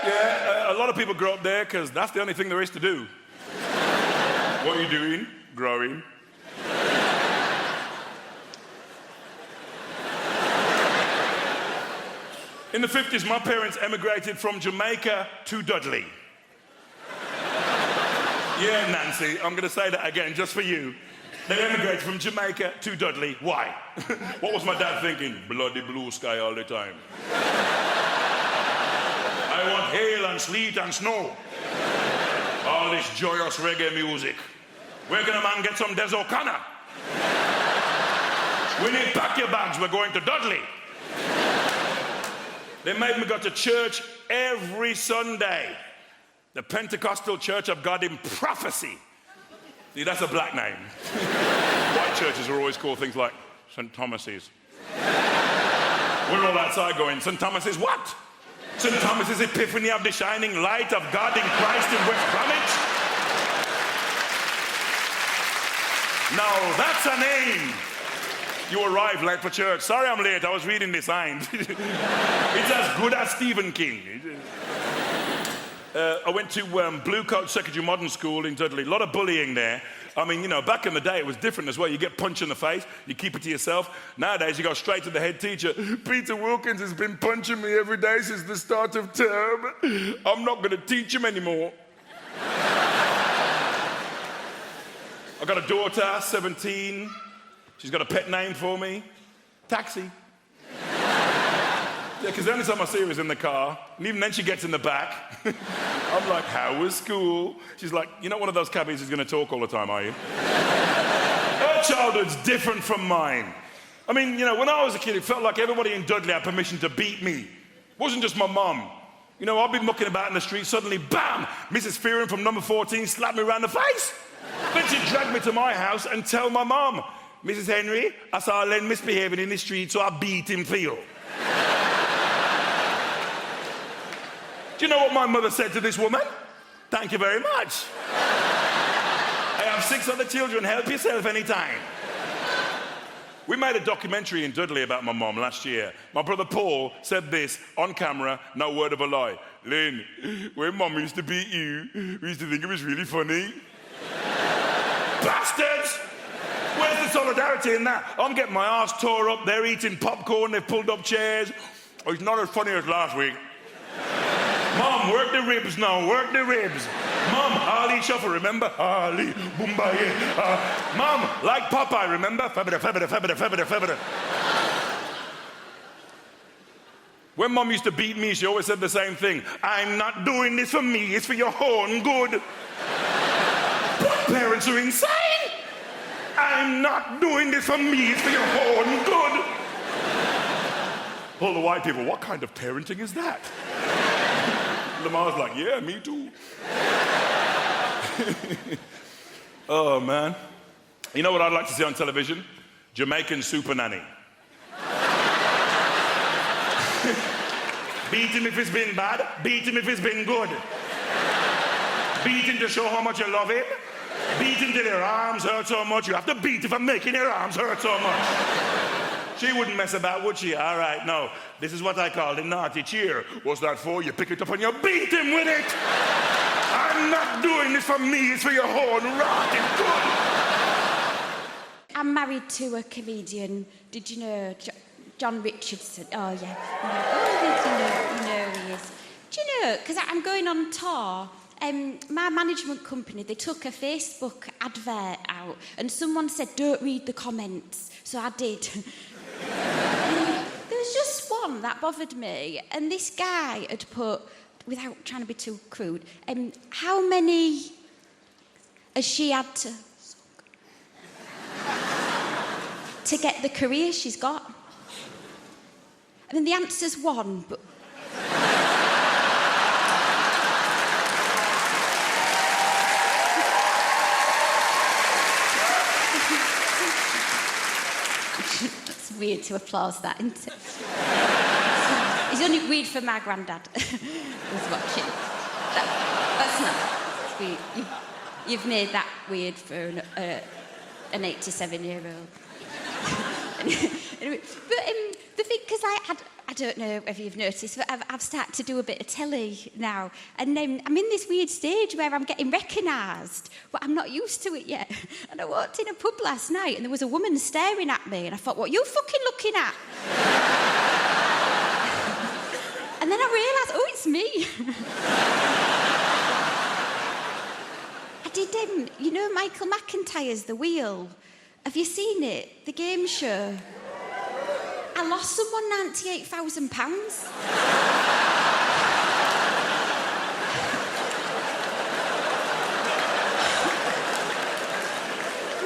Yeah, a lot of people grow up there because that's the only thing there is to do. What are you doing? Growing. In the 50s, my parents emigrated from Jamaica to Dudley. Yeah, Nancy, I'm going to say that again just for you. They emigrated from Jamaica to Dudley. Why? What was my dad thinking? Bloody blue sky all the time. I want hail and sleet and snow. All this joyous reggae music. Where can a man get some Des O'Connor? We need pack your bags, we're going to Dudley. They made me go to church every Sunday. The Pentecostal Church of God in Prophecy. See, that's a black name. White churches are always called things like St. Thomas's. We're all outside going, St. Thomas's what? St. Thomas's Epiphany of the Shining Light of God in Christ in West Bromwich? Now, that's a name. You arrived late for church. Sorry I'm late, I was reading the signs. It's as good as Stephen King. I went to Blue Coat Secondary Modern School in Dudley. A lot of bullying there. I mean, you know, back in the day, it was different as well. You get punched in the face, you keep it to yourself. Nowadays, you go straight to the head teacher. Peter Wilkins has been punching me every day since the start of term. I'm not going to teach him anymore. I got a daughter, 17. She's got a pet name for me. Taxi. Yeah, because the only time I see her is in the car, and even then she gets in the back. I'm like, how was school? She's like, you're not one of those cabbies who's going to talk all the time, are you? Her childhood's different from mine. I mean, you know, when I was a kid, it felt like everybody in Dudley had permission to beat me. It wasn't just my mum. You know, I'd be mucking about in the street, suddenly, bam! Mrs. Fearon from number 14 slapped me around the face. Then she'd drag me to my house and tell my mum, Mrs. Henry, I saw Len misbehaving in the street, so I beat him for you. Do you know what my mother said to this woman? Thank you very much. I have 6 other children. Help yourself anytime. We made a documentary in Dudley about my mum last year. My brother Paul said this on camera, no word of a lie. Lynn, when mum used to beat you, we used to think it was really funny. Bastards! Where's the solidarity in that? I'm getting my arse tore up, they're eating popcorn, they've pulled up chairs. Oh, it's not as funny as last week. Mum, work the ribs now, work the ribs. Mum, Harley Shuffle, remember? Harley, Boombaye. Mum, like Popeye, remember? Fabida, fabida, fabida, fabida, fabida. When Mum used to beat me, she always said the same thing. I'm not doing this for me, it's for your own good. Parents are insane. I'm not doing this for me, it's for your own good. All the white people, what kind of parenting is that? Lamar's like, yeah, me too. Oh, man. You know what I'd like to see on television? Jamaican Super Nanny. Beat him if it's been bad, beat him if it's been good. Beat him to show how much you love him. Beat him till your arms hurt so much. You have to beat if I'm making your arms hurt so much. She wouldn't mess about, would she? All right, no. This is what I call the naughty cheer. What's that for? You pick it up and you beat him with it. I'm not doing this for me. It's for your own rotten good. I'm married to a comedian. Did you know? John Richardson. Oh, yeah. Oh, you know he is. Do you know, because I'm going on tour, my management company, they took a Facebook advert out and someone said, don't read the comments. So I did. There was just one that bothered me, and this guy had put, without trying to be too crude, how many has she had to get the career she's got? I mean, the answer's 1, but... It's weird to applause that, isn't it? It's only weird for my granddad who's watching. That's not. It's weird. You've made that weird for an 87-year-old. Anyway, but the thing, because I don't know if you've noticed, but I've started to do a bit of telly now, and I'm in this weird stage where I'm getting recognised, but I'm not used to it yet. And I walked in a pub last night, and there was a woman staring at me, and I thought, what are you fucking looking at? And then I realised, oh, it's me. I did, you know Michael McIntyre's The Wheel? Have you seen it? The game show? I lost someone £98,000.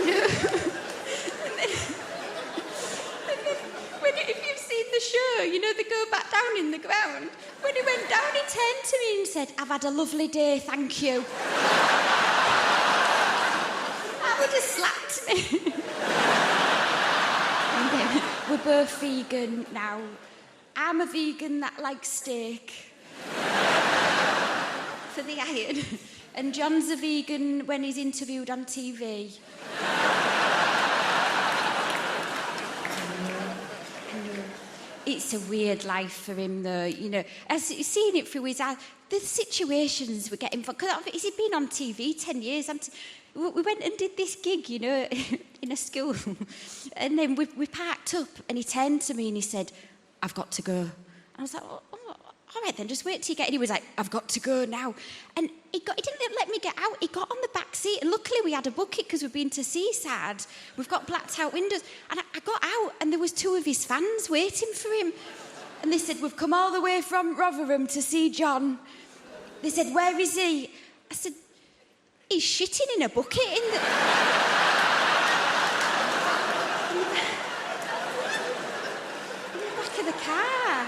No. If you've seen the show, you know they go back down in the ground. When he went down, he turned to me and said, I've had a lovely day, thank you. That would have slapped me. We're both vegan now. I'm a vegan that likes steak for the iron, and John's a vegan when he's interviewed on TV. It's a weird life for him, though, you know. I've seen it through his eyes. The situations we're getting... Because he's been on TV 10 years. we went and did this gig, you know, in a school. And then we parked up, and he turned to me and he said, "I've got to go." And I was like, "Oh, all right then, just wait till you get in." He was like, "I've got to go now." And he didn't let me get out. He got on the back seat, and luckily we had a bucket because we've been to Seaside. We've got blacked out windows. And I got out, and there was 2 of his fans waiting for him. And they said, "We've come all the way from Rotherham to see John." They said, "Where is he?" I said, "He's shitting in a bucket in the... back of the car."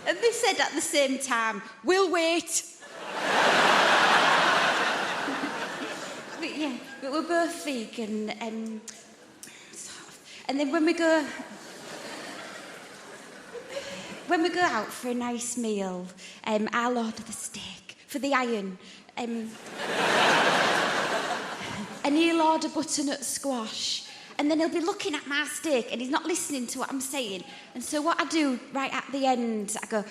And they said at the same time, "We'll wait." But we're both vegan, and then when we go out for a nice meal, I'll order the steak for the iron, and he'll order butternut squash. And then he'll be looking at my steak and he's not listening to what I'm saying. And so what I do right at the end, I go,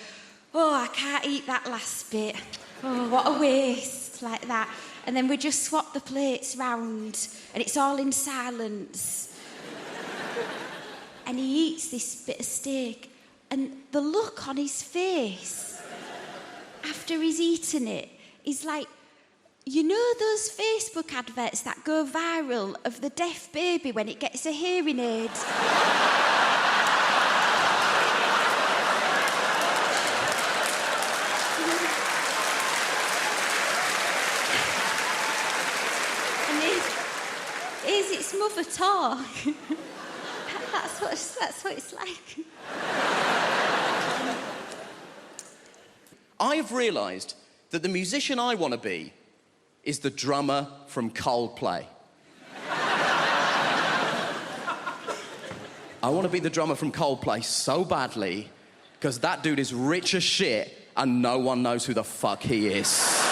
"Oh, I can't eat that last bit. Oh, what a waste," like that. And then we just swap the plates round and it's all in silence. And he eats this bit of steak and the look on his face after he's eaten it is like, you know those Facebook adverts that go viral of the deaf baby when it gets a hearing aid? And here's its mother talk. That's what it's like. I have realised that the musician I want to be is the drummer from Coldplay. I want to be the drummer from Coldplay so badly because that dude is rich as shit and no one knows who the fuck he is.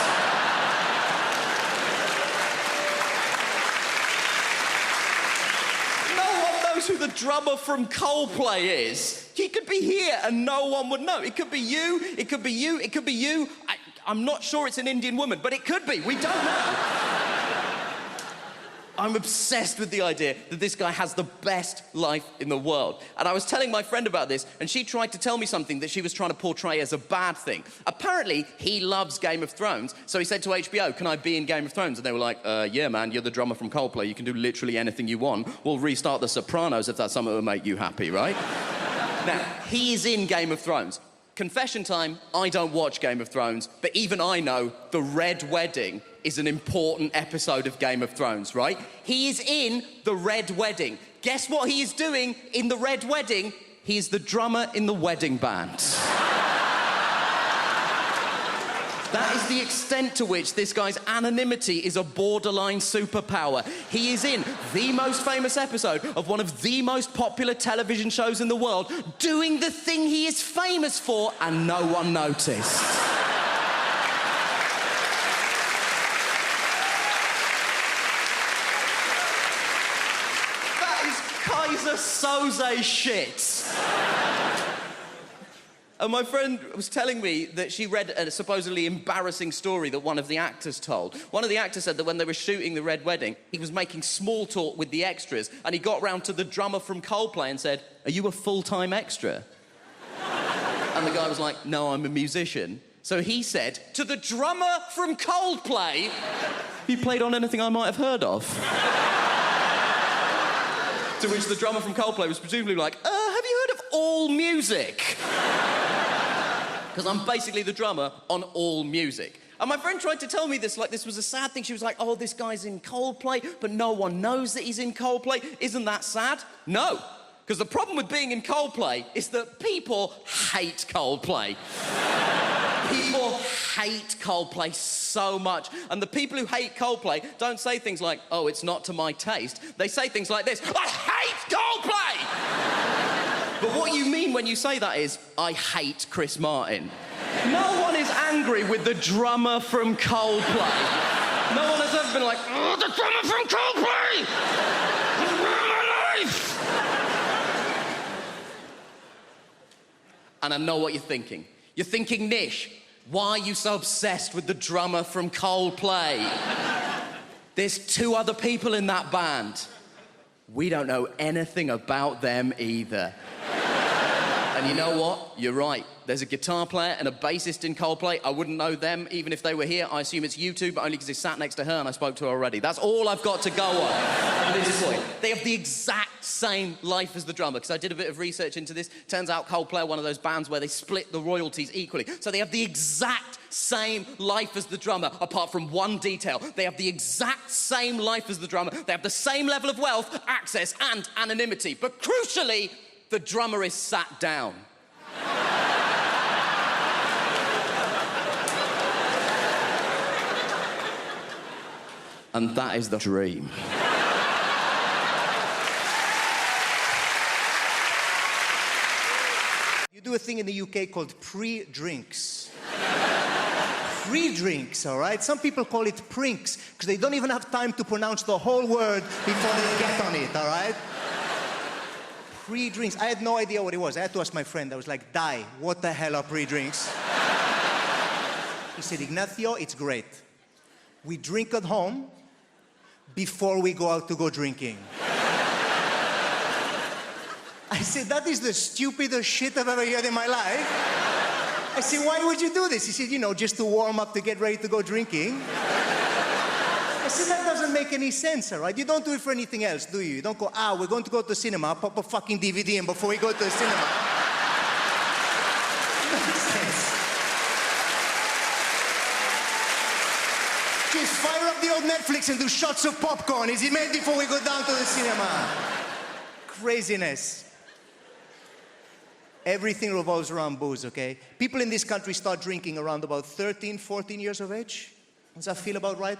Who the drummer from Coldplay is. He could be here and no one would know. It could be you, it could be you, it could be you. I'm not sure it's an Indian woman, but it could be. We don't know. I'm obsessed with the idea that this guy has the best life in the world. And I was telling my friend about this, and she tried to tell me something that she was trying to portray as a bad thing. Apparently, he loves Game of Thrones, so he said to HBO, "Can I be in Game of Thrones?" And they were like, "Yeah, man, you're the drummer from Coldplay. You can do literally anything you want. We'll restart The Sopranos if that's something that will make you happy, right?" Now, he is in Game of Thrones. Confession time, I don't watch Game of Thrones, but even I know the Red Wedding is an important episode of Game of Thrones, right? He is in the Red Wedding. Guess what he is doing in the Red Wedding? He is the drummer in the wedding band. That is the extent to which this guy's anonymity is a borderline superpower. He is in the most famous episode of one of the most popular television shows in the world, doing the thing he is famous for, and no one noticed. That is Kaiser Soze shit. And my friend was telling me that she read a supposedly embarrassing story that one of the actors told. One of the actors said that when they were shooting The Red Wedding, he was making small talk with the extras, and he got round to the drummer from Coldplay and said, "Are you a full-time extra?" And the guy was like, "No, I'm a musician." So he said to the drummer from Coldplay, "You played on anything I might have heard of?" To which the drummer from Coldplay was presumably like, "Have you heard of All Music?" Because I'm basically the drummer on All Music. And my friend tried to tell me this like this was a sad thing. She was like, "Oh, this guy's in Coldplay, but no one knows that he's in Coldplay. Isn't that sad?" No, because the problem with being in Coldplay is that people hate Coldplay. People hate Coldplay so much. And the people who hate Coldplay don't say things like, "Oh, it's not to my taste." They say things like this, "I hate Coldplay!" But what you mean when you say that is, "I hate Chris Martin." No one is angry with the drummer from Coldplay. No one has ever been like, "Oh, the drummer from Coldplay! He's ruined my life!" And I know what you're thinking. You're thinking, "Nish, Why are you so obsessed with the drummer from Coldplay? There's 2 other people in that band. We don't know anything about them either. And you know what? You're right. There's a guitar player and a bassist in Coldplay. I wouldn't know them even if they were here. I assume it's you two, but only because they sat next to her and I spoke to her already. That's all I've got to go on at this point. They have the exact same life as the drummer, because I did a bit of research into this. Turns out Coldplay are one of those bands where they split the royalties equally. So they have the exact same life as the drummer, apart from one detail. They have the exact same life as the drummer. They have the same level of wealth, access, and anonymity. But crucially, the drummer is sat down. And that is the dream. You do a thing in the UK called pre-drinks. Pre-drinks, all right? Some people call it prinks, because they don't even have time to pronounce the whole word before they get on it, all right? Pre-drinks. I had no idea what it was. I had to ask my friend. I was like, Di, what the hell are pre-drinks? He said, Ignacio, it's great. We drink at home before we go out to go drinking. I said, that is the stupidest shit I've ever heard in my life. I said, why would you do this? He said, you know, just to warm up to get ready to go drinking. I said, that doesn't make any sense, all right? You don't do it for anything else, do you? You don't go, we're going to go to the cinema, pop a fucking DVD in before we go to the cinema. Nonsense. Just fire up the old Netflix and do shots of popcorn. Is it made before we go down to the cinema? Craziness. Everything revolves around booze, okay? People in this country start drinking around about 13, 14 years of age. Does that feel about right?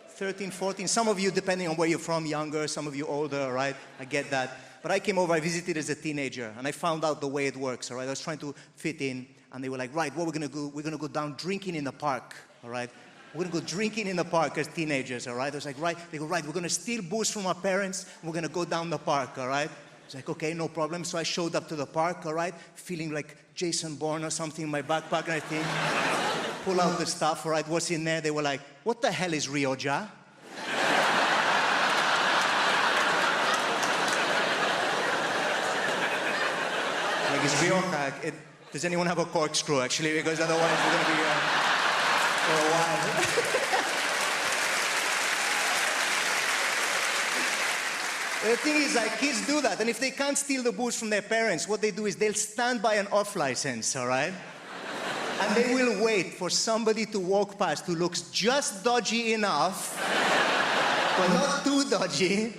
13, 14. Some of you, depending on where you're from, younger, some of you older, all right? I get that. But I came over, I visited as a teenager, and I found out the way it works, all right? I was trying to fit in, and they were like, right, what we're gonna do, we're gonna go down drinking in the park, all right? We're gonna go drinking in the park as teenagers, all right? I was like, right, they go, right, we're gonna steal booze from our parents, and we're gonna go down the park, all right? I was like, okay, no problem. So I showed up to the park, all right, feeling like Jason Bourne or something in my backpack, and I think, pull out the stuff, all right, what's in there? They were like, what the hell is Rioja? Like, it's Rioja. Does anyone have a corkscrew, actually? Because otherwise we're going to be for a while. The thing is, like, kids do that, and if they can't steal the booze from their parents, what they do is they'll stand by an off-license, all right? And they will wait for somebody to walk past who looks just dodgy enough, but not too dodgy,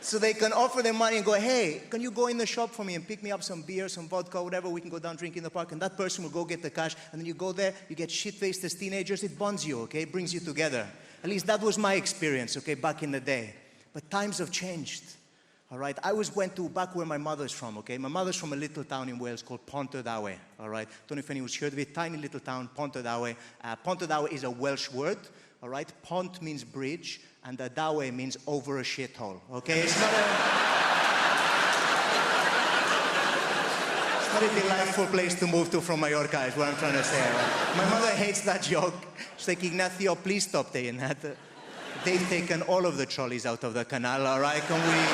so they can offer them money and go, hey, can you go in the shop for me and pick me up some beer, some vodka, whatever, we can go down drink in the park, and that person will go get the cash, and then you go there, you get shit-faced as teenagers, it bonds you, okay? It brings you together. At least that was my experience, okay, back in the day. But times have changed, all right? I went to back where my mother's from, okay? My mother's from a little town in Wales called Pontardawe, all right? Don't know if anyone's heard of it. Tiny little town, Pontardawe. Pontardawe is a Welsh word, all right? Pont means bridge, and dawe means over a shithole, okay? It's not a delightful place to move to from Mallorca, is what I'm trying to say, right? My mother hates that joke. She's like, Ignacio, please stop saying that. They've taken all of the trolleys out of the canal, all right? Can we...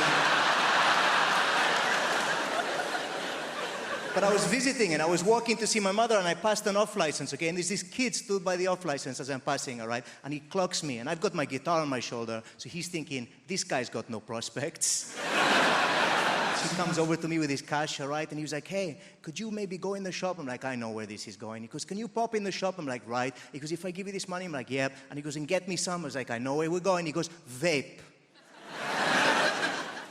But I was visiting and I was walking to see my mother and I passed an off-license, okay? And there's this kid stood by the off-license as I'm passing, all right? And he clocks me and I've got my guitar on my shoulder, so he's thinking, this guy's got no prospects. So he comes over to me with his cash, all right? And he was like, hey, could you maybe go in the shop? I'm like, I know where this is going. He goes, can you pop in the shop? I'm like, right. He goes, if I give you this money? I'm like, yep. And he goes, and get me some? I was like, I know where we're going. He goes, vape.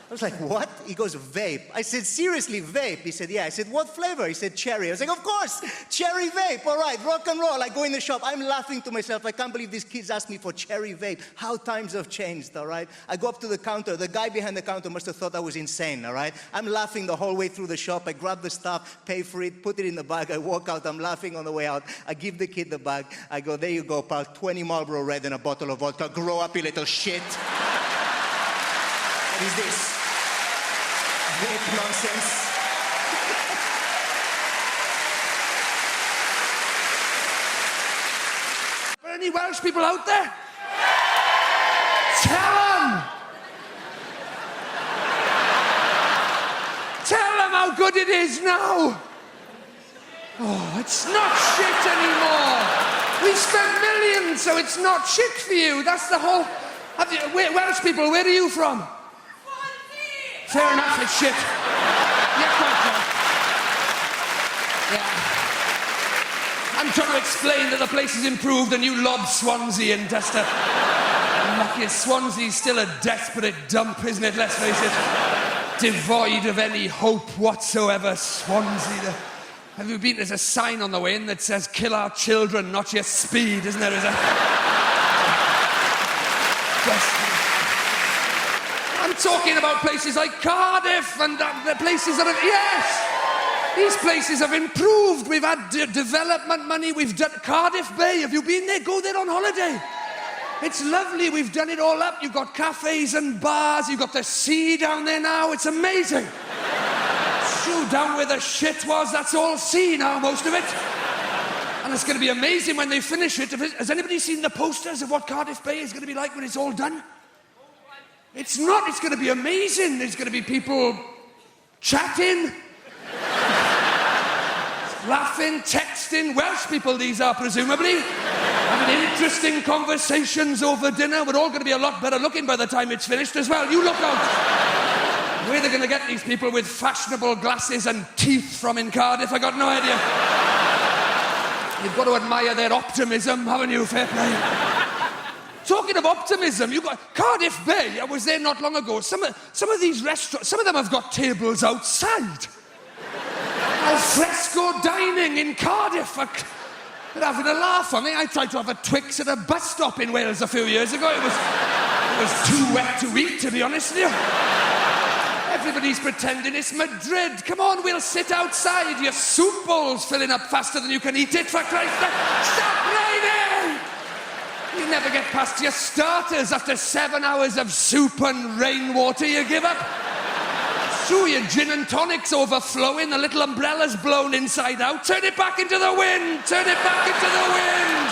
I was like, what? He goes, vape. I said, seriously, vape? He said, yeah. I said, what flavor? He said, cherry. I was like, of course, cherry vape. All right, rock and roll. I go in the shop. I'm laughing to myself. I can't believe these kids asked me for cherry vape. How times have changed, all right? I go up to the counter. The guy behind the counter must have thought I was insane, all right? I'm laughing the whole way through the shop. I grab the stuff, pay for it, put it in the bag. I walk out. I'm laughing on the way out. I give the kid the bag. I go, there you go, pal. 20 Marlboro Red and a bottle of vodka. Grow up, you little shit. What is this? Vape nonsense. Welsh people out there? Tell them! Tell them how good it is now! Oh, it's not shit anymore! We've spent millions, so it's not shit for you. That's the whole... Welsh people, where are you from? Fair enough, it's shit. Yeah, quite right. Yeah. I'm trying to explain that the place has improved and you lob Swansea in just to... Lucky Swansea's still a desperate dump, isn't it? Let's face it. Devoid of any hope whatsoever, Swansea. Have you been? There's a sign on the way in that says, kill our children, not your speed, isn't there? I'm talking about places like Cardiff and the places that have... Yes! These places have improved. We've had development money. We've done... Cardiff Bay, have you been there? Go there on holiday. It's lovely. We've done it all up. You've got cafes and bars. You've got the sea down there now. It's amazing. True, down where the shit was, that's all sea now, most of it. And it's going to be amazing when they finish it. Has anybody seen the posters of what Cardiff Bay is going to be like when it's all done? It's not. It's going to be amazing. There's going to be people chatting, laughing, texting. Welsh people, these are presumably. Having interesting conversations over dinner. We're all going to be a lot better looking by the time it's finished as well. You look out. Where they're going to get these people with fashionable glasses and teeth from in Cardiff, I got no idea. You've got to admire their optimism, haven't you? Fair play. Talking of optimism, you got Cardiff Bay. I was there not long ago. Some of these restaurants, some of them have got tables outside. Al fresco dining in Cardiff. They're having a laugh on me. I tried to have a Twix at a bus stop in Wales a few years ago. It was too wet to eat, to be honest with you. Everybody's pretending it's Madrid. Come on, we'll sit outside. Your soup bowl's filling up faster than you can eat it, for Christ's sake. Stop raining! You never get past your starters after 7 hours of soup and rainwater. You give up. Sure, your gin and tonic's overflowing. The little umbrella's blown inside out. Turn it back into the wind. Turn it back into the wind.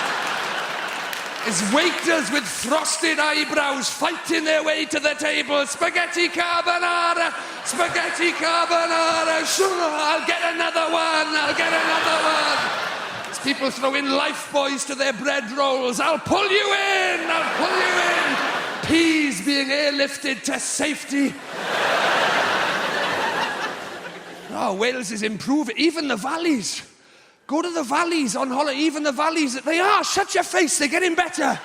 There's waiters with frosted eyebrows fighting their way to the table. Spaghetti carbonara, spaghetti carbonara. Sure, I'll get another one. I'll get another one. There's people throwing lifebuoys to their bread rolls. I'll pull you in. I'll pull you in. Peas being airlifted to safety. Oh, Wales is improving. Even the valleys. Go to the valleys on holiday. Even the valleys, they are. Shut your face. They're getting better.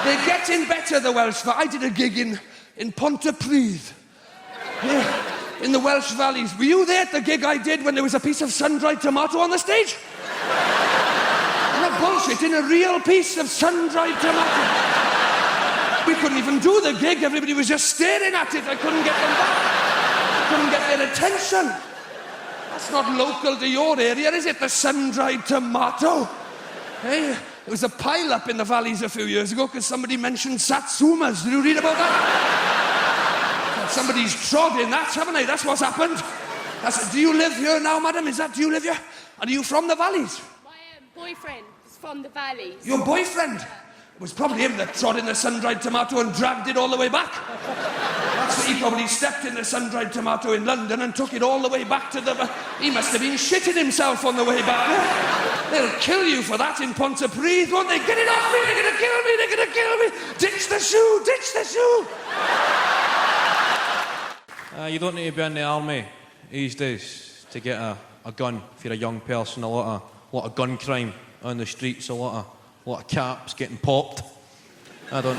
They're getting better, the Welsh. I did a gig in Pontypridd. Yeah, in the Welsh valleys. Were you there at the gig I did when there was a piece of sun-dried tomato on the stage? Not bullshit. In a real piece of sun-dried tomato. We couldn't even do the gig. Everybody was just staring at it. I couldn't get them back. I couldn't get their attention. That's not local to your area, is it? The sun-dried tomato. Hey, there was a pile-up in the valleys a few years ago because somebody mentioned satsumas. Did you read about that? Somebody's trod in that, haven't they? That's what's happened. Do you live here now, madam? Do you live here? Are you from the valleys? My boyfriend is from the valleys. Your boyfriend? It was probably him that trod in the sun-dried tomato and dragged it all the way back. That's what he probably stepped in the sun-dried tomato in London and took it all the way back to the... He must have been shitting himself on the way back. They'll kill you for that in Pontypridd, won't they? Get it off me! They're gonna kill me! They're gonna kill me! Ditch the shoe! Ditch the shoe! You don't need to be in the army these days to get a gun if you're a young person. A lot of gun crime on the streets. A lot of caps getting popped. I don't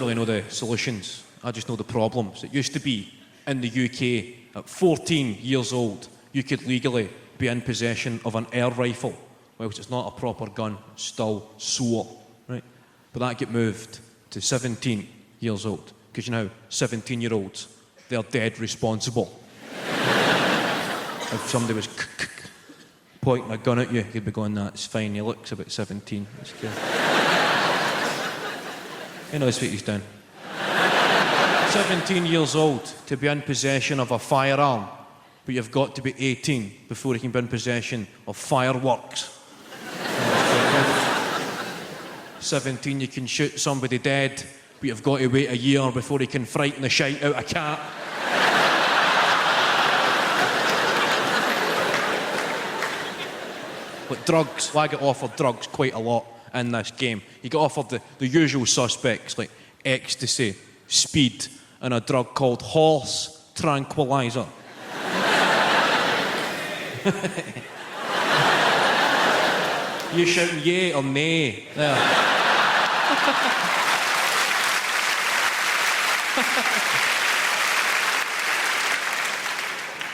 really know the solutions. I just know the problems. It used to be in the UK at 14 years old you could legally be in possession of an air rifle, which is not a proper gun, it's still SWAT, right? But that get moved to 17 years old because 17-year-olds, they're dead responsible. If somebody was pointing a gun at you, you'd be going, "That's fine, he looks about 17. It's good." That's what he's done. 17 years old to be in possession of a firearm, but you've got to be 18 before you can be in possession of fireworks. 17, you can shoot somebody dead, but you've got to wait a year before you can frighten the shite out of a cat. But drugs, well, I get offered drugs quite a lot in this game. You get offered the usual suspects like ecstasy, speed, and a drug called horse tranquilizer. You shouting yay or nay? There.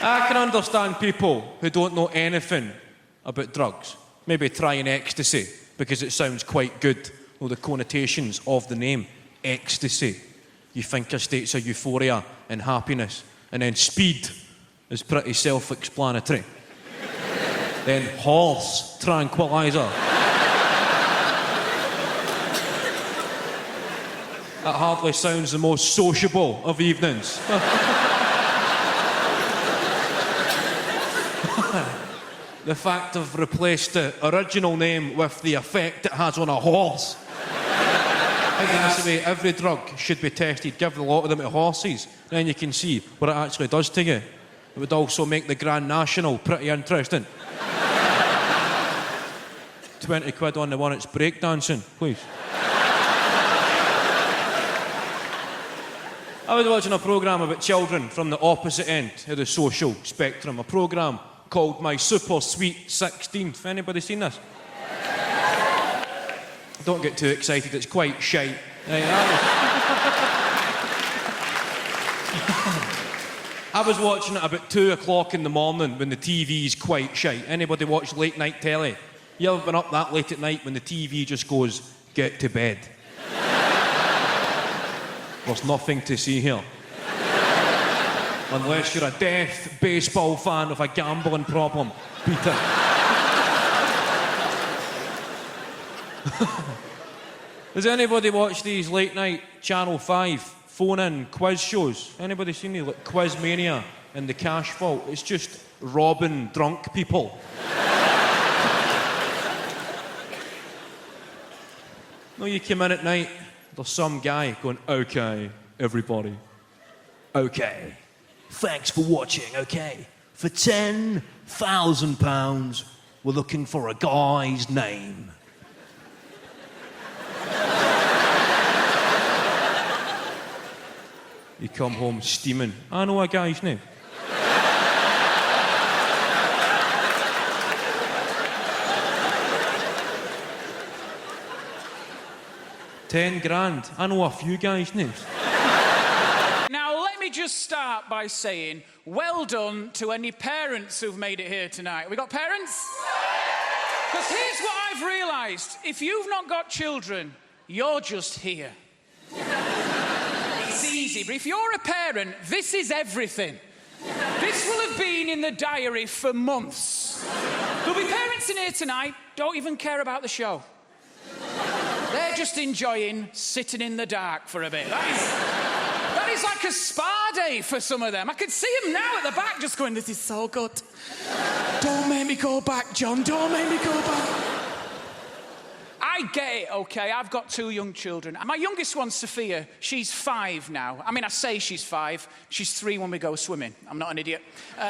I can understand people who don't know anything about drugs. Maybe trying ecstasy because it sounds quite good. Or the connotations of the name, ecstasy. You think of states of euphoria and happiness. And then speed is pretty self-explanatory. Then horse tranquilizer. That hardly sounds the most sociable of evenings. The fact I've replaced the original name with the effect it has on a horse. I think that's the way every drug should be tested. Give a lot of them to horses, then you can see what it actually does to you. It would also make the Grand National pretty interesting. 20 quid on the one that's breakdancing, please. I was watching a programme about children from the opposite end of the social spectrum. A programme called My Super Sweet 16th. Anybody seen this? Don't get too excited, it's quite shite. I was watching it about 2 o'clock in the morning when the TV's quite shite. Anybody watch late night telly? You ever been up that late at night when the TV just goes, get to bed? There's nothing to see here. Unless you're a deaf baseball fan with a gambling problem, Peter. Does anybody watch these late night Channel 5 phone-in quiz shows? Anybody seen these, like Quiz Mania and The Cash Vault? It's just robbing drunk people. No, you come in at night, there's some guy going, okay, everybody, okay. Thanks for watching, okay? For £10,000, we're looking for a guy's name. You come home steaming. I know a guy's name. £10,000. I know a few guys' names. Now, let me just start by saying, well done to any parents who've made it here tonight. We got parents? Because here's what I've realised. If you've not got children, you're just here. It's easy, but if you're a parent, this is everything. This will have been in the diary for months. There'll be parents in here tonight, don't even care about the show. They're just enjoying sitting in the dark for a bit. That is like a spa day for some of them. I can see them now at the back just going, this is so good. Don't make me go back, John. Don't make me go back. I get it, OK? I've got 2 young children. And my youngest one, Sophia, she's 5 now. I mean, I say she's 5. She's 3 when we go swimming. I'm not an idiot. 4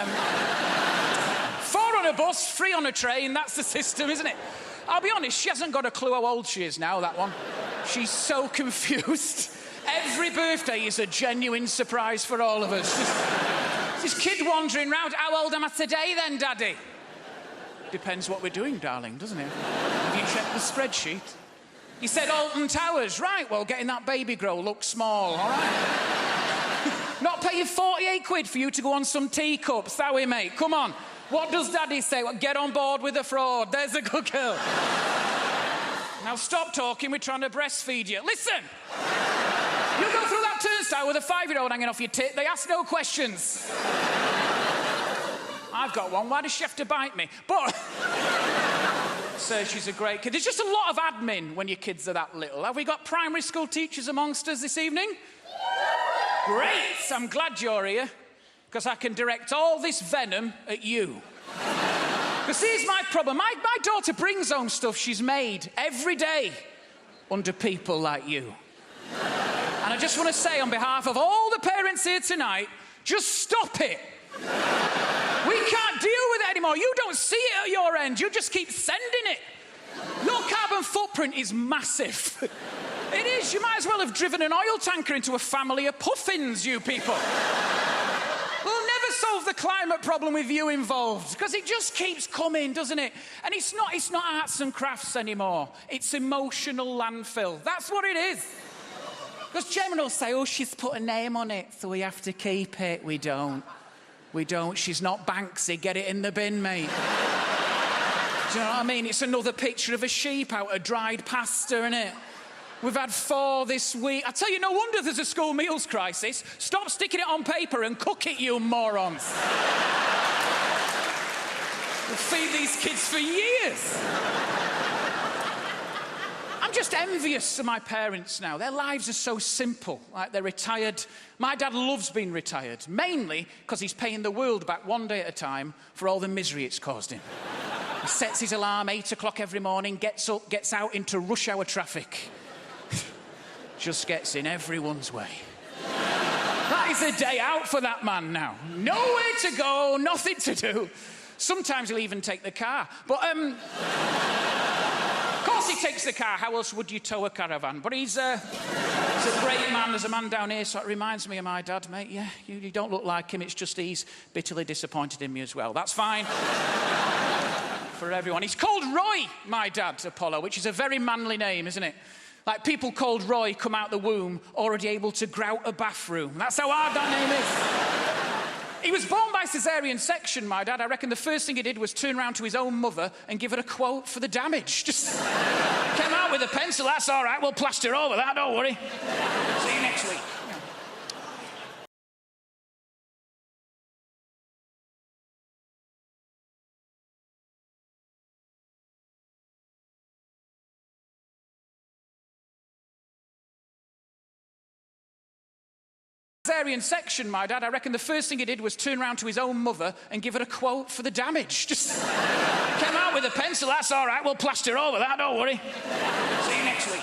on a bus, 3 on a train. That's the system, isn't it? I'll be honest, she hasn't got a clue how old she is now, that one. She's so confused. Every birthday is a genuine surprise for all of us. This kid wandering round. How old am I today then, Daddy? Depends what we're doing, darling, doesn't it? Have you checked the spreadsheet? You said Alton Towers. Right, well, getting that baby grow looks small, all right? Not paying 48 quid for you to go on some teacups, that way, mate. Come on. What does Daddy say? Well, get on board with the fraud. There's a good girl. Now stop talking. We're trying to breastfeed you. Listen. You go through that turnstile with a 5-year-old hanging off your tit. They ask no questions. I've got one. Why does she have to bite me? But so she's a great kid. There's just a lot of admin when your kids are that little. Have we got primary school teachers amongst us this evening? Great. I'm glad you're here. Because I can direct all this venom at you. Because here's my problem. My daughter brings home stuff she's made every day. under people like you. And I just want to say on behalf of all the parents here tonight, just stop it. We can't deal with it anymore. You don't see it at your end. You just keep sending it. Your carbon footprint is massive. It is. You might as well have driven an oil tanker into a family of puffins, you people. We'll never solve the climate problem with you involved, because it just keeps coming, doesn't it? And it's not arts and crafts anymore. It's emotional landfill. That's what it is. Because Gemma will say, oh, she's put a name on it, so we have to keep it. We don't. We don't. She's not Banksy. Get it in the bin, mate. Do you know what I mean? It's another picture of a sheep out of dried pasta, innit? We've had 4 this week. I tell you, no wonder there's a school meals crisis. Stop sticking it on paper and cook it, you morons. We'll feed these kids for years. I'm just envious of my parents now. Their lives are so simple. Like, they're retired. My dad loves being retired, mainly because he's paying the world back one day at a time for all the misery it's caused him. He sets his alarm 8 o'clock every morning, gets up, gets out into rush hour traffic. Just gets in everyone's way. That is a day out for that man now. Nowhere to go, nothing to do. Sometimes he'll even take the car. But, of course he takes the car. How else would you tow a caravan? But he's a great man. There's a man down here, so it reminds me of my dad, mate. Yeah, you don't look like him. It's just he's bitterly disappointed in me as well. That's fine. For everyone. He's called Roy, my dad, Apollo, which is a very manly name, isn't it? Like, people called Roy come out the womb already able to grout a bathroom. That's how hard that name is. He was born by caesarean section, my dad. I reckon the first thing he did was turn around to his own mother and give her a quote for the damage. Just came out with a pencil. That's all right. We'll plaster over that. Don't worry. See you next week. Caesarean section, my dad. I reckon the first thing he did was turn around to his own mother and give her a quote for the damage. Just came out with a pencil. That's all right. We'll plaster over that. Don't worry. See you next week.